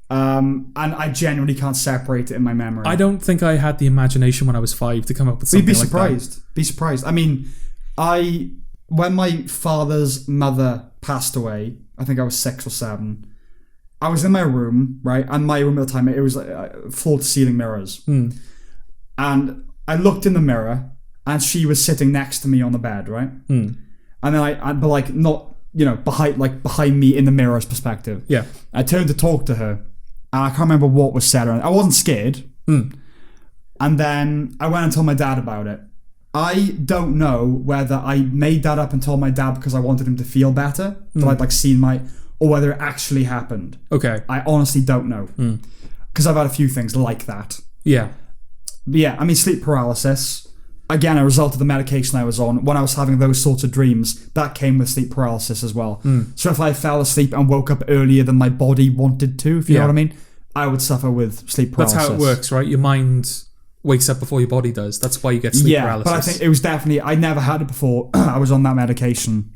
And I genuinely can't separate it in my memory. I don't think I had the imagination when I was 5 to come up with something like that. Be surprised. I mean, when my father's mother passed away, I think I was 6 or 7. I was in my room, right? And my room at the time, it was floor-to-ceiling mirrors. And I looked in the mirror, and she was sitting next to me on the bed, right? And then but like not, behind me in the mirror's perspective. Yeah. I turned to talk to her. And I can't remember what was said. I wasn't scared. And then I went and told my dad about it. I don't know whether I made that up and told my dad because I wanted him to feel better, that I'd like seen or whether it actually happened. Okay. I honestly don't know. Because I've had a few things like that. Yeah. But yeah, I mean, sleep paralysis, again, a result of the medication I was on. When I was having those sorts of dreams, that came with sleep paralysis as well. So if I fell asleep and woke up earlier than my body wanted to, if you know what I mean, I would suffer with sleep paralysis. That's how it works, right? Your mind wakes up before your body does. That's why you get sleep paralysis. But I think it was definitely, I never had it before. I was on that medication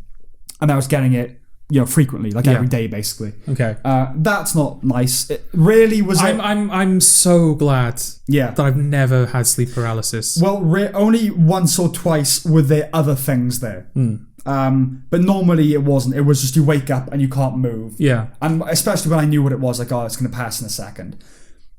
and I was getting it, frequently, like every day, basically. Okay. That's not nice. It really was. I'm so glad. Yeah. That I've never had sleep paralysis. Well, only once or twice were there other things there. But normally it wasn't. It was just you wake up and you can't move. Yeah. And especially when I knew what it was, like, oh, it's going to pass in a second.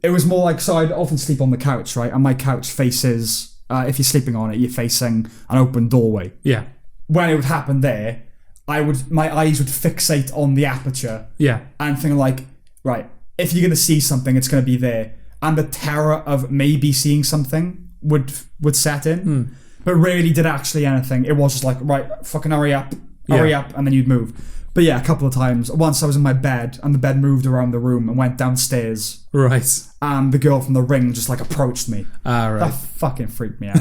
It was more like, so I'd often sleep on the couch, right? And my couch faces, if you're sleeping on it, you're facing an open doorway. Yeah. When it would happen there, my eyes would fixate on the aperture. Yeah. And think like, right, if you're going to see something, it's going to be there. And the terror of maybe seeing something would set in. But rarely did actually anything. It was just like, right, fucking hurry up, and then you'd move. But yeah, a couple of times. Once I was in my bed, and the bed moved around the room and went downstairs. Right. And the girl from The Ring just like approached me. Right. That fucking freaked me out.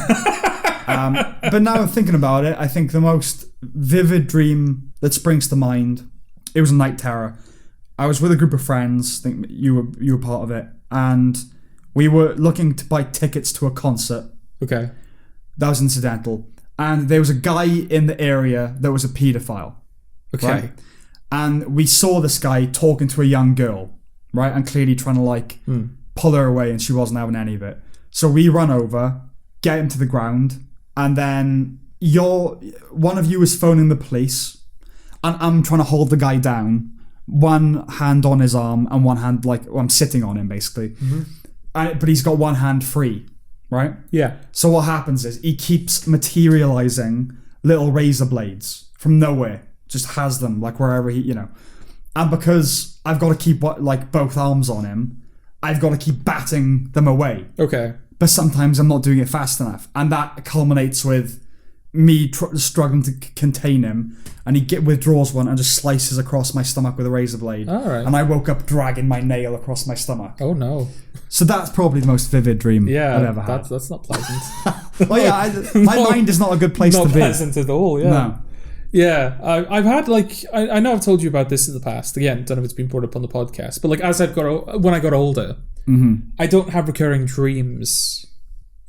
But now I'm thinking about it, I think the most vivid dream that springs to mind, it was a night terror. I was with a group of friends, I think you were part of it, and we were looking to buy tickets to a concert. Okay. That was incidental. And there was a guy in the area that was a paedophile. Okay. Right? And we saw this guy talking to a young girl, right? And clearly trying to pull her away, and she wasn't having any of it. So we run over, get him to the ground, and then one of you is phoning the police, and I'm trying to hold the guy down, one hand on his arm and one hand I'm sitting on him basically, but he's got one hand free, right? Yeah. So what happens is he keeps materializing little razor blades from nowhere, just has them wherever he, and because I've got to keep both arms on him, I've got to keep batting them away. Okay. But sometimes I'm not doing it fast enough, and that culminates with me struggling to contain him, and he withdraws one and just slices across my stomach with a razor blade. All right. And I woke up dragging my nail across my stomach. Oh no. So that's probably the most vivid dream I've ever had. That's not pleasant. Well, yeah, my mind is not a good place to be. Not pleasant at all, yeah. No. Yeah, I've had I know I've told you about this in the past. Again, don't know if it's been brought up on the podcast, but when I got older, I don't have recurring dreams.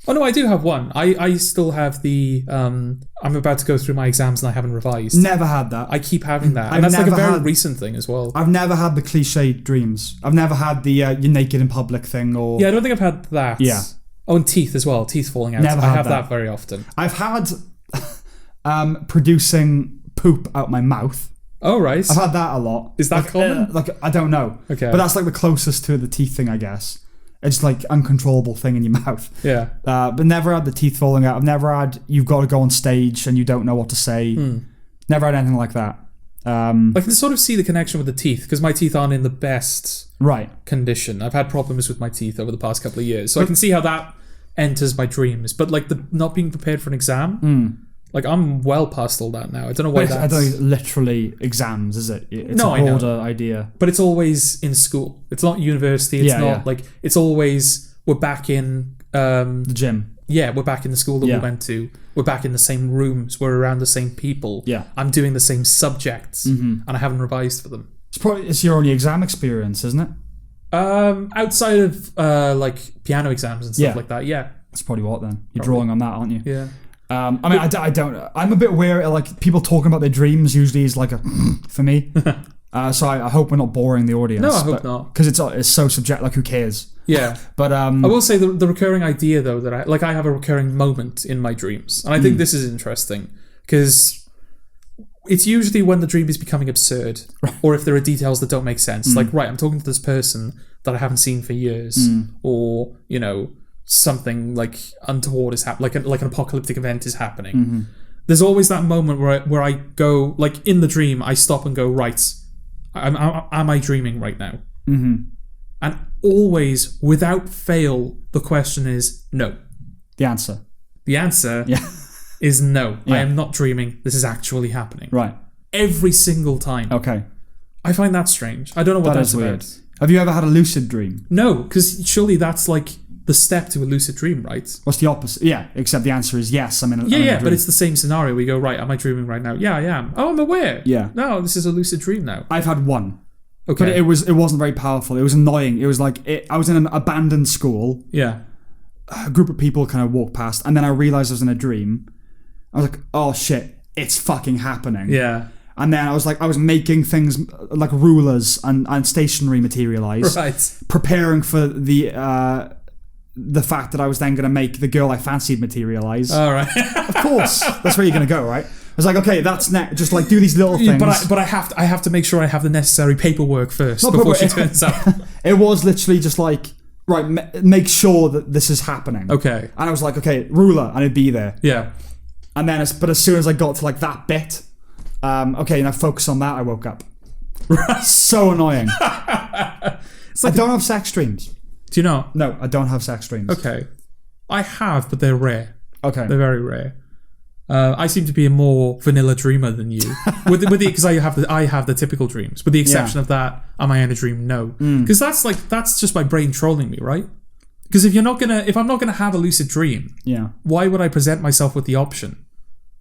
Oh no, I do have one. I still have the I'm about to go through my exams and I haven't revised. Never had that. I keep having that, and that's like a very recent thing as well. I've never had the cliched dreams. I've never had the you're naked in public thing, or I don't think I've had that. Yeah. Oh, and teeth as well. Teeth falling out. Never I have that. that very often. I've had producing poop out my mouth. Oh, right. I've had that a lot. Is that common? I don't know. Okay. But that's like the closest to the teeth thing, I guess. It's like uncontrollable thing in your mouth. Yeah. But never had the teeth falling out. I've never had you've got to go on stage and you don't know what to say. Never had anything like that. I can sort of see the connection with the teeth because my teeth aren't in the best condition. I've had problems with my teeth over the past couple of years. So I can see how that enters my dreams. But like the not being prepared for an exam... Like, I'm well past all that now. I don't know why that's... I don't think it's literally exams, is it? It's a broader idea. But it's always in school. It's not university. It's not like... It's always... We're back in... the gym. Yeah, we're back in the school that we went to. We're back in the same rooms. We're around the same people. Yeah. I'm doing the same subjects. And I haven't revised for them. It's your only exam experience, isn't it? Outside of, like, piano exams and stuff like that, yeah. That's probably what, then. You're drawing on that, aren't you? Yeah. I mean, I don't. I'm a bit wary. Like people talking about their dreams usually is like a for me. So I hope we're not boring the audience. No, I hope not, because it's so subject. Like who cares? Yeah, but I will say the recurring idea though that I have a recurring moment in my dreams, and I think this is interesting because it's usually when the dream is becoming absurd, or if there are details that don't make sense. Like I'm talking to this person that I haven't seen for years, or something like untoward is happening, like an apocalyptic event is happening. There's always that moment where I go, like in the dream, I stop and go, right, am I dreaming right now? And always, without fail, the question is no. The answer is no. I am not dreaming. This is actually happening. Right. Every single time. Okay. I find that strange. I don't know what that's about. Weird. Have you ever had a lucid dream? No, because surely that's like the step to a lucid dream, right? What's the opposite? Yeah, except the answer is yes. I'm in a dream. But it's the same scenario. We go, right, am I dreaming right now? Yeah, I am. Oh, I'm aware. Yeah. No, this is a lucid dream now. I've had one. Okay. But it wasn't very powerful. It was annoying. It was like I was in an abandoned school. Yeah. A group of people kind of walked past, and then I realized I was in a dream. I was like, oh shit, it's fucking happening. Yeah. And then I was making things like rulers and stationery materialize. Right. Preparing for the fact that I was then going to make the girl I fancied materialize. All right. Of course. That's where you're going to go, right? I was like, okay, that's just like do these little things. But I have to make sure I have the necessary paperwork first before she turns up. It was literally just like, right, make sure that this is happening. Okay. And I was like, okay, ruler, and it'd be there. Yeah. And then, but as soon as I got to like that bit, okay, now focus on that, I woke up. So annoying. I don't have sex dreams. Do you know? No, I don't have sex dreams. Okay. I have, but they're rare. Okay. They're very rare. I seem to be a more vanilla dreamer than you, because I have the typical dreams. With the exception of that, am I in a dream? No, because that's just my brain trolling me, right? Because if I'm not gonna have a lucid dream, why would I present myself with the option?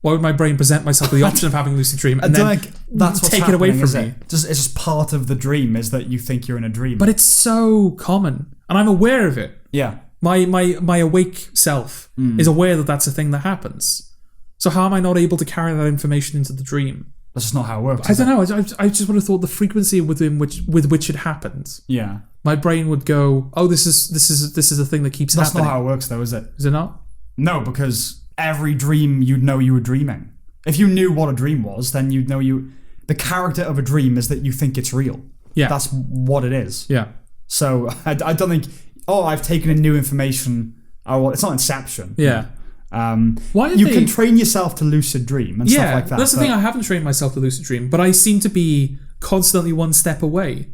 Why would my brain present myself with the option of having a lucid dream and then that's take it away from me? It's just part of the dream is that you think you're in a dream. But it's so common, and I'm aware of it. Yeah. My awake self is aware that that's a thing that happens. So how am I not able to carry that information into the dream? That's just not how it works. I don't know. I just would have thought the frequency with which it happens. Yeah. My brain would go, oh, this is a thing that keeps happening. That's not how it works, though, is it? Is it not? No, because every dream you'd know you were dreaming. If you knew what a dream was, then you'd know the character of a dream is that you think it's real. Yeah. That's what it is. Yeah. So I don't think, I've taken in new information. Oh, it's not Inception. Yeah. Why you can train yourself to lucid dream and stuff like that. That's the thing. I haven't trained myself to lucid dream, but I seem to be constantly one step away,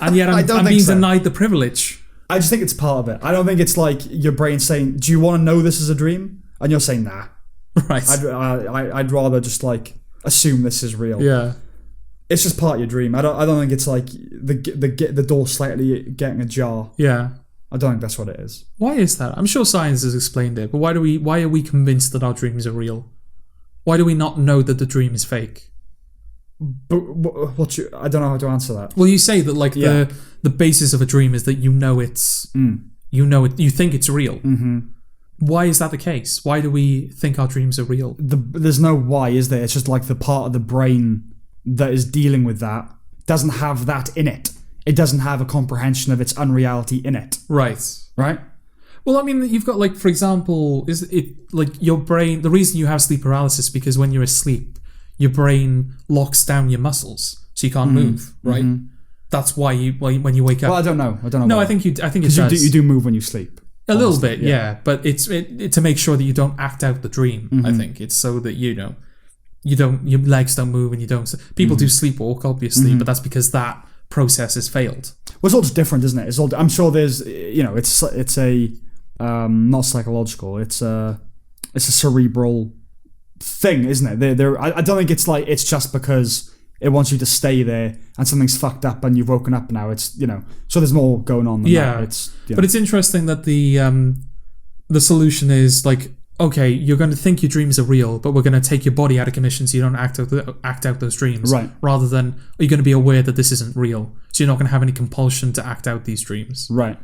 and yet I'm being denied the privilege. I just think it's part of it. I don't think it's like your brain saying, "Do you want to know this is a dream?" And you're saying, "Nah." Right. I'd rather just like assume this is real. Yeah. It's just part of your dream. I don't think it's like the door slightly getting ajar. Yeah. I don't think that's what it is. Why is that? I'm sure science has explained it, but why are we convinced that our dreams are real? Why do we not know that the dream is fake? But I don't know how to answer that. Well, you say that like the basis of a dream is that you know it's you think it's real. Mm-hmm. Why is that the case? Why do we think our dreams are real? There's no why, is there? It's just like the part of the brain that is dealing with that doesn't have that in it. It doesn't have a comprehension of its unreality in it. Right. Well, I mean, you've got like, for example, is it like your brain? The reason you have sleep paralysis is because when you're asleep, your brain locks down your muscles, so you can't move. Right. Mm-hmm. That's why when you wake up. Well, I don't know. No, I think it does. You do move when you sleep. A little bit, yeah. But it's to make sure that you don't act out the dream. Mm-hmm. I think it's so that your legs don't move and you don't. People do sleepwalk, obviously, but that's because that process has failed. Well, it's all just different, isn't it? I'm sure there's, it's a not psychological. It's a cerebral thing, isn't it? I don't think it's like it's just because it wants you to stay there and something's fucked up and you've woken up now. It's so there's more going on than that. But it's interesting that the solution is like, okay, you're going to think your dreams are real, but we're going to take your body out of commission so you don't act out those dreams. Right. Rather than, are you going to be aware that this isn't real? So you're not going to have any compulsion to act out these dreams. Right.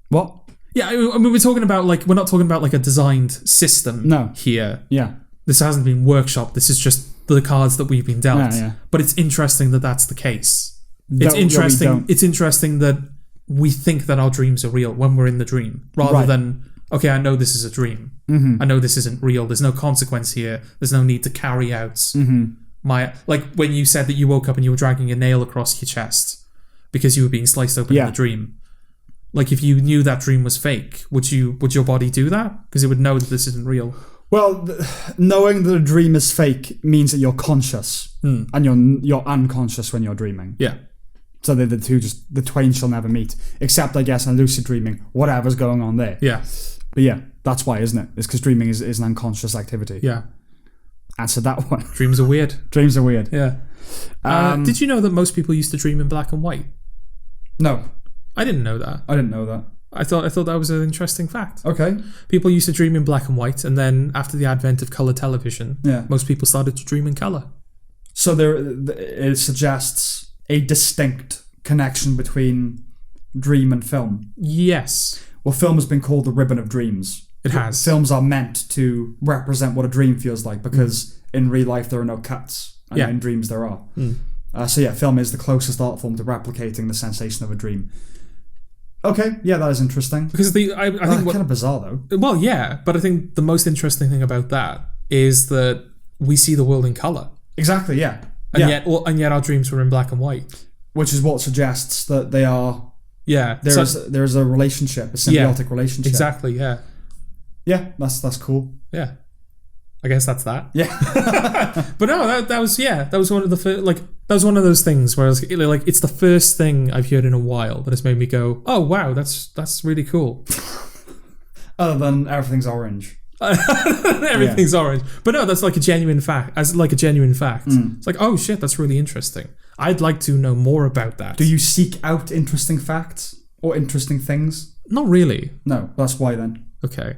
What? Yeah, I mean, we're not talking about like a designed system here. Yeah. This hasn't been workshopped. This is just the cards that we've been dealt. Yeah. But it's interesting that that's the case. It's interesting that we think that our dreams are real when we're in the dream, rather than, okay, I know this is a dream. Mm-hmm. I know this isn't real. There's no consequence here. There's no need to carry out like when you said that you woke up and you were dragging a nail across your chest because you were being sliced open in the dream. Like if you knew that dream was fake, would your body do that? Because it would know that this isn't real. Well, knowing that a dream is fake means that you're conscious and you're unconscious when you're dreaming. Yeah. So the twain shall never meet. Except, I guess, in lucid dreaming, whatever's going on there. Yeah. But yeah, that's why, isn't it? It's because dreaming is an unconscious activity. Yeah. Answer that one. Dreams are weird. Dreams are weird. Yeah. Did you know that most people used to dream in black and white? No. I didn't know that. I didn't know that. I thought that was an interesting fact. Okay. People used to dream in black and white, and then after the advent of colour television, most people started to dream in colour. So it suggests a distinct connection between dream and film. Yes. Well, film has been called the ribbon of dreams. It has. Films are meant to represent what a dream feels like because in real life there are no cuts, and in dreams there are. Film is the closest art form to replicating the sensation of a dream. Okay, yeah, that is interesting. Because I think kind of bizarre though. Well, yeah, but I think the most interesting thing about that is that we see the world in color. Exactly, yeah. And yet our dreams were in black and white, which is what suggests that they are. Yeah, there's a relationship, a symbiotic relationship. Exactly, yeah. Yeah, that's cool. Yeah, I guess that's that. Yeah, but no, that was one of the that was one of those things where I was like, it's the first thing I've heard in a while that has made me go, oh wow, that's really cool. Other than everything's orange. Everything's orange, but no, that's like a genuine fact. It's like, oh shit, that's really interesting. I'd like to know more about that. Do you seek out interesting facts or interesting things? Not really. No, that's why then. Okay.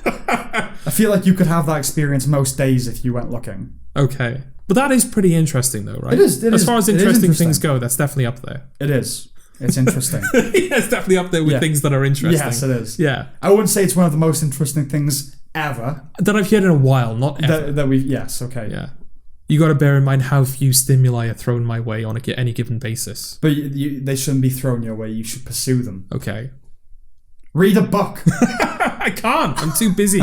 I feel like you could have that experience most days if you went looking. Okay. But that is pretty interesting though, right? It is. As far as interesting things go, that's definitely up there. It is. It's interesting. Yeah, it's definitely up there with things that are interesting. Yes, it is. Yeah. I wouldn't say it's one of the most interesting things ever. That I've heard in a while, not ever. Yes, okay. Yeah. You got to bear in mind how few stimuli are thrown my way on any given basis. But they shouldn't be thrown your way. You should pursue them. Okay. Read a book. I can't. I'm too busy.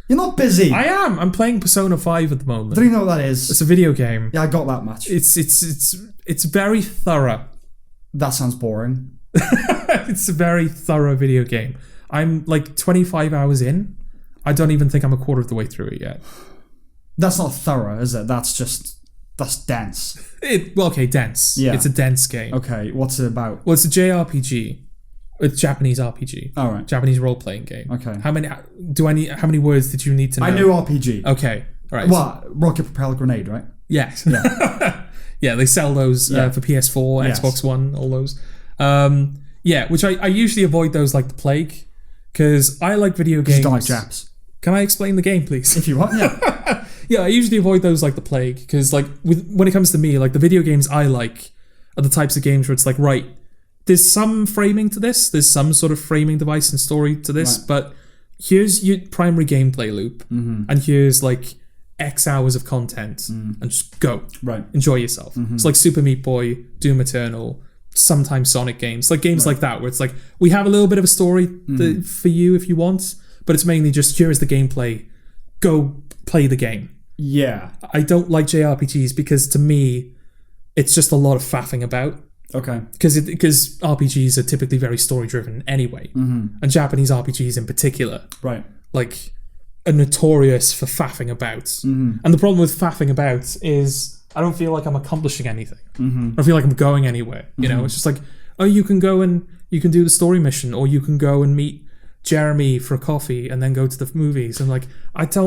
You're not busy. I am. I'm playing Persona 5 at the moment. Don't you know what that is? It's a video game. Yeah, I got that much. It's very thorough. That sounds boring. It's a very thorough video game. I'm like 25 hours in. I don't even think I'm a quarter of the way through it yet. That's not thorough, is it? That's dense. Dense. Yeah. It's a dense game. Okay, what's it about? Well, it's a JRPG It's Japanese RPG. All right. Japanese role-playing game. Okay. How many words did you need to know? I knew RPG. Okay. All right. What? Rocket propelled grenade, right? Yes. Yeah. Yeah, they sell those for PS4, Yes. Xbox One, all those. Which I usually avoid those like the plague, because I like video games. You don't like chaps. Can I explain the game, please? If you want, yeah. Yeah, I usually avoid those like the plague, because like when it comes to me, like the video games I like are the types of games where it's like, right, there's some framing to this, there's some sort of framing device and story to this, but here's your primary gameplay loop, and here's like X hours of content, and just go. Right. Enjoy yourself. It's like Super Meat Boy, Doom Eternal, sometimes Sonic games, like games like that, where it's like, we have a little bit of a story for you if you want, but it's mainly just, here is the gameplay, go play the game. Yeah. I don't like JRPGs because to me, it's just a lot of faffing about. Okay. Because RPGs are typically very story driven anyway, and Japanese RPGs in particular, right, like are notorious for faffing about. And the problem with faffing about is I don't feel like I'm accomplishing anything. I don't feel like I'm going anywhere. You know, it's just like, oh, you can go and you can do the story mission, or you can go and meet Jeremy for a coffee and then go to the movies. And like, I just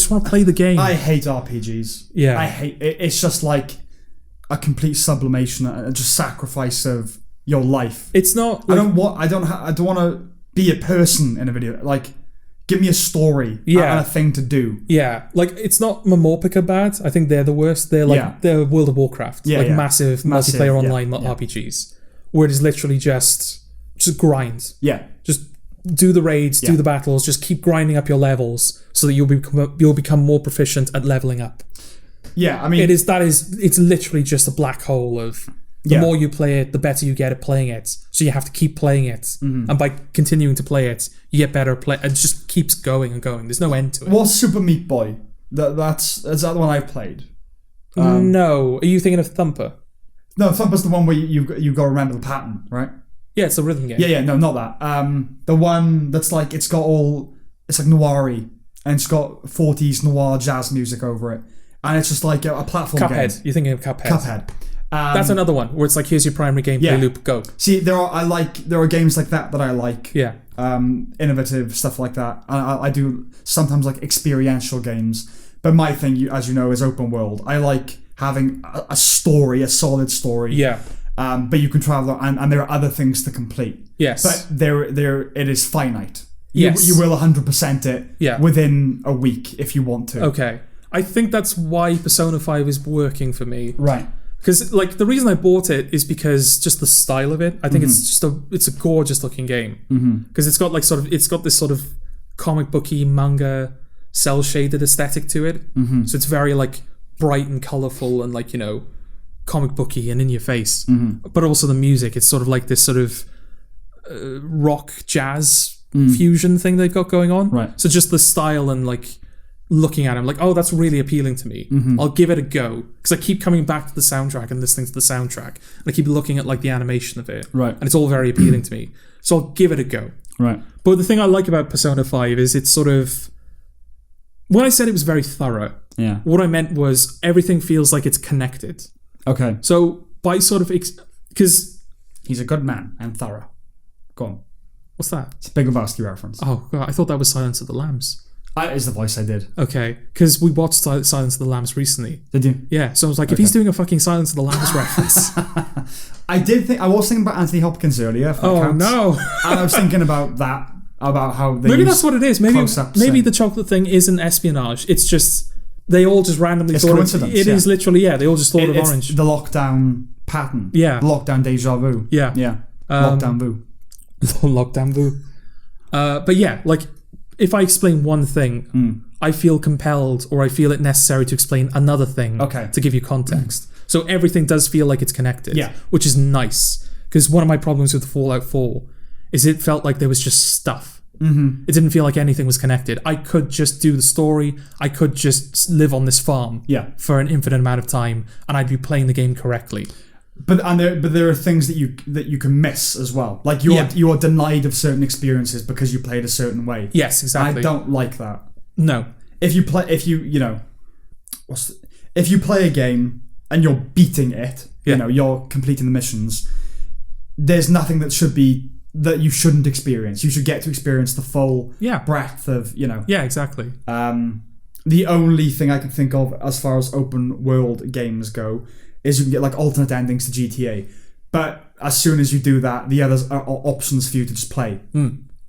want to play the game. I hate RPGs. Yeah, I hate it. It's just like a complete sublimation, just sacrifice of your life. It's not. Like, I don't want to be a person in a video. Like, give me a story and a thing to do. Yeah, like it's not Mamorpica bad. I think they're the worst. They're like they're World of Warcraft, massive multiplayer online RPGs, where it is literally just grind. Yeah, just do the raids, do the battles, just keep grinding up your levels so that you'll become more proficient at leveling up. Yeah, I mean, it's literally just a black hole of the more you play it, the better you get at playing it. So you have to keep playing it, and by continuing to play it, you get better. It just keeps going and going. There's no end to it. What's Super Meat Boy? Is that the one I played? No, are you thinking of Thumper? No, Thumper's the one where you got to remember the pattern, right? Yeah, it's a rhythm game. Yeah, no, not that. The one that's like it's like noir-y, and it's got 40s noir jazz music over it. And it's just like a platform game. Cuphead. You're thinking of Cuphead. Cuphead. That's another one where it's like, here's your primary gameplay loop, go. See, there are games like that I like. Yeah. Innovative stuff like that. I do sometimes like experiential games. But my thing, as you know, is open world. I like having a story, a solid story. Yeah. But you can travel and there are other things to complete. Yes. But it is finite. Yes. You will 100% it within a week if you want to. Okay. I think that's why Persona 5 is working for me. Right. Because like the reason I bought it is because just the style of it. I think it's a gorgeous looking game. Because it's got this sort of comic booky manga cell shaded aesthetic to it. So it's very like bright and colourful and like, you know, comic booky and in your face. But also the music, it's sort of like this sort of rock jazz fusion thing they've got going on. Right. So just the style and like looking at it, I'm like, oh, that's really appealing to me. I'll give it a go, because I keep coming back to the soundtrack and listening to the soundtrack, and I keep looking at like the animation of it, right? And it's all very appealing to me, so I'll give it a go, right? But the thing I like about Persona 5 is it's sort of, when I said it was very thorough, what I meant was everything feels like it's connected. Okay. So by sort of because he's a good man and thorough. Go on. What's that? It's a Big Lebowski reference. Oh God, I thought that was Silence of the Lambs. That is the voice I did. Okay, because we watched Silence of the Lambs recently. Did you? Yeah, so I was like, if he's doing a fucking Silence of the Lambs reference. I was thinking about Anthony Hopkins earlier. No. And I was thinking about that, about how they maybe that's what it is. Maybe the chocolate thing isn't espionage. It's just, they all just randomly thought coincidence. It is literally, they all just thought of orange. The lockdown pattern. Yeah. Lockdown deja vu. Yeah. Yeah. Lockdown vu. Lockdown vu. But yeah, like, if I explain one thing, I feel compelled or I feel it necessary to explain another thing to give you context. So everything does feel like it's connected, which is nice. Because one of my problems with Fallout 4 is it felt like there was just stuff. It didn't feel like anything was connected. I could just do the story. I could just live on this farm for an infinite amount of time, and I'd be playing the game correctly. But there are things that you can miss as well. Like you are denied of certain experiences because you played a certain way. Yes, exactly. I don't like that. No. If you play a game and you're beating it, you're completing the missions, there's nothing that should be that you shouldn't experience. You should get to experience the full breadth of, Yeah, exactly. The only thing I can think of as far as open world games go is you can get like alternate endings to GTA. But as soon as you do that, the others are options for you to just play.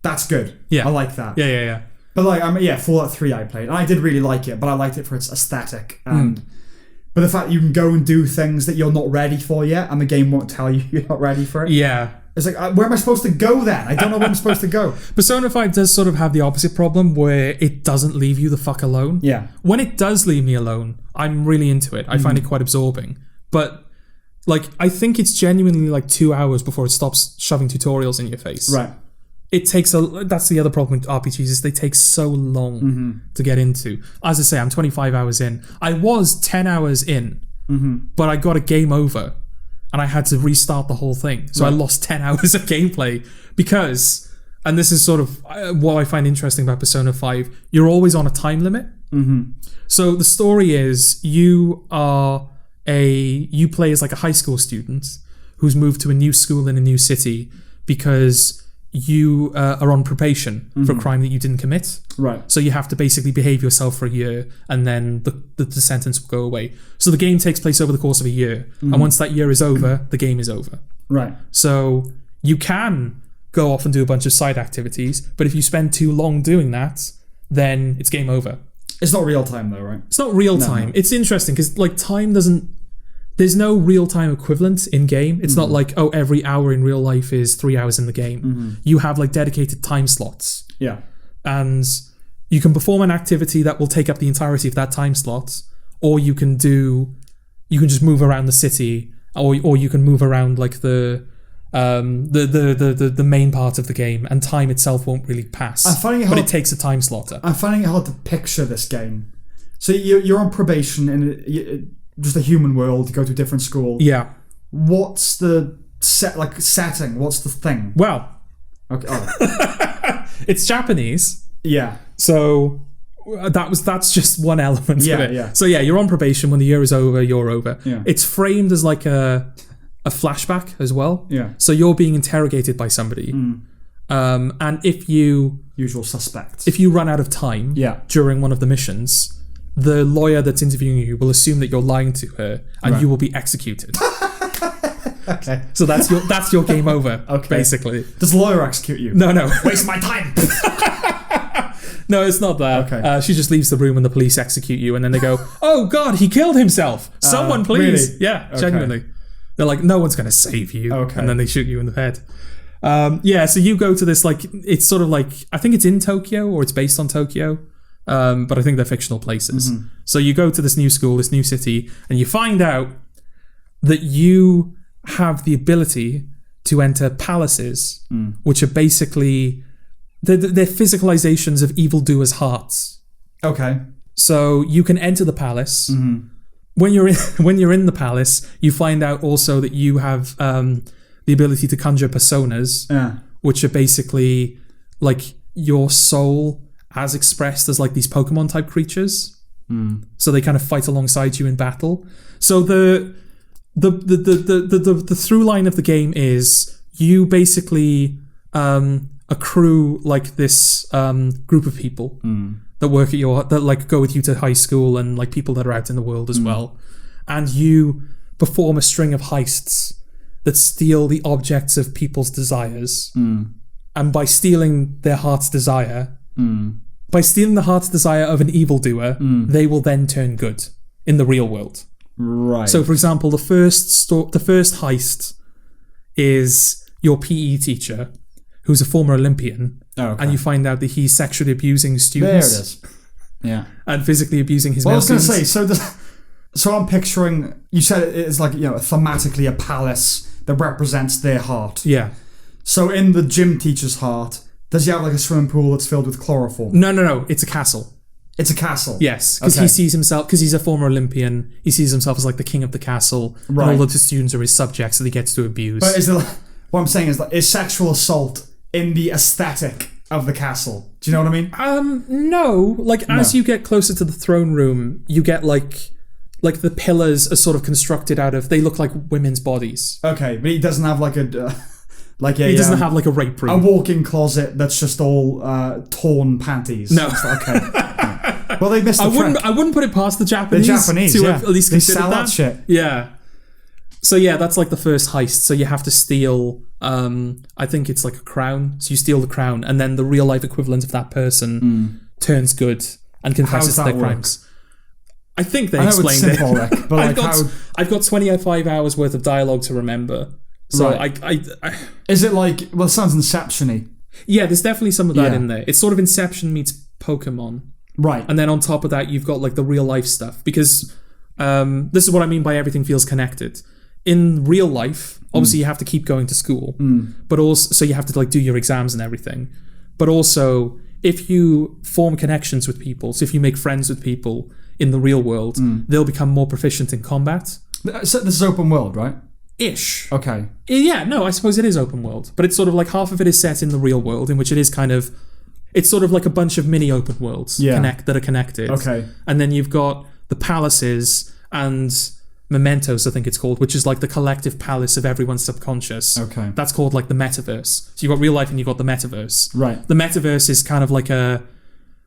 That's good. Yeah. I like that. Yeah. But like, Fallout 3 I played. And I did really like it, but I liked it for its aesthetic. But the fact that you can go and do things that you're not ready for yet, and the game won't tell you you're not ready for it. Yeah. It's like, where am I supposed to go then? I don't know where I'm supposed to go. Persona 5 does sort of have the opposite problem where it doesn't leave you the fuck alone. Yeah. When it does leave me alone, I'm really into it. I find it quite absorbing. But like, I think it's genuinely like 2 hours before it stops shoving tutorials in your face. Right. It takes that's the other problem with RPGs is they take so long to get into. As I say, I'm 25 hours in. I was 10 hours in, but I got a game over and I had to restart the whole thing. So I lost 10 hours of gameplay because, and this is sort of what I find interesting about Persona 5, you're always on a time limit. So the story is you play as like a high school student who's moved to a new school in a new city because you are on probation for a crime that you didn't commit. Right. So you have to basically behave yourself for a year and then the sentence will go away. So the game takes place over the course of a year. And once that year is over, the game is over. Right. So you can go off and do a bunch of side activities, but if you spend too long doing that, then it's game over. It's not real time though, right? It's not real time. It's interesting because like time doesn't... There's no real-time equivalent in-game. It's not like, every hour in real life is 3 hours in the game. You have, like, dedicated time slots. Yeah. And you can perform an activity that will take up the entirety of that time slot, or you can just move around the city, or you can move around, like, the main part of the game, and time itself won't really pass. But it takes a time slot up. I'm finding it hard to picture this game. So you're on probation, and... just a human world, go to a different school. Yeah. What's the setting? What's the thing? Well, okay. Oh. It's Japanese. Yeah. So that's just one element of it. Yeah. So yeah, you're on probation. When the year is over, you're over. Yeah. It's framed as like a flashback as well. Yeah. So you're being interrogated by somebody. And if you usual suspects, if you run out of time during one of the missions, the lawyer that's interviewing you will assume that you're lying to her and you will be executed. Okay. So that's your game over, basically. Does the lawyer execute you? No. Waste my time. No, it's not that. Okay. She just leaves the room and the police execute you and then they go, oh God, he killed himself. Someone please. Really? Yeah, genuinely. They're like, no one's going to save you. Okay. And then they shoot you in the head. So you go to this, like, it's sort of like, I think it's in Tokyo or it's based on Tokyo. But I think they're fictional places. So you go to this new school, this new city, and you find out that you have the ability to enter palaces, which are basically they're physicalizations of evildoers' hearts. Okay. So you can enter the palace. When you're in the palace, you find out also that you have the ability to conjure personas, which are basically like your soul as expressed as like these Pokemon type creatures. So they kind of fight alongside you in battle. So the through line of the game is you basically accrue like this group of people that work at that like go with you to high school and like people that are out in the world as well. And you perform a string of heists that steal the objects of people's desires. And by stealing their heart's desire, by stealing the heart's desire of an evildoer, they will then turn good in the real world. Right. So, for example, the first heist is your PE teacher, who's a former Olympian, and you find out that he's sexually abusing students. There it is. Yeah. And physically abusing his male I was going to students. say, so I'm picturing, you said it's like, thematically a palace that represents their heart. Yeah. So in the gym teacher's heart, does he have like a swimming pool that's filled with chloroform? No. It's a castle. It's a castle? Yes, because he sees himself, because he's a former Olympian, he sees himself as like the king of the castle, and all of the students are his subjects that he gets to abuse. But what I'm saying is sexual assault in the aesthetic of the castle? Do you know what I mean? No. As you get closer to the throne room, you get like the pillars are sort of constructed out of, they look like women's bodies. Okay, but he doesn't have like Like he doesn't have like a rape room. A walk-in closet that's just all torn panties. No. Okay. Well, they missed the trick. I wouldn't put it past the Japanese. to have at least they considered sell that shit. Yeah. So yeah, that's like the first heist. So you have to steal, I think it's like a crown. So you steal the crown, and then the real life equivalent of that person turns good and confesses to their crimes. I think they explained it. Alec, but I've got 25 hours worth of dialogue to remember. So I is it like? Well, it sounds Inception-y. Yeah, there's definitely some of that in there. It's sort of Inception meets Pokemon. Right. And then on top of that, you've got like the real life stuff, because this is what I mean by everything feels connected. In real life, obviously you have to keep going to school, but also so you have to like do your exams and everything. But also, if you form connections with people, so if you make friends with people in the real world, they'll become more proficient in combat. So this is open world, right? Ish. Okay. Yeah, no, I suppose it is open world, but it's sort of like half of it is set in the real world, in which it is kind of, it's sort of like a bunch of mini open worlds that are connected. Okay. And then you've got the palaces and mementos, I think it's called, which is like the collective palace of everyone's subconscious. Okay. That's called like the metaverse. So you've got real life and you've got the metaverse. Right. The metaverse is kind of like a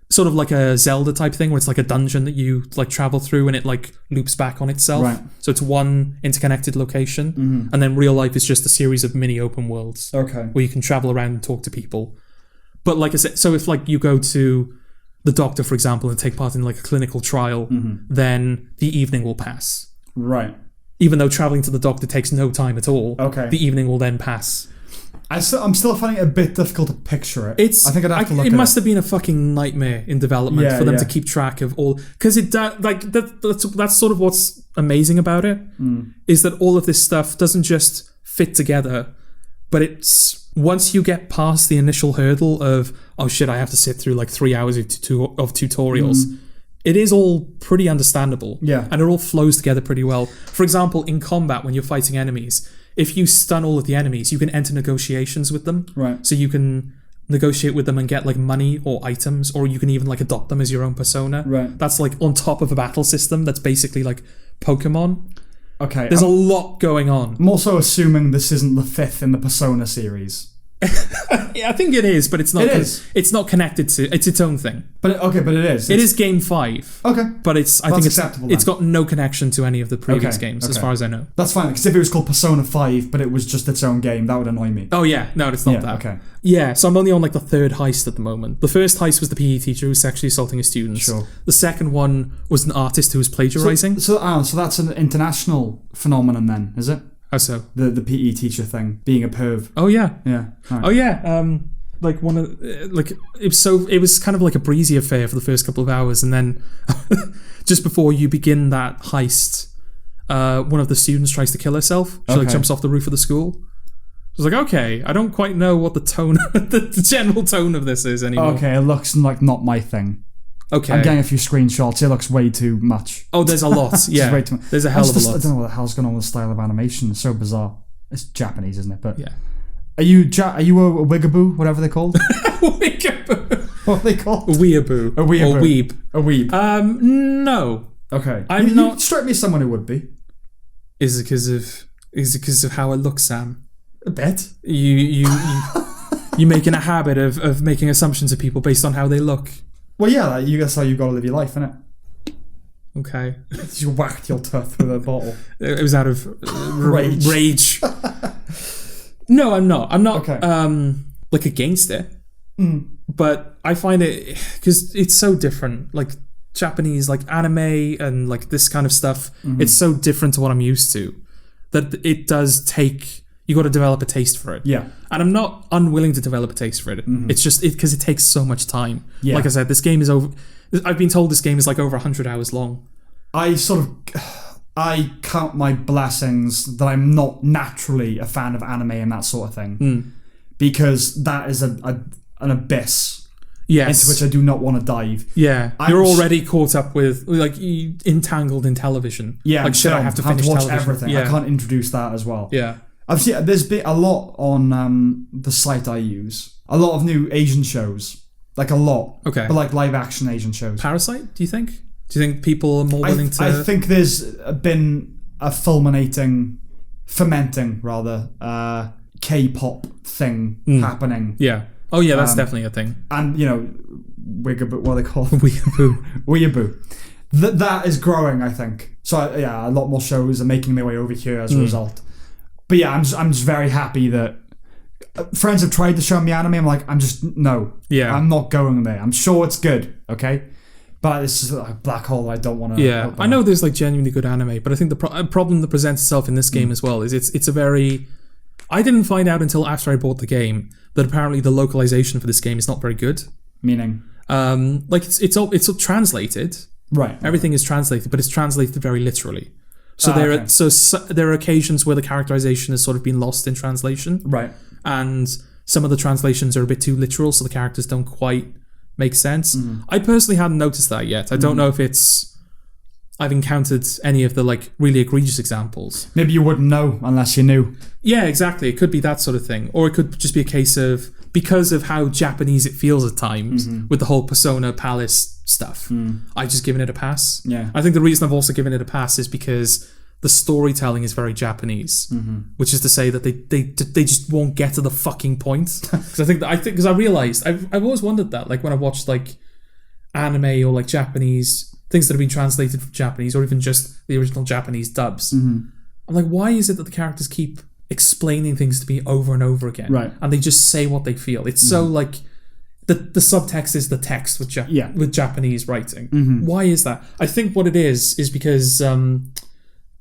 sort of like a Zelda type thing, where it's like a dungeon that you like travel through and it like loops back on itself. Right. So it's one interconnected location. And then real life is just a series of mini open worlds. Okay. Where you can travel around and talk to people. But like I said, so if like you go to the doctor, for example, and take part in like a clinical trial, then the evening will pass. Right. Even though traveling to the doctor takes no time at all, the evening will then pass. I'm still finding it a bit difficult to picture it. I think I'd have to look at it. It must have been a fucking nightmare in development for them to keep track of all, because that's sort of what's amazing about it, is that all of this stuff doesn't just fit together, but it's once you get past the initial hurdle of, oh shit, I have to sit through like 3 hours of tutorials. It is all pretty understandable. Yeah. And it all flows together pretty well. For example, in combat, when you're fighting enemies, if you stun all of the enemies, you can enter negotiations with them. Right. So you can negotiate with them and get like money or items, or you can even like adopt them as your own persona. Right. That's like on top of a battle system that's basically like Pokemon. Okay. There's a lot going on. I'm also assuming this isn't the 5th in the Persona series. Yeah, I think it is, but it's not. It is. It's not connected to. It's its own thing. But it is. It is game 5. Okay. But I think acceptable. It's got no connection to any of the previous games, as far as I know. That's fine, because if it was called Persona 5, but it was just its own game, that would annoy me. Oh yeah, no, it's not that. Okay. Yeah, so I'm only on like the 3rd heist at the moment. The first heist was the PE teacher who was sexually assaulting his students. Sure. The second one was an artist who was plagiarizing. So that's an international phenomenon then, is it? How so? The PE teacher thing, being a perv. Oh yeah. Yeah. Right. Oh yeah. Like one of like it was kind of like a breezy affair for the first couple of hours, and then just before you begin that heist, one of the students tries to kill herself. She like jumps off the roof of the school. I was like, okay, I don't quite know what the tone, the general tone of this is anymore. Okay, it looks like not my thing. Okay. I'm getting a few screenshots. It looks way too much. Oh, there's a lot. Yeah. Way too much. There's a hell of a lot. I don't know what the hell's going on with the style of animation. It's so bizarre. It's Japanese, isn't it? But yeah. Are you a wigaboo, whatever they're called? Wigaboo. What are they called? A weeaboo. A weeaboo. Or weeb. A weeb. No. Okay. I'm not. You strike me as someone who would be. Is it because of how I look, Sam? A bit. You're making a habit of making assumptions of people based on how they look. Well, yeah, that's how you got to live your life, innit? Okay. You whacked your tooth with a bottle. It was out of rage. No, I'm not. I'm not like against it. But I find it, because it's so different. Like Japanese, like anime and like this kind of stuff, it's so different to what I'm used to that it does take, you got to develop a taste for it. Yeah. And I'm not unwilling to develop a taste for it. It's just because it takes so much time. Yeah. Like I said, this game is over. I've been told this game is like over 100 hours long. I count my blessings that I'm not naturally a fan of anime and that sort of thing. Because that is an abyss. Yes. Into which I do not want to dive. Yeah. You're already caught up with, like, entangled in television. Yeah. Like, shit, I have to finish watch television. Everything. Yeah. I can't introduce that as well. Yeah. I've seen, there's been a lot on the site I use. A lot of new Asian shows. Like a lot. Okay. But like live action Asian shows. Parasite, do you think? Do you think people are more willing to... I think there's been a fermenting K-pop thing happening. Yeah. Oh yeah, that's definitely a thing. And Wigaboo, what are they called? Weeaboo. Weeaboo. That is growing, I think. So a lot more shows are making their way over here as a result. But yeah, I'm just very happy that friends have tried to show me anime. I'm like, I'm not going there. I'm sure it's good, okay? But it's just a black hole I don't want to. Yeah, I know there's like genuinely good anime, but I think the problem that presents itself in this game as well is it's a very. I didn't find out until after I bought the game that apparently the localization for this game is not very good. Meaning, it's all translated. Right. Everything is translated, but it's translated very literally. So there are occasions where the characterization has sort of been lost in translation. Right. And some of the translations are a bit too literal, so the characters don't quite make sense. I personally hadn't noticed that yet. I don't know if I've encountered any of the like really egregious examples. Maybe you wouldn't know unless you knew. Yeah, exactly. It could be that sort of thing. Or it could just be a case of, because of how Japanese it feels at times with the whole Persona Palace stuff, I've just given it a pass. Yeah. I think the reason I've also given it a pass is because the storytelling is very Japanese, which is to say that they just won't get to the fucking point. Because I realized I've always wondered that, like when I watched like anime or like Japanese things that have been translated from Japanese or even just the original Japanese dubs. I'm like, why is it that the characters keep explaining things to me over and over again? Right. And they just say what they feel. It's so like the subtext is the text with with Japanese writing. Why is that? I think what it is because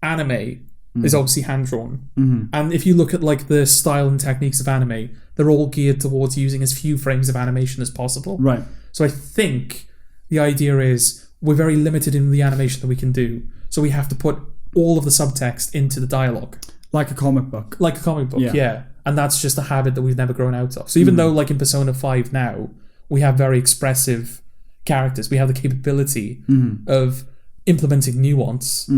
anime is obviously hand-drawn. And if you look at like the style and techniques of anime, they're all geared towards using as few frames of animation as possible. Right. So I think the idea is we're very limited in the animation that we can do. So we have to put all of the subtext into the dialogue. Like a comic book. Yeah. And that's just a habit that we've never grown out of. So even though like in Persona 5 now, we have very expressive characters, we have the capability of implementing nuance,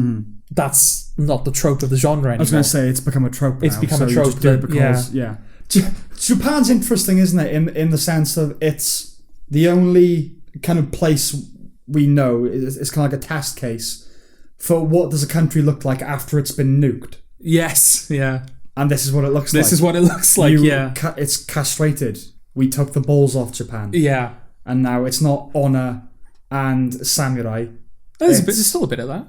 that's not the trope of the genre anymore. I was going to say, it's become a trope now. It's become a trope. Japan's interesting, isn't it? In the sense of it's the only kind of place we know, it's kind of like a test case for what does a country look like after it's been nuked. Yes, yeah. And this is what it looks like. This is what it looks like, it's castrated. We took the balls off Japan. Yeah. And now it's not honor and samurai. There's still a bit of that.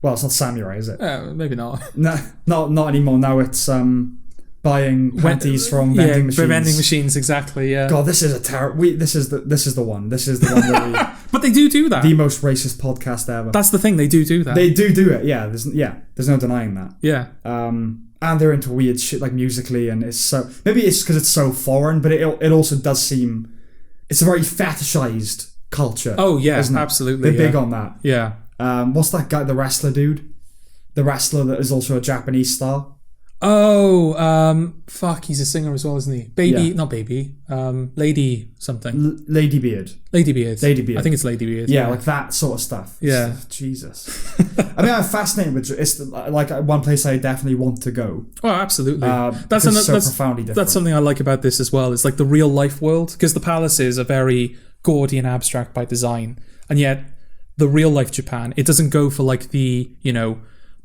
Well, it's not samurai, is it? Maybe not. No, not anymore. Now it's buying panties from vending machines. For vending machines, exactly. Yeah. God, this is a terror. This is the one. This is the one that we. But they do that. The most racist podcast ever. That's the thing. They do that. They do it. Yeah. There's no denying that. Yeah. And they're into weird shit like musically, and it's so maybe it's because it's so foreign, but it also does seem it's a very fetishized culture. Oh yeah, absolutely. They're big on that. Yeah. What's that guy? The wrestler dude. The wrestler that is also a Japanese star. Oh, fuck, he's a singer as well, isn't he? Not Baby, Lady something. Ladybeard. I think it's Ladybeard. Yeah, like that sort of stuff. Yeah. Jesus. I mean, I'm fascinated with it's like one place I definitely want to go. Oh, absolutely. That's profoundly different. That's something I like about this as well. It's like the real life world, because the palaces are very gaudy and abstract by design, and yet the real life Japan, it doesn't go for like the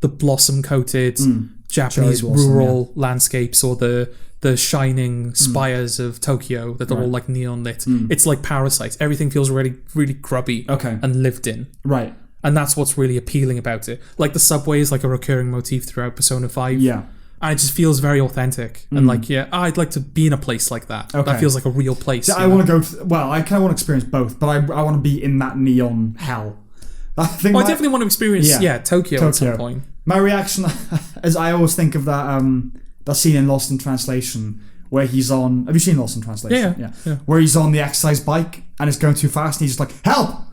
blossom coated Japanese rural landscapes or the shining spires of Tokyo that are all like neon lit. It's like Parasite. Everything feels really, really grubby and lived in. Right. And that's what's really appealing about it. Like the subway is like a recurring motif throughout Persona 5. Yeah. And it just feels very authentic. And like, I'd like to be in a place like that. Okay. That feels like a real place. I want to go I kind of want to experience both, but I want to be in that neon hell. I definitely want to experience Tokyo at some point. My reaction is I always think of that scene in Lost in Translation where he's on. Have you seen Lost in Translation? Yeah. Where he's on the exercise bike and it's going too fast and he's just like, help!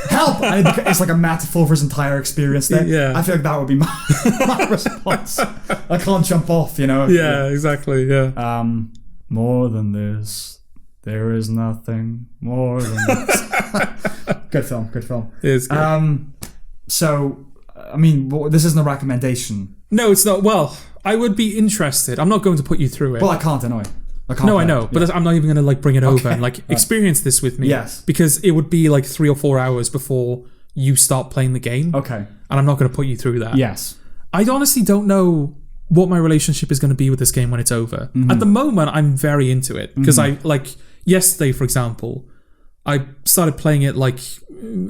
Help! And it's like a metaphor for his entire experience there. Yeah. I feel like that would be my response. I can't jump off, Yeah, exactly, yeah. More than this. There is nothing more than this. Good film. It is good. So, I mean, this isn't a recommendation. No, it's not. Well, I would be interested. I'm not going to put you through it. Well, I can't anyway. I know, but I'm not even going to like bring it over and like experience this with me. Yes. Because it would be like 3 or 4 hours before you start playing the game. Okay. And I'm not going to put you through that. Yes. I honestly don't know what my relationship is going to be with this game when it's over. At the moment, I'm very into it because I like yesterday, for example, I started playing it like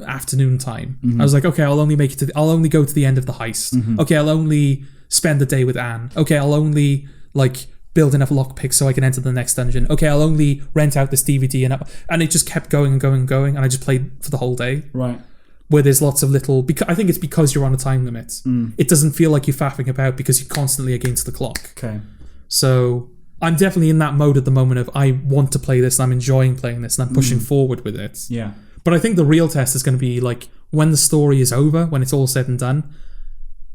afternoon time. I was like, okay, I'll only go to the end of the heist. Okay, I'll only spend the day with Anne. Okay, I'll only like build enough lockpicks so I can enter the next dungeon. Okay, I'll only rent out this DVD and it just kept going and going and going, and I just played for the whole day. Right. Where there's lots of little... I think it's because you're on a time limit. It doesn't feel like you're faffing about because you're constantly against the clock. Okay. So I'm definitely in that mode at the moment of I want to play this and I'm enjoying playing this and I'm pushing forward with it. Yeah. But I think the real test is going to be like when the story is over, when it's all said and done,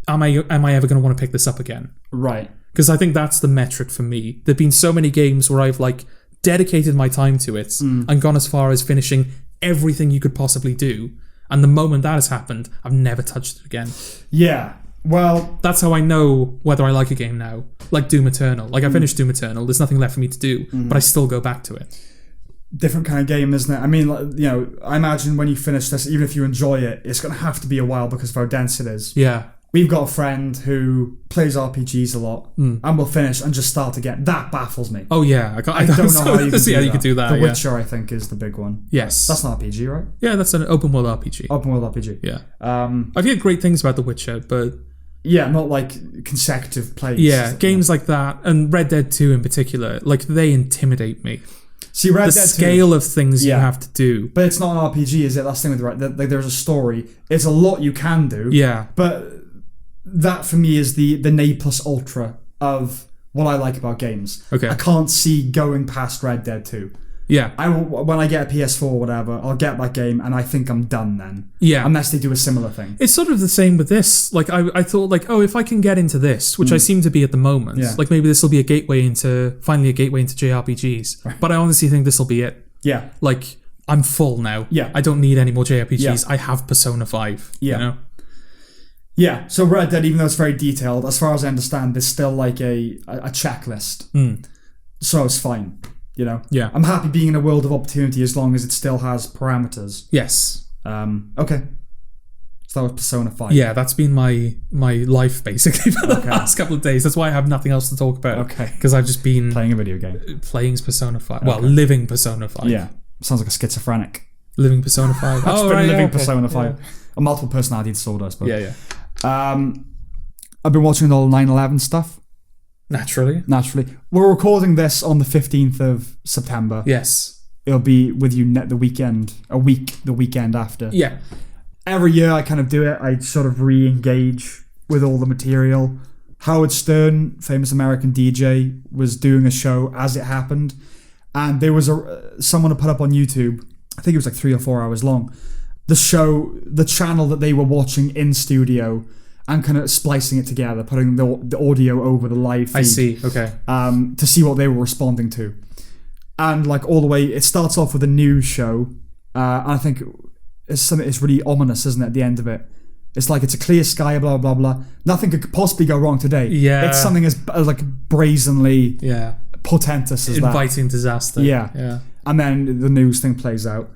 am I ever going to want to pick this up again? Right. Because I think that's the metric for me. There've been so many games where I've like dedicated my time to it and gone as far as finishing everything you could possibly do. And the moment that has happened, I've never touched it again. Yeah. Well, that's how I know whether I like a game now. Like Doom Eternal. Like I finished Doom Eternal. There's nothing left for me to do, but I still go back to it. Different kind of game, isn't it? I mean, you know, I imagine when you finish this, even if you enjoy it, it's going to have to be a while because of how dense it is. Yeah. We've got a friend who plays RPGs a lot and will finish and just start again. That baffles me. Oh, yeah. I don't know how you could do that. The Witcher, I think, is the big one. Yes. That's an RPG, right? Yeah, that's an open world RPG. Open world RPG. Yeah. I've heard great things about The Witcher, but... Yeah, not like consecutive plays. Yeah, games like that, and Red Dead 2 in particular, like they intimidate me. See, Red Dead 2, scale of things you have to do. But it's not an RPG, is it? That's the thing with Red Dead. There's a story. It's a lot you can do. Yeah. But that for me is the ne plus ultra of what I like about games. Okay. I can't see going past Red Dead 2. Yeah. When I get a PS4 or whatever, I'll get that game and I think I'm done then. Yeah. Unless they do a similar thing. It's sort of the same with this. Like, I thought, like, oh, if I can get into this, which I seem to be at the moment, like maybe this will be finally a gateway into JRPGs. Right. But I honestly think this will be it. Yeah. Like, I'm full now. Yeah. I don't need any more JRPGs. Yeah. I have Persona 5. Yeah. You know? Yeah, so Red Dead, even though it's very detailed, as far as I understand, there's still like a checklist. So it's fine. You know? Yeah. I'm happy being in a world of opportunity as long as it still has parameters. Yes. Okay. So that was Persona 5. Yeah, that's been my life basically for the last couple of days. That's why I have nothing else to talk about. Okay. Because I've just been... Playing a video game. Playing Persona 5. Well, living Persona 5. Yeah. Sounds like a schizophrenic. Living Persona 5. Living Persona 5. Yeah. A multiple personality disorder, I suppose. Yeah. I've been watching all the 9/11 stuff. Naturally. We're recording this on the 15th of September. Yes. It'll be with you the weekend after. Yeah. Every year I kind of do it. I sort of re-engage with all the material. Howard Stern, famous American DJ, was doing a show as it happened. And there was someone who put up on YouTube, I think it was like 3 or 4 hours long, the channel that they were watching in studio and kind of splicing it together, putting the audio over the live feed. I see, okay. To see what they were responding to. And like all the way, it starts off with a news show, and I think it's really ominous, isn't it, at the end of it? It's like it's a clear sky, blah, blah, blah. Nothing could possibly go wrong today. Yeah. It's something as like brazenly portentous as inviting disaster. Yeah. And then the news thing plays out.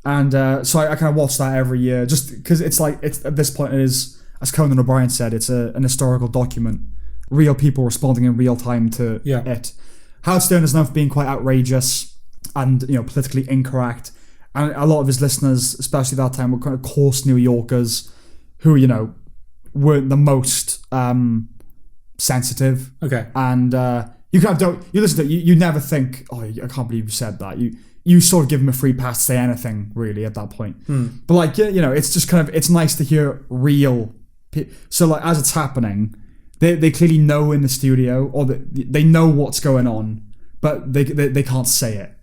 And so I kind of watch that every year, just because it's like, at this point it is, as Conan O'Brien said, it's an historical document. Real people responding in real time to it. Howard Stern is known for being quite outrageous and, politically incorrect. And a lot of his listeners, especially that time, were kind of coarse New Yorkers who, weren't the most sensitive. Okay. And you kind of you listen to it, you never think, oh, I can't believe you said that. You sort of give them a free pass to say anything, really, at that point. But like, it's just kind of, it's nice to hear real. So like, as it's happening, they clearly know in the studio, or they know what's going on, but they can't say it.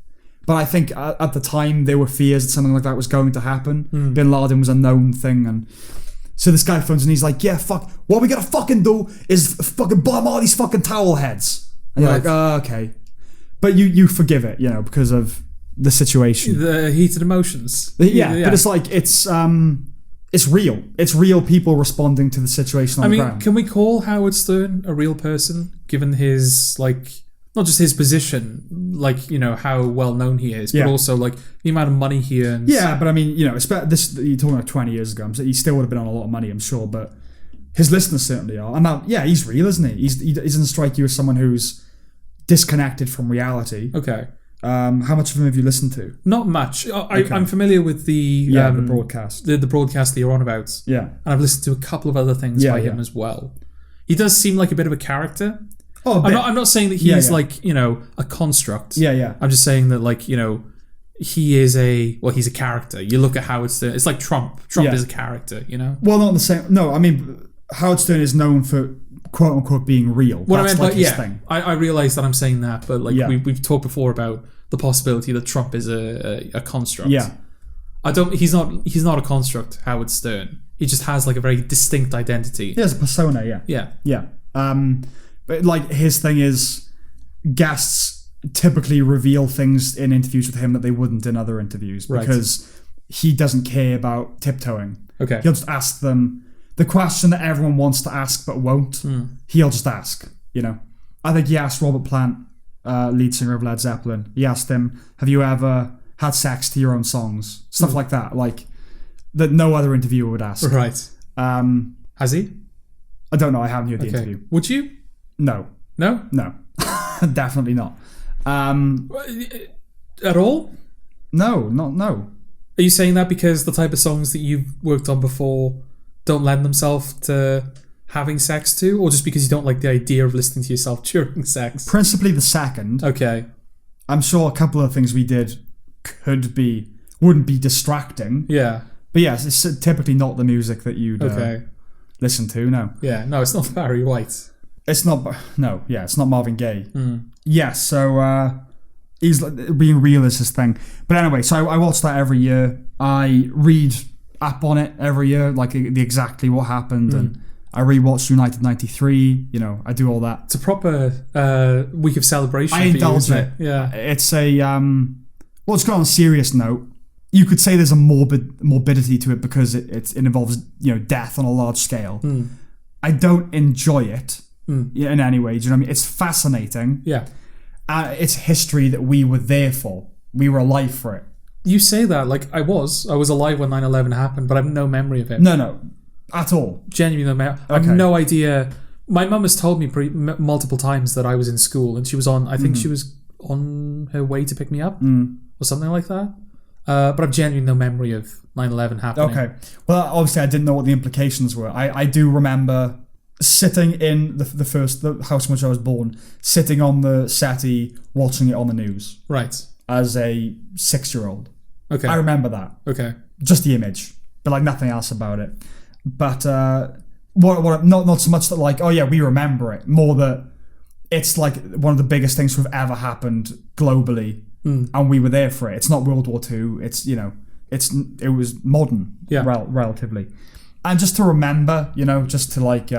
But I think at the time there were fears that something like that was going to happen. Bin Laden was a known thing, and so this guy phones and he's like, yeah, fuck, what we gotta fucking do is fucking bomb all these fucking towel heads. And you're like, oh, okay. But you forgive it, because of the situation. The heated emotions. Yeah, but it's like, it's real. It's real people responding to the situation on the ground. Can we call Howard Stern a real person, given his, not just his position, how well known he is, but also, the amount of money he earns. Yeah, but this, you're talking about 20 years ago, he still would have been on a lot of money, I'm sure, but His listeners certainly are. And now, yeah, he's real, isn't he? He doesn't strike you as someone who's disconnected from reality. Okay. How much of him have you listened to? Not much. I'm familiar with the broadcast. The broadcast that you're on about. Yeah. And I've listened to a couple of other things by him as well. He does seem like a bit of a character. Oh, I'm not saying that he's like, a construct. Yeah, yeah. I'm just saying that, like, he's a character. You look at Howard Stern. It's like Trump. Trump is a character, Well, not the same. No, I mean, Howard Stern is known for quote unquote being real. What That's I meant, like his thing. I realise that I'm saying that, but like we've talked before about the possibility that Trump is a construct. Yeah. He's not a construct, Howard Stern. He just has like a very distinct identity. He has a persona, yeah. Yeah. Yeah. But like his thing is guests typically reveal things in interviews with him that they wouldn't in other interviews because he doesn't care about tiptoeing. Okay. He'll just ask them the question that everyone wants to ask but won't. He'll just ask, I think he asked Robert Plant, lead singer of Led Zeppelin. He asked him, have you ever had sex to your own songs? Stuff like that, like that no other interviewer would ask. Right. Has he? I don't know. I haven't heard the interview. Would you? No. No? No. Definitely not. At all? No. Are you saying that because the type of songs that you've worked on before don't lend themselves to having sex to, or just because you don't like the idea of listening to yourself during sex? Principally the second. Okay. I'm sure a couple of things we did wouldn't be distracting. Yeah. But yes, it's typically not the music that you'd listen to, no. Yeah, no, it's not Barry White. It's not Marvin Gaye. Yeah, so he's being real is his thing. But anyway, so I watch that every year. I read up on it every year, like exactly what happened, and I rewatch United 93. I do all that. It's a proper week of celebration. I indulge it. Yeah, it's a let's go on a serious note. You could say there's a morbidity to it because it involves death on a large scale. I don't enjoy it in any way. Do you know what I mean? It's fascinating. Yeah, it's history that we were there for. We were alive for it. You say that like I was alive when 9/11 happened, but I have no memory of it. No, at all. Genuinely, I have no idea. My mum has told me multiple times that I was in school and she was on. I think she was on her way to pick me up or something like that. But I've genuinely no memory of 9/11 happening. Okay. Well, obviously I didn't know what the implications were. I do remember sitting in the house in which I was born, sitting on the settee, watching it on the news. Right. As a 6-year-old. Okay. I remember that. Okay. Just the image, but like nothing else about it. But what not so much that like, oh yeah, we remember it. More that it's like one of the biggest things to have ever happened globally. And we were there for it. It's not World War II. It's it was modern, relatively, and just to remember, just to like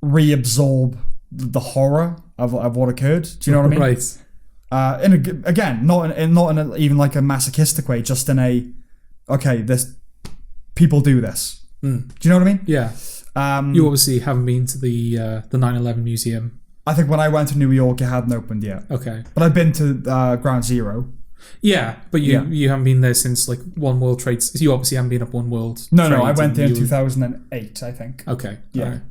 reabsorb the horror of what occurred. Do you know what I mean? Right. Again, not in even like a masochistic way. Just in a this people do this. Do you know what I mean? Yeah. You obviously haven't been to the 9/11 museum. I think when I went to New York, it hadn't opened yet. Okay. But I've been to Ground Zero. Yeah, but you haven't been there since like One World Trade. You obviously haven't been up One World. No, I went there in 2008, I think. Okay. Yeah. Right.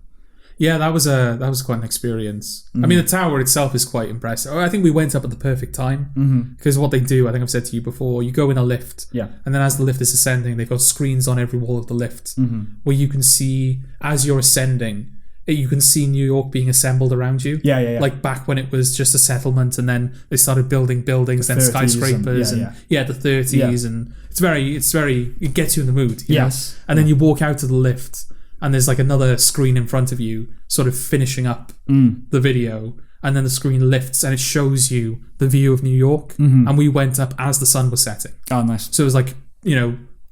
Yeah, that was quite an experience. I mean, the tower itself is quite impressive. I think we went up at the perfect time because what they do, I think I've said to you before, you go in a lift, and then as the lift is ascending, they've got screens on every wall of the lift where you can see as you're ascending. You can see New York being assembled around you. Yeah. Like back when it was just a settlement, and then they started building buildings, then skyscrapers, and the 30s, and it's very. It gets you in the mood. You know? And then you walk out to the lift, and there's like another screen in front of you, sort of finishing up the video, and then the screen lifts and it shows you the view of New York. And we went up as the sun was setting. Oh, nice. So it was like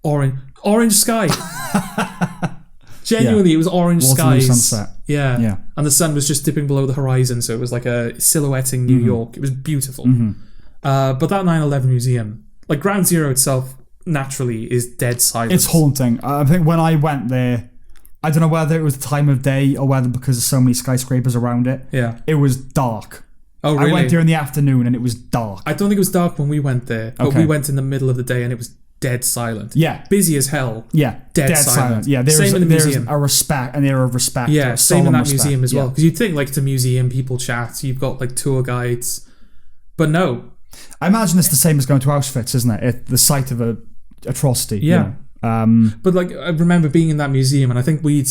orange sky. Genuinely, it was orange skies. Sunset. Yeah. And the sun was just dipping below the horizon, so it was like a silhouetting New York. It was beautiful. But that 9/11 museum, like Ground Zero itself, naturally is dead silent. It's haunting. I think when I went there, I don't know whether it was the time of day or whether because there's so many skyscrapers around it. Yeah. It was dark. Oh, really? I went there in the afternoon and it was dark. I don't think it was dark when we went there, but we went in the middle of the day and it was dead silent. Yeah. Busy as hell. Yeah. Dead silent. Yeah, same in the museum. A respect, an era of respect. Yeah, same in that museum as well. Yeah. Because you'd think, like, it's a museum, people chat, you've got, like, tour guides. But no. I imagine it's the same as going to Auschwitz, isn't it? The site of a atrocity. Yeah. You know? But, like, I remember being in that museum, and I think we'd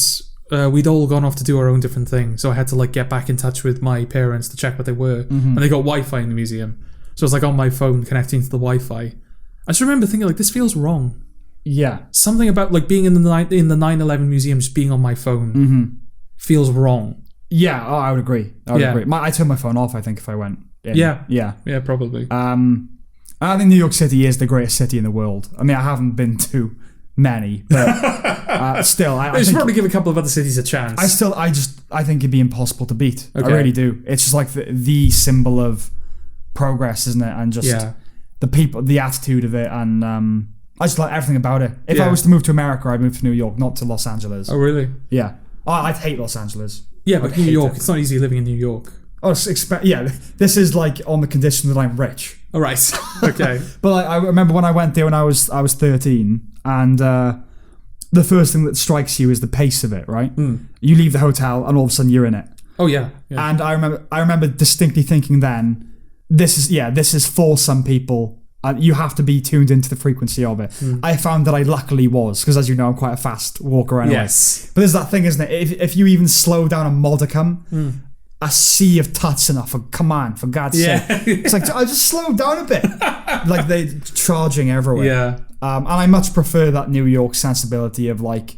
all gone off to do our own different things. So I had to, like, get back in touch with my parents to check what they were. Mm-hmm. And they got Wi-Fi in the museum. So I was, like, on my phone connecting to the Wi-Fi. I just remember thinking, like, this feels wrong. Yeah. Something about, like, being in the 9/11 museum, just being on my phone feels wrong. Yeah, I would agree. I agree. I turned my phone off, I think, if I went in. Yeah, probably. I think New York City is the greatest city in the world. I mean, I haven't been to many, but still, I should probably give a couple of other cities a chance. I think it'd be impossible to beat. Okay. I really do. It's just like the symbol of progress, isn't it? And just the people, the attitude of it, and I just like everything about it. If I was to move to America, I'd move to New York, not to Los Angeles. Oh, really? Yeah. Oh, I'd hate Los Angeles. Yeah, but New York, it's not easy living in New York. Oh, this is like on the condition that I'm rich. All right. Okay. But like, I remember when I went there when I was 13, and the first thing that strikes you is the pace of it, right? You leave the hotel, and all of a sudden you're in it. Oh yeah. And I remember distinctly thinking then, this is for some people. You have to be tuned into the frequency of it. I found that I luckily was, because as you know, I'm quite a fast walker anyway. Yes. But there's that thing, isn't it? If you even slow down a modicum, a sea of tuts enough. Come on, for God's sake. It's like, I just slow down a bit. Like they're charging everywhere. Yeah. And I much prefer that New York sensibility of like,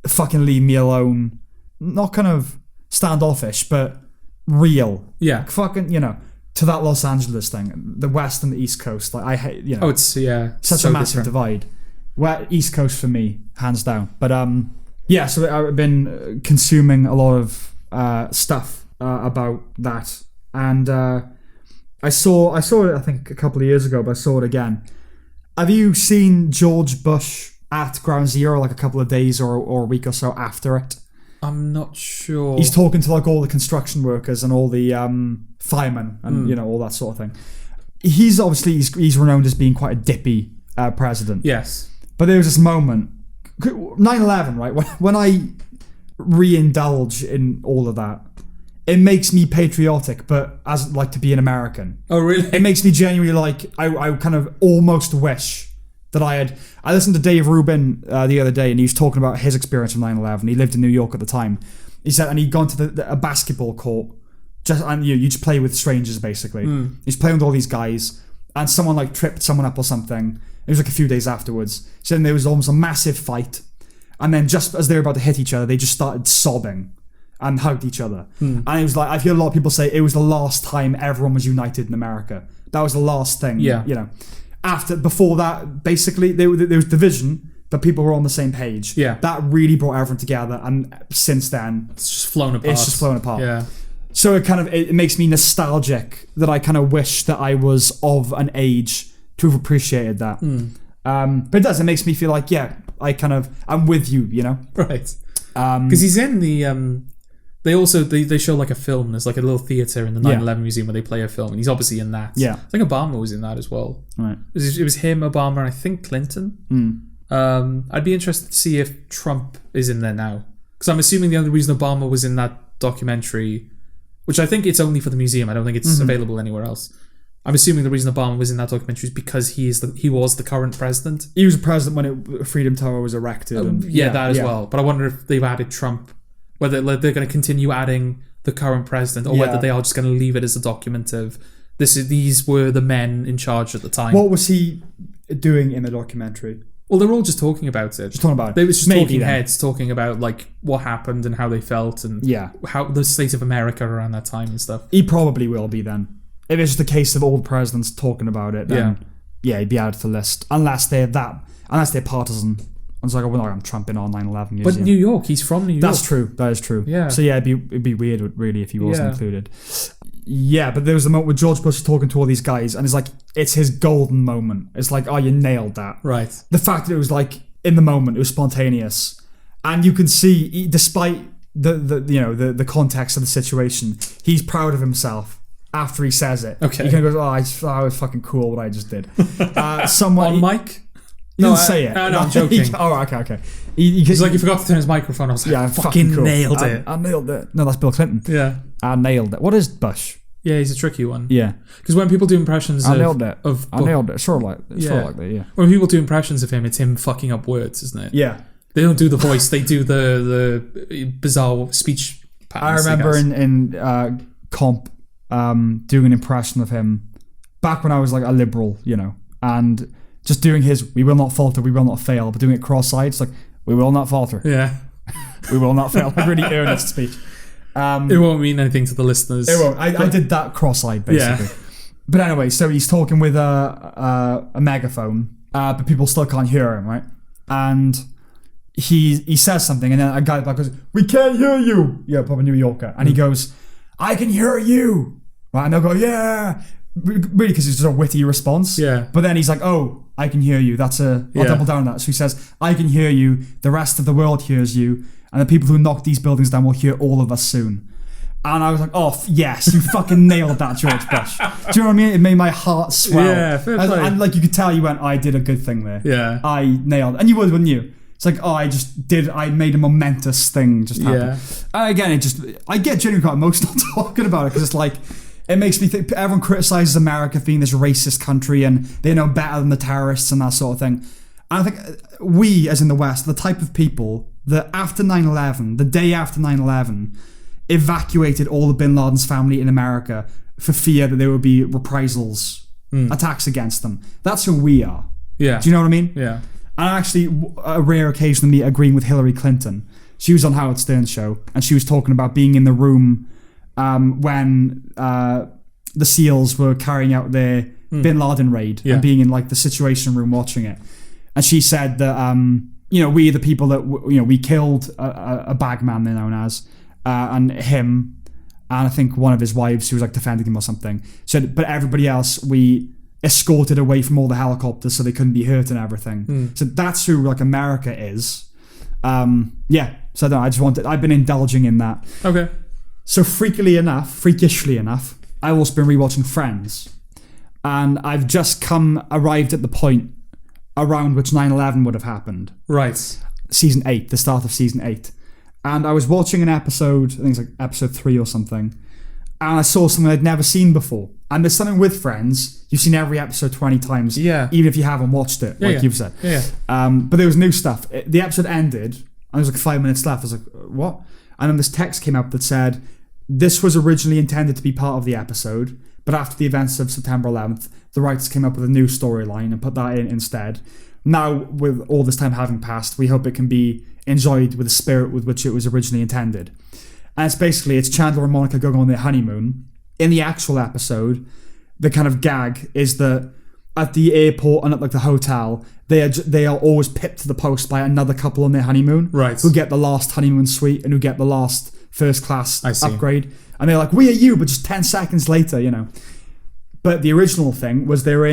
fucking leave me alone. Not kind of standoffish, but real. Yeah. Fucking, to that Los Angeles thing, the West and the East Coast. Like I hate, Oh, it's such so a massive different. divide. Well, East Coast for me, hands down. But so I've been consuming a lot of stuff about that, and I saw it I think a couple of years ago, but I saw it again. Have you seen George Bush at Ground Zero like a couple of days or a week or so after it? I'm not sure. He's talking to like all the construction workers and all the firemen and all that sort of thing. He's obviously he's renowned as being quite a dippy president. Yes. But there was this moment, 9/11, right? When I re-indulge in all of that, it makes me patriotic, but as like to be an American. Oh, really? It makes me genuinely like I kind of almost wish that I listened to Dave Rubin the other day, and he was talking about his experience from 9/11. He lived in New York at the time. He said, and he'd gone to a basketball court, and you just play with strangers basically. He's playing with all these guys, and someone like tripped someone up or something. It was like a few days afterwards. So then there was almost a massive fight, and then just as they were about to hit each other, they just started sobbing and hugged each other. And it was like, I've heard a lot of people say it was the last time everyone was united in America. That was the last thing. Yeah. Before that, basically, there was division, but people were on the same page. Yeah. That really brought everyone together, and since then, it's just flown apart. Yeah. So it makes me nostalgic that I kind of wish that I was of an age to have appreciated that. But it does. It makes me feel like, I'm with you, Right. Because he's in the... They show like a film. There's like a little theatre in the 9/11 museum where they play a film, and he's obviously in that. Yeah. I think Obama was in that as well. Right. It was him, Obama, and I think Clinton. I'd be interested to see if Trump is in there now, because I'm assuming the only reason Obama was in that documentary, which I think it's only for the museum, I don't think it's available anywhere else. I'm assuming the reason Obama was in that documentary is because he was the current president. He was the president when Freedom Tower was erected. That as well. But I wonder if they've added Trump, whether they're going to continue adding the current president, or whether they are just going to leave it as a document of these were the men in charge at the time. What was he doing in the documentary? Well, they were all just talking about it. They were just talking heads, talking about like what happened and how they felt, and how the state of America around that time and stuff. He probably will be then. If it's just a case of all the presidents talking about it, then he'd be added to the list. Unless they're partisan. It's like, I'm trumping on 9/11 museum. But New York, he's from New York. That's true. That is true. Yeah. So it'd be weird really if he wasn't included. Yeah, but there was a moment where George Bush was talking to all these guys, and it's like, it's his golden moment. It's like, oh, you nailed that. Right. The fact that it was like, in the moment, it was spontaneous. And you can see, despite the context of the situation, he's proud of himself after he says it. Okay. He kind of goes, I was fucking cool what I just did. Someone on mic? You didn't say it. No, I'm joking. Okay. He's like, he forgot to turn his microphone. I was like, I fucking cool. Nailed it. I nailed it. No, that's Bill Clinton. Yeah. I nailed it. What is Bush? Yeah, he's a tricky one. Yeah. Because when people do impressions I nailed it. I nailed it. Sort of like that, yeah. When people do impressions of him, it's him fucking up words, isn't it? Yeah. They don't do the voice, they do the bizarre speech patterns. I remember in comp doing an impression of him back when I was like a liberal, and just doing his "we will not falter, we will not fail," but doing it cross-eyed. It's like, "We will not falter." Yeah. We will not fail. Like really earnest speech. It won't mean anything to the listeners. It won't. I did that cross-eyed, basically. Yeah. But anyway, so he's talking with a megaphone, but people still can't hear him, right? And he says something, and then a guy back goes, "We can't hear you." Yeah, probably New Yorker. And he goes, "I can hear you." Right? And they'll go, "Yeah." Really, because it's just a witty response. Yeah. But then he's like, "Oh, I can hear you." I'll double down on that. So he says, "I can hear you. The rest of the world hears you. And the people who knock these buildings down will hear all of us soon." And I was like, "Oh, yes, you fucking nailed that, George Bush." Do you know what I mean? It made my heart swell. Yeah, fair play. And like you could tell, you went, "I did a good thing there." Yeah. I nailed it. And you would, wouldn't you? It's like, I made a momentous thing just happen. Yeah. Again, I get genuinely quite emotional talking about it because it's like, it makes me think, everyone criticizes America for being this racist country and they know better than the terrorists and that sort of thing. And I think we, as in the West, the type of people that after 9/11, the day after 9/11, evacuated all of Bin Laden's family in America for fear that there would be reprisals, attacks against them. That's who we are. Yeah. Do you know what I mean? Yeah. And actually, a rare occasion of me agreeing with Hillary Clinton. She was on Howard Stern's show, and she was talking about being in the room when the SEALs were carrying out their Bin Laden raid and being in like the Situation Room watching it. And she said that we the people that we killed a bagman, they're known as, and him, and I think one of his wives who was like defending him or something. Said, but everybody else we escorted away from all the helicopters so they couldn't be hurt and everything. So that's who like America is. So I don't know, I've been indulging in that. Okay. So freakishly enough, I've also been rewatching Friends, and I've just arrived at the point around which 9/11 would have happened. Right. Season 8, the start of season 8. And I was watching an episode, I think it's like episode 3 or something, and I saw something I'd never seen before. And there's something with Friends, you've seen every episode 20 times, even if you haven't watched it, you've said. Yeah. But there was new stuff. The episode ended, and there was like 5 minutes left. I was like, what? And then this text came up that said, this was originally intended to be part of the episode, but after the events of September 11th, the writers came up with a new storyline and put that in instead. Now, with all this time having passed, we hope it can be enjoyed with the spirit with which it was originally intended. And it's Chandler and Monica going on their honeymoon. In the actual episode, the kind of gag is that at the airport and at like the hotel, they are always pipped to the post by another couple on their honeymoon, right? Who get the last honeymoon suite and who get the last first class upgrade. And they're like, "We are you," but just 10 seconds later, But the original thing was they're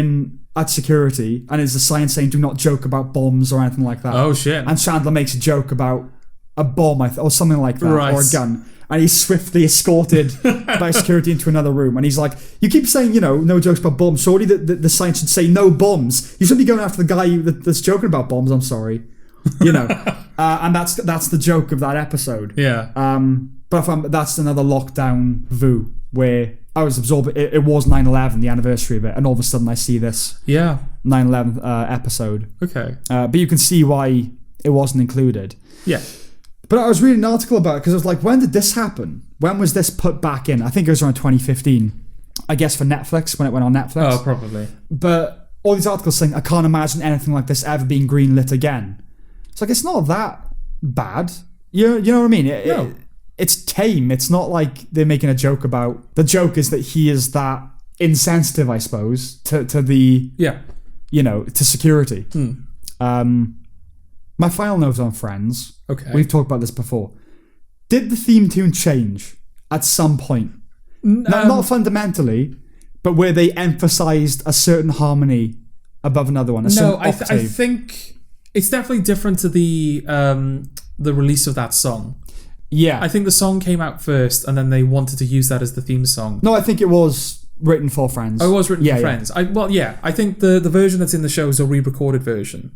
at security, and it's a sign saying, "Do not joke about bombs" or anything like that. Oh shit! And Chandler makes a joke about a bomb, or something like that, or a gun. And he's swiftly escorted by security into another room. And he's like, "You keep saying, no jokes about bombs. Surely the sign should say no bombs. You shouldn't be going after the guy that's joking about bombs. I'm sorry." And that's the joke of that episode. Yeah. But that's another lockdown VU where I was absorbed. It was 9/11, the anniversary of it. And all of a sudden I see this 9/11 episode. Okay. But you can see why it wasn't included. Yeah. But I was reading an article about it because I was like, when did this happen? When was this put back in? I think it was around 2015. I guess for Netflix, when it went on Netflix. Oh, probably. But all these articles saying, I can't imagine anything like this ever being greenlit again. It's like, it's not that bad. You know what I mean? No. It's tame. It's not like they're making a joke about... The joke is that he is that insensitive, I suppose, to the... Yeah. To security. My final note on Friends. Okay. We've talked about this before. Did the theme tune change at some point? Not fundamentally, but where they emphasized a certain harmony above another one. I think it's definitely different to the release of that song. Yeah. I think the song came out first, and then they wanted to use that as the theme song. No, I think it was written for Friends. Oh, it was written for Friends. I think the version that's in the show is a re-recorded version.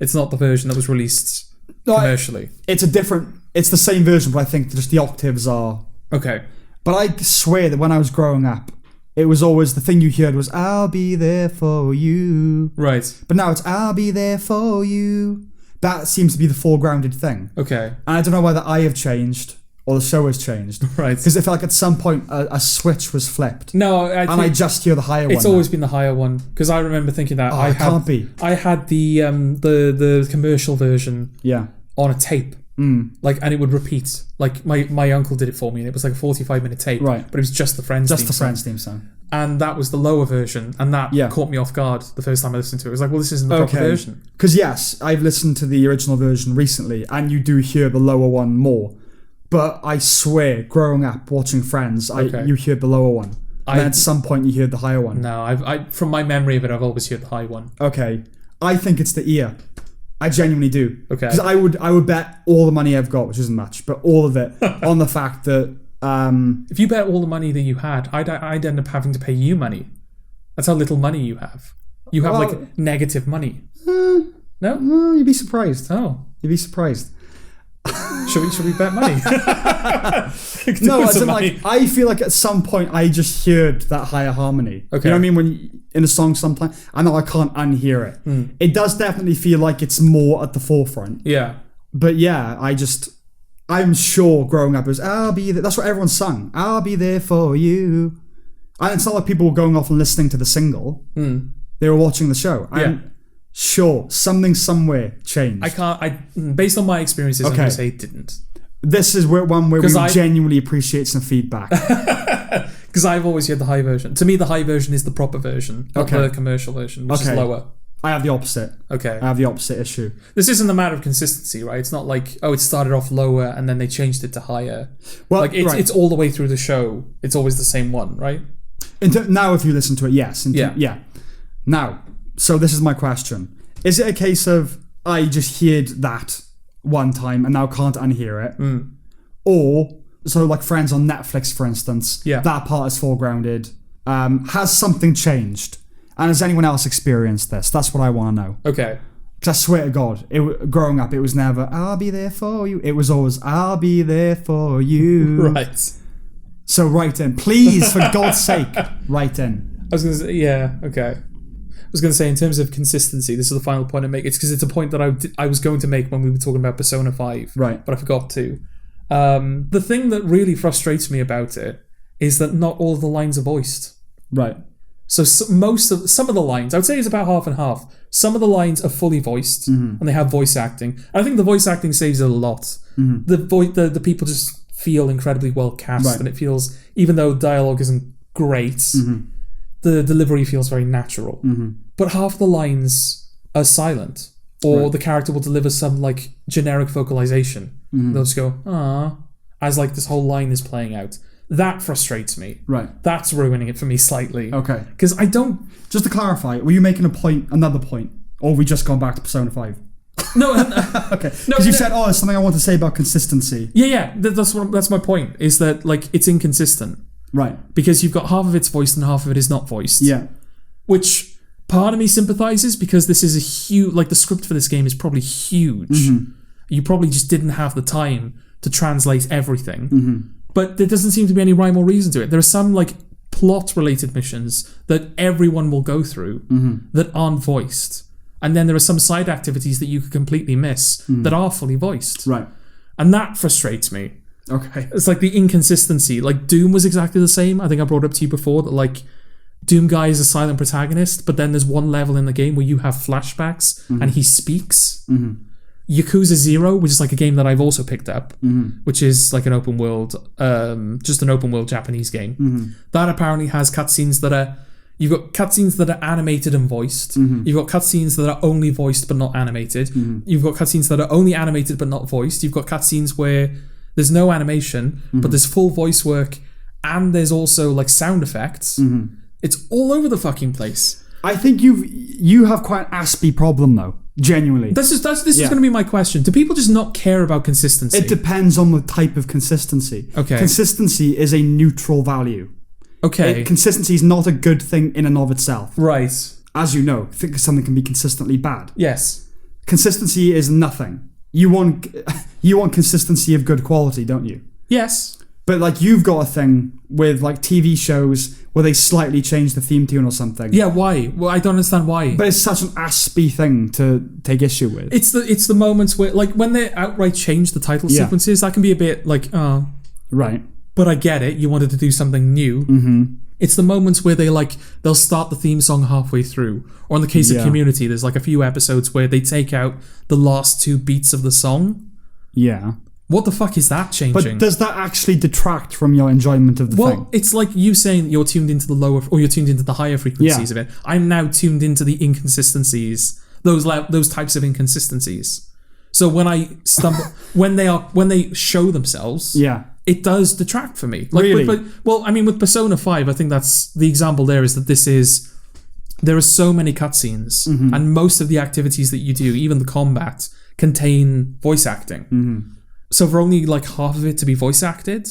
It's not the version that was released commercially. It's the same version, but I think just the octaves are... Okay. But I swear that when I was growing up, it was always the thing you heard was, I'll be there for you. Right. But now it's, I'll be there for you. That seems to be the foregrounded thing. Okay. And I don't know whether I have changed or the show has changed. Right. Because it felt like at some point a switch was flipped. No, I just hear the higher one. It's always been the higher one. Because I remember thinking that it can't be. I had the commercial version on a tape. And it would repeat. Like my uncle did it for me, and it was like a 45-minute tape. Right. But it was just the Friends theme song. And that was the lower version, and that caught me off guard the first time I listened to it. It was like, well, this isn't the proper version. Because yes, I've listened to the original version recently, and you do hear the lower one more. But I swear, growing up watching Friends, you heard the lower one. And then at some point you heard the higher one. No, I from my memory of it, I've always heard the high one. Okay. I think it's the ear. I genuinely do. Okay. Because I would bet all the money I've got, which isn't much, but all of it on the fact that... if you bet all the money that you had, I'd end up having to pay you money. That's how little money you have. You have negative money. No? You'd be surprised. Oh. You'd be surprised. Should we bet money? No, as in I feel like at some point I just heard that higher harmony. Okay. You know what I mean? When in a song sometimes, I know I can't unhear it. It does definitely feel like it's more at the forefront. Yeah. But yeah, I'm sure growing up it was, I'll be there. That's what everyone sung. I'll be there for you. And it's not like people were going off and listening to the single. They were watching the show. I'm sure something somewhere changed. Based on my experiences, I'm going to say it didn't. This is one where we genuinely appreciate some feedback. Because I've always heard the high version. To me, the high version is the proper version, not the commercial version, which is lower. I have the opposite. Okay. I have the opposite issue. This isn't a matter of consistency, right? It's not like, it started off lower and then they changed it to higher. Well, it's all the way through the show. It's always the same one, right? Now, if you listen to it, yes. Yeah. Now, so this is my question. Is it a case of I just heard that one time and now can't unhear it? Or, so like Friends on Netflix, for instance, that part is foregrounded. Has something changed? And has anyone else experienced this? That's what I want to know. Okay. Because I swear to God, growing up, it was never, I'll be there for you. It was always, I'll be there for you. Right. So write in. Please, for God's sake, write in. I was going to say, okay. I was going to say, in terms of consistency, this is the final point I make. It's because it's a point that I was going to make when we were talking about Persona 5. Right. But I forgot to. The thing that really frustrates me about it is that not all of the lines are voiced. Right. So some of the lines, I would say it's about half and half. Some of the lines are fully voiced, and they have voice acting. And I think the voice acting saves it a lot. The people just feel incredibly well cast, and it feels, even though dialogue isn't great, the delivery feels very natural. But half the lines are silent, or the character will deliver some like generic vocalization. They'll just go, "Ah," as like this whole line is playing out. That frustrates me. Right. That's ruining it for me slightly. Okay. Because I don't... Just to clarify, were you making another point? Or have we just gone back to Persona 5? No. Okay. Because you said, there's something I want to say about consistency. Yeah. That's my point, is that like it's inconsistent. Right. Because you've got half of it's voiced and half of it is not voiced. Yeah. Which part of me sympathizes, because this is a huge... Like the script for this game is probably huge. You probably just didn't have the time to translate everything. But there doesn't seem to be any rhyme or reason to it. There are some like plot-related missions that everyone will go through that aren't voiced. And then there are some side activities that you could completely miss that are fully voiced. Right. And that frustrates me. Okay. It's like the inconsistency. Like Doom was exactly the same. I think I brought up to you before that like Doom guy is a silent protagonist, but then there's one level in the game where you have flashbacks and he speaks. Yakuza 0, which is like a game that I've also picked up, which is like an open world, just an open world Japanese game. That apparently has cutscenes that are, you've got cutscenes that are animated and voiced. You've got cutscenes that are only voiced but not animated. You've got cutscenes that are only animated but not voiced. You've got cutscenes where there's no animation, but there's full voice work, and there's also like sound effects. It's all over the fucking place. I think you have quite an Aspie problem though. Genuinely. This is going to be my question. Do people just not care about consistency? It depends on the type of consistency. Okay. Consistency is a neutral value. Okay. Consistency is not a good thing in and of itself. Right. As you know, I think something can be consistently bad. Yes. consistency is nothing. You want consistency of good quality, don't you? Yes. But like you've got a thing with like TV shows where they slightly change the theme tune or something. Yeah, why? Well, I don't understand why. But it's such an aspy thing to take issue with. It's the moments where, like, when they outright change the title sequences, that can be a bit like, oh. Right. But I get it. You wanted to do something new. Mm-hmm. It's the moments where they'll start the theme song halfway through. Or in the case of Community, there's like a few episodes where they take out the last 2 beats of the song. Yeah. What the fuck is that changing? But does that actually detract from your enjoyment of the thing? Well, it's like you saying you're tuned into the lower, or you're tuned into the higher frequencies of it. I'm now tuned into the inconsistencies, those types of inconsistencies. So when I stumble, when they show themselves, it does detract for me. Like, really? With Persona 5, I think that's the example. There is that there are so many cutscenes, and most of the activities that you do, even the combat, contain voice acting. Mm-hmm. So for only like half of it to be voice acted,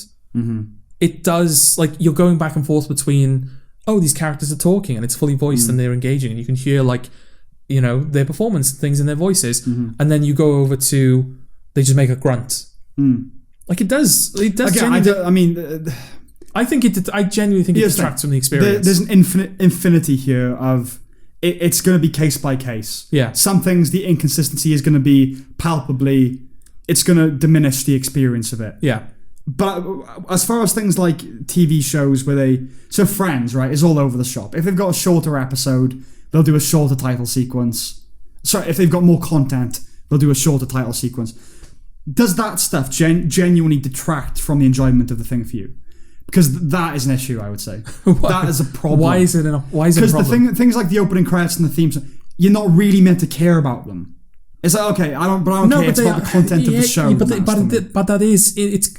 it does, like, you're going back and forth between, these characters are talking and it's fully voiced and they're engaging and you can hear, like, you know, their performance and things in their voices, and then you go over to, they just make a grunt. Like, it does Again, I genuinely think it distracts from the experience. There's an infinity here of it's going to be case by case. Yeah. Some things, the inconsistency is going to be palpably, it's going to diminish the experience of it. Yeah. But as far as things like TV shows where so Friends, right, is all over the shop. If they've got a shorter episode, they'll do a shorter title sequence. Sorry, if they've got more content, they'll do a shorter title sequence. Does that stuff genuinely detract from the enjoyment of the thing for you? Because that is an issue, I would say. That is a problem. Why is it a problem? Because things like the opening credits and the themes, you're not really meant to care about them. It's like, okay, I don't care. It's about the content of the show. But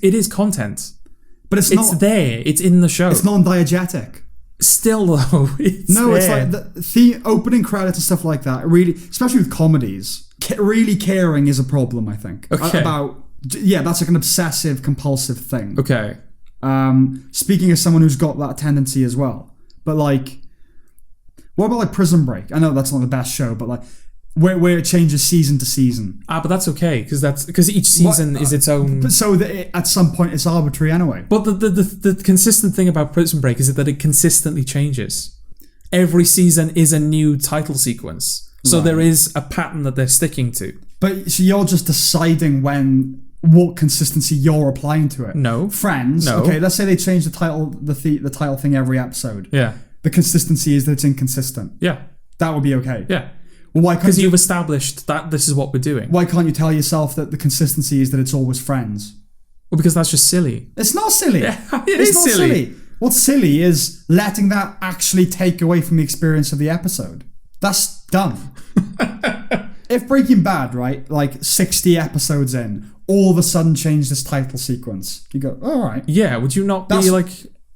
it is content. But it's not there. It's in the show. It's non-diegetic. Still though, it's like the opening credits and stuff like that. Really, especially with comedies, really caring is a problem. I think. Okay. That's like an obsessive compulsive thing. Okay. Speaking as someone who's got that tendency as well, but like, what about like Prison Break? I know that's not the best show, but like. Where it changes season to season. But that's okay because each season is its own. But so that at some point it's arbitrary anyway. But the consistent thing about Prison Break is that it consistently changes. Every season is a new title sequence, so there is a pattern that they're sticking to. But so you're just deciding what consistency you're applying to it. No, Friends. No. Okay, let's say they change the title, the title thing every episode. Yeah. The consistency is that it's inconsistent. Yeah. That would be okay. Yeah. Well, why can't because you've established that this is what we're doing. Why can't you tell yourself that the consistency is that it's always Friends? Well, because that's just silly. It's not silly. Yeah, it's not silly. What's silly is letting that actually take away from the experience of the episode. That's dumb. If Breaking Bad, right, like 60 episodes in, all of a sudden changed this title sequence, you go, all right. Yeah, would you not be like...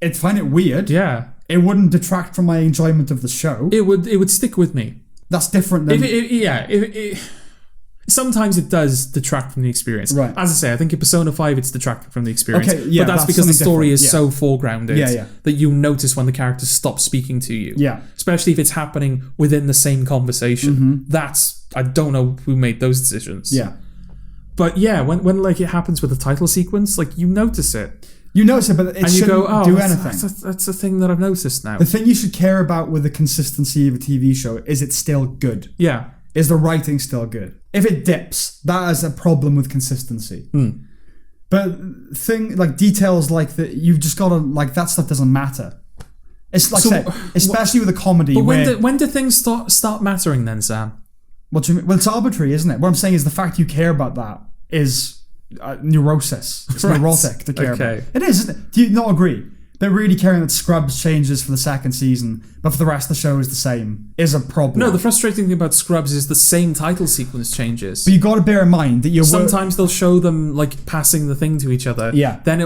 I'd find it weird. Yeah. It wouldn't detract from my enjoyment of the show. It would stick with me. That's different than... Sometimes it does detract from the experience. Right. As I say, I think in Persona 5 it's detracting from the experience. Okay, yeah, but that's because the story is so foregrounded that you notice when the characters stop speaking to you. Yeah. Especially if it's happening within the same conversation. I don't know who made those decisions. Yeah. But yeah, when like it happens with the title sequence, like you notice it. You notice it, but it shouldn't do anything. That's the thing that I've noticed now. The thing you should care about with the consistency of a TV show is it's still good. Yeah. Is the writing still good? If it dips, that is a problem with consistency. But details like that, you've just got to, like, that stuff doesn't matter. It's like, especially with a comedy. But when do things start mattering then, Sam? What do you mean? Well, it's arbitrary, isn't it? What I'm saying is the fact you care about that is neurosis. It's neurotic to care about. It is, isn't it? Do you not agree? They're really caring that Scrubs changes for the second season, but for the rest of the show is the same, is a problem. No, the frustrating thing about Scrubs is the same title sequence changes. But you got to bear in mind that sometimes they'll show them like passing the thing to each other. Yeah. Then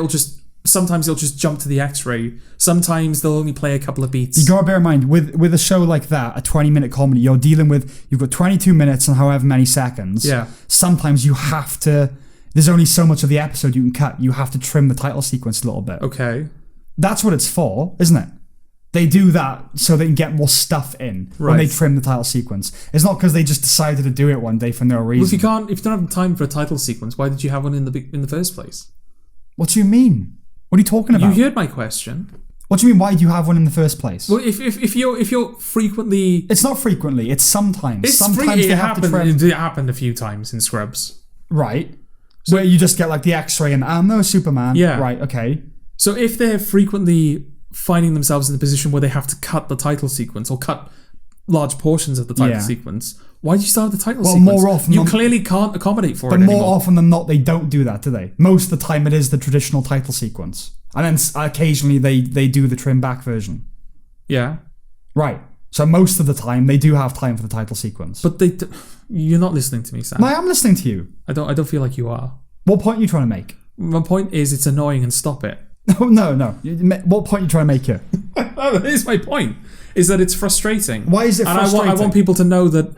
sometimes it'll just jump to the X-ray. Sometimes they'll only play a couple of beats. You got to bear in mind with a show like that, a 20-minute comedy, you're dealing with, you've got 22 minutes and however many seconds. Yeah. Sometimes you have to. There's only so much of the episode you can cut. You have to trim the title sequence a little bit. Okay. That's what it's for, isn't it? They do that so they can get more stuff in when they trim the title sequence. It's not because they just decided to do it one day for no reason. Well, if you don't have time for a title sequence, why did you have one in the first place? What do you mean? What are you talking about? You heard my question. What do you mean? Why do you have one in the first place? Well, if you're frequently, it's not frequently. It's sometimes. It happened a few times in Scrubs. Right. So, where you just get like the X-ray and I'm no Superman. Yeah. Right. Okay. So if they're frequently finding themselves in a position where they have to cut the title sequence or cut large portions of the title sequence, why do you start the title sequence? More often you clearly can't accommodate for it anymore. But more often than not, they don't do that, do they? Most of the time, it is the traditional title sequence. And then occasionally, they do the trim back version. Yeah. Right. So most of the time, they do have time for the title sequence. But you're not listening to me, Sam. I am listening to you. I don't feel like you are. What point are you trying to make? My point is it's annoying and stop it. No. What point are you trying to make here? That is my point. Is that it's frustrating. Why is it frustrating? And I want people to know that,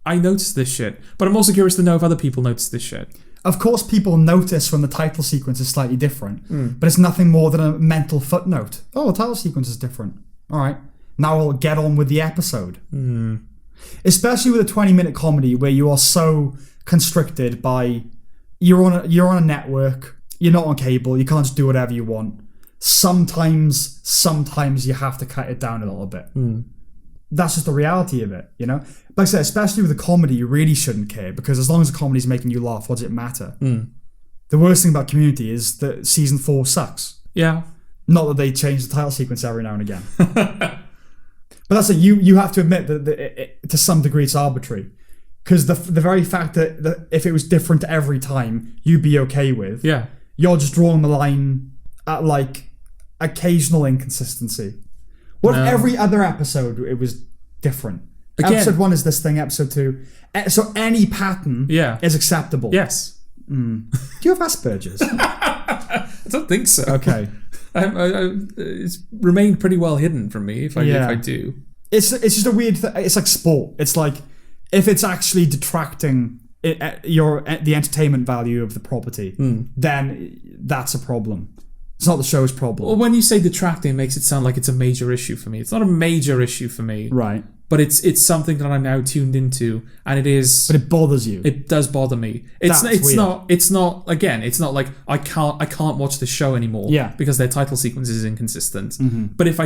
I noticed this shit. But I'm also curious to know if other people notice this shit. Of course people notice when the title sequence is slightly different. But it's nothing more than a mental footnote. Oh, the title sequence is different. All right. Now we'll get on with the episode. Especially with a 20-minute comedy where you are so constricted by... You're on a network... You're not on cable. You can't just do whatever you want. Sometimes you have to cut it down a little bit. That's just the reality of it, Like I said, especially with a comedy, you really shouldn't care because as long as the comedy's making you laugh, what does it matter? The worst thing about Community is that season 4 sucks. Yeah. Not that they change the title sequence every now and again. But that's it. You have to admit that to some degree it's arbitrary. Because the very fact that if it was different every time, you'd be okay with. Yeah. You're just drawing the line at like occasional inconsistency. What if every other episode it was different? Again, episode 1 is this thing, episode 2. So any pattern is acceptable. Yes. Do you have Asperger's? I don't think so. Okay. It's remained pretty well hidden from me if I do. It's just a weird thing. It's like sport. It's like if it's actually detracting the entertainment value of the property, then that's a problem. It's not the show's problem. Well, when you say detracting, it makes it sound like it's a major issue for me. It's not a major issue for me. Right. But it's something that I'm now tuned into, and it is... But it bothers you. It does bother me. It's not like I can't watch the show anymore because their title sequence is inconsistent. But if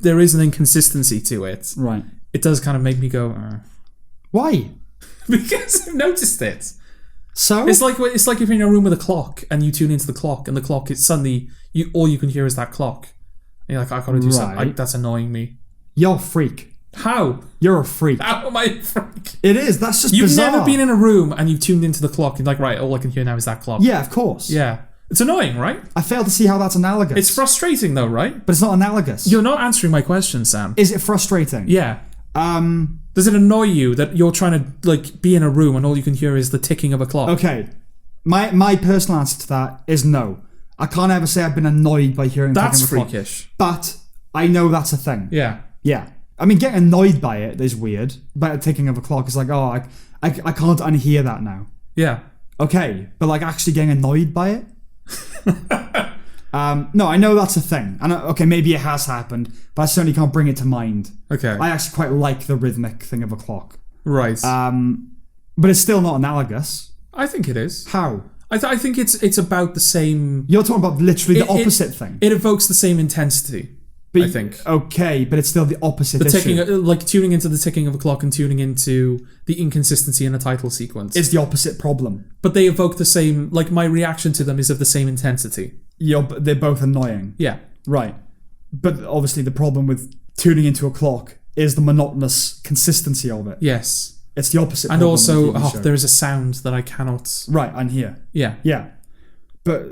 there is an inconsistency to it, right, it does kind of make me go... Why? Because I've noticed it. So it's like if you're in a room with a clock and you tune into the clock and the clock is suddenly all you can hear is that clock. And you're like, I gotta do something. That's annoying me. You're a freak. How? You're a freak. How am I a freak? It is. That's just You've bizarre. never been in a room and you've tuned into the clock and you're like, right, all I can hear now is that clock. Yeah, of course. Yeah. It's annoying, right? I fail to see how that's analogous. It's frustrating though, right? But it's not analogous. You're not answering my question, Sam. Is it frustrating? Yeah. Does it annoy you that you're trying to be in a room and all you can hear is the ticking of a clock? Okay. My personal answer to that is no. I can't ever say I've been annoyed by hearing the ticking of a clock. That's freakish. But I know that's a thing. Yeah. Yeah. I mean, getting annoyed by it is weird. But the ticking of a clock is like, oh, I can't unhear that now. Yeah. Okay. But actually getting annoyed by it? No, I know that's a thing. And okay, maybe it has happened, but I certainly can't bring it to mind. Okay. I actually quite like the rhythmic thing of a clock. Right. But it's still not analogous. I think it is. How? I think it's about the same... You're talking about literally the opposite thing. It evokes the same intensity, I think. Okay, but it's still the opposite issue. Tuning into the ticking of a clock and tuning into the inconsistency in a title sequence. It's the opposite problem. But they evoke the same... my reaction to them is of the same intensity. They're both annoying. Yeah. Right. But obviously the problem with tuning into a clock is the monotonous consistency of it. Yes. It's the opposite. And also, there is a sound that I cannot... Right, and here. Yeah. Yeah. But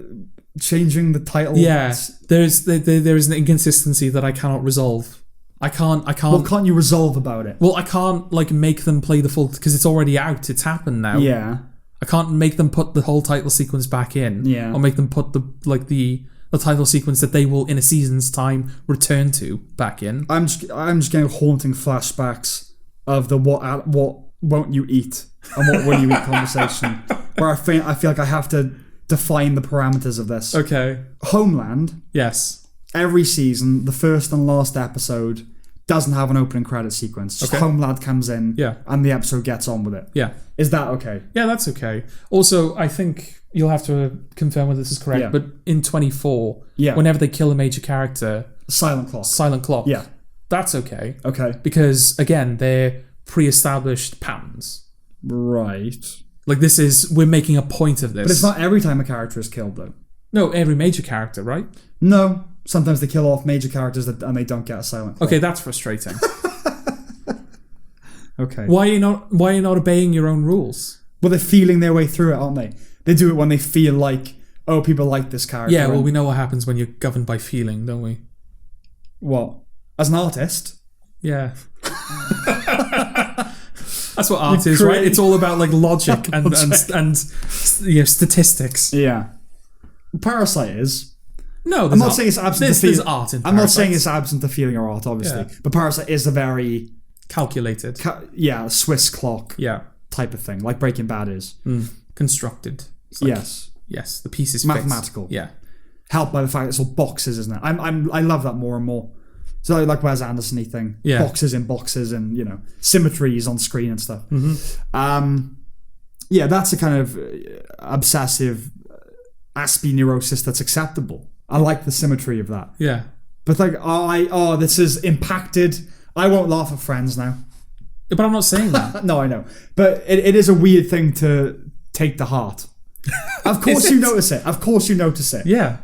changing the title... Yeah. There is an inconsistency that I cannot resolve. I can't... What can't you resolve about it? Well, I can't, make them play the full... Because it's already out. It's happened now. Yeah. I can't make them put the whole title sequence back in. Yeah. Or make them put the title sequence that they will, in a season's time, return to back in. I'm just getting haunting flashbacks of the what won't you eat and what will you eat conversation, where I feel like I have to define the parameters of this. Okay. Homeland. Yes. every season, the first and last episode doesn't have an opening credit sequence. Just Home Lad comes in, and the episode gets on with it. Yeah. Is that okay? Yeah, that's okay. Also, I think you'll have to confirm whether this is correct, but in 24, whenever they kill a major character... Silent clock. Yeah. That's okay. Okay. Because, again, they're pre-established patterns. Right. Like, we're making a point of this. But it's not every time a character is killed, though. No, every major character, right? No. Sometimes they kill off major characters and they don't get a silent clock. Okay, that's frustrating. Okay. Why are you not obeying your own rules? Well, they're feeling their way through it, aren't they? They do it when they feel like, oh, people like this character. Yeah, well, we know what happens when you're governed by feeling, don't we? What? As an artist? Yeah. That's what art is, right? It's all about like logic and statistics. Yeah. Parasite is. No, I'm not saying it's absent of feeling. There's art in Parasite. I'm not saying it's absent of feeling or art, obviously. Yeah. But Parasite is a very calculated. Swiss clock. Type of thing, like Breaking Bad is. Constructed. Yes, the piece is mathematical. Fixed. Yeah. Helped by the fact it's all boxes, isn't it? I love that more and more. So like Wes Anderson-y thing. Yeah. Boxes in boxes and, symmetries on screen and stuff. Mm-hmm. That's a kind of obsessive aspie neurosis that's acceptable. I like the symmetry of that. Yeah. But like, this is impacted. I won't laugh at Friends now. But I'm not saying that. No, I know. But it is a weird thing to take to heart. Of course you notice it. Of course you notice it. Yeah.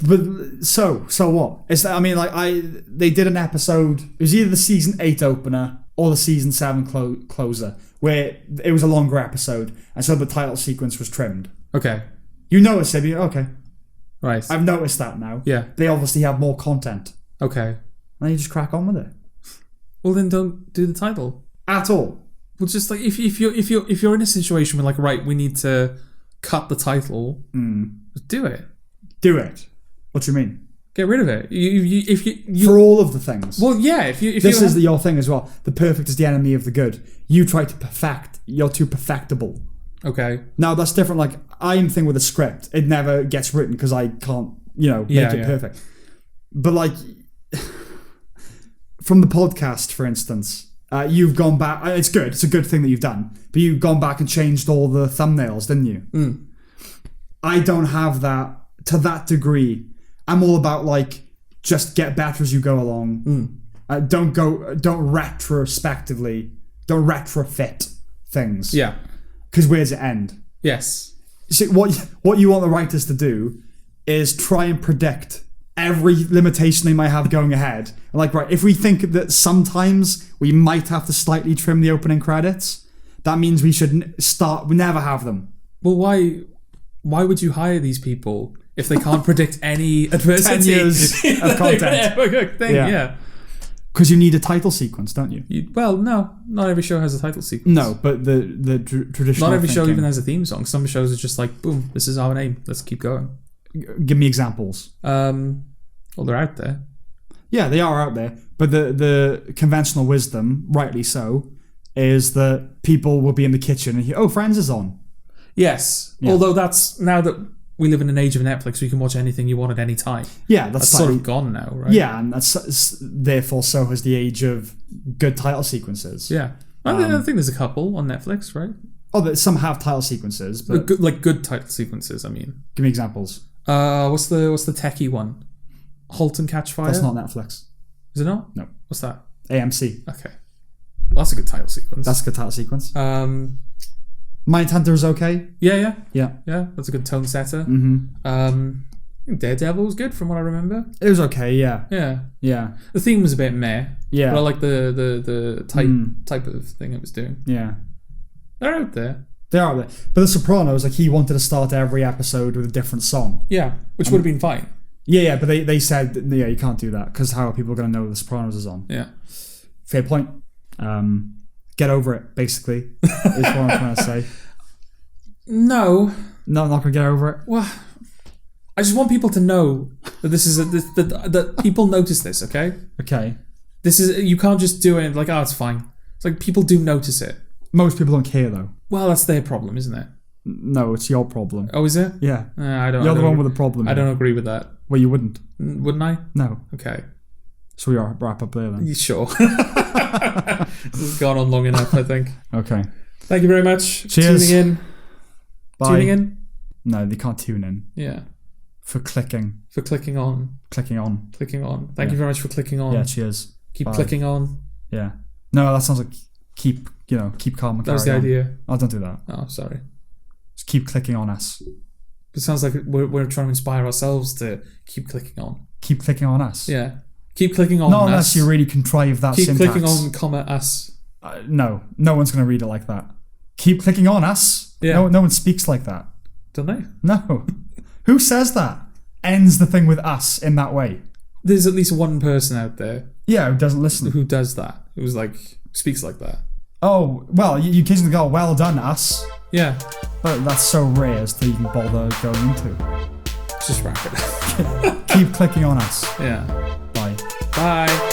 But so what? They did an episode, it was either the season 8 opener or the season 7 closer, where it was a longer episode, and so the title sequence was trimmed. Okay. You notice it, okay. Right. I've noticed that now. Yeah. They obviously have more content. Okay. And you just crack on with it. Well, then don't do the title. At all. Well, just like if you're in a situation where like, right, we need to cut the title, do it. Do it. What do you mean? Get rid of it. If you for all of the things. Well, yeah. This is your thing as well. The perfect is the enemy of the good. You try to perfect. You're too perfectible. Okay. Now that's different. Like I'm thing with a script, it never gets written because I can't, make it perfect. But like from the podcast, for instance, you've gone back. It's good. It's a good thing that you've done. But you've gone back and changed all the thumbnails, didn't you? I don't have that to that degree. I'm all about like just get better as you go along. Don't retrofit things. Yeah. Because where does it end? Yes. See, what you want the writers to do is try and predict every limitation they might have going ahead. Like, right, if we think that sometimes we might have to slightly trim the opening credits, that means we should never have them. Well, why would you hire these people if they can't predict any adversity? 10 years of content. Yeah. Because you need a title sequence, don't you? Well, no. Not every show has a title sequence. No, but the traditional Not every show thinking. even has a theme song. Some shows are just like, boom, this is our name. Let's keep going. Give me examples. Well, they're out there. Yeah, they are out there. But the conventional wisdom, rightly so, is that people will be in the kitchen and hear, Friends is on. Yes. Yeah. Although that's, now that we live in an age of Netflix, you can watch anything you want at any time. Yeah, that's sort of gone now, right? Yeah, and therefore so has the age of good title sequences. Yeah. I think there's a couple on Netflix, right? Oh, some have title sequences, but good title sequences, I mean. Give me examples. What's the techie one? Halt and Catch Fire? That's not Netflix. Is it not? No. What's that? AMC. Okay. Well, that's a good title sequence. That's a good title sequence. Mindhunter is okay. Yeah. That's a good tone setter. Daredevil was good from what I remember. It was okay. Yeah. The theme was a bit meh. Yeah. But I like the type of thing it was doing. Yeah. They're out there. They are there. But The Sopranos, like he wanted to start every episode with a different song. Yeah, which would have been fine. Yeah, but they said, you can't do that because how are people going to know The Sopranos is on? Yeah. Fair point. Get over it, basically, is what I'm trying to say. No. No, I'm not going to get over it. Well, I just want people to know that this is that people notice this, okay? Okay. This is, you can't just do it like, it's fine. It's like people do notice it. Most people don't care, though. Well, that's their problem, isn't it? No, it's your problem. Oh, is it? Yeah. I don't. You're the one with the problem. I don't agree with that. Well, you wouldn't. Wouldn't I? No. Okay. So we wrap up there then. You sure? This has gone on long enough, I think. Okay. Thank you very much. Cheers. Tuning in. Bye. Tuning in? No, they can't tune in. Yeah. For clicking. For clicking on. Clicking on. Clicking on. Thank you very much for clicking on. Yeah, cheers. Keep Bye. clicking on. Yeah. No, that sounds like keep calm and That was the idea. Oh, don't do that. Oh, sorry. Just keep clicking on us. It sounds like we're trying to inspire ourselves to keep clicking on. Keep clicking on us? Yeah. Keep clicking on Not us. unless you really contrive that keep syntax. Keep clicking on, comma, us. No one's going to read it like that. Keep clicking on us? Yeah. No one speaks like that. Don't they? No. Who says that? Ends the thing with us in that way. There's at least one person out there. Yeah, who doesn't listen. Who does that. Who's like, speaks like that. Oh, well, you occasionally go, well done, us. Yeah. But that's so rare as to even bother going into. Just wrap it up. Keep clicking on us. Yeah. Bye. Bye.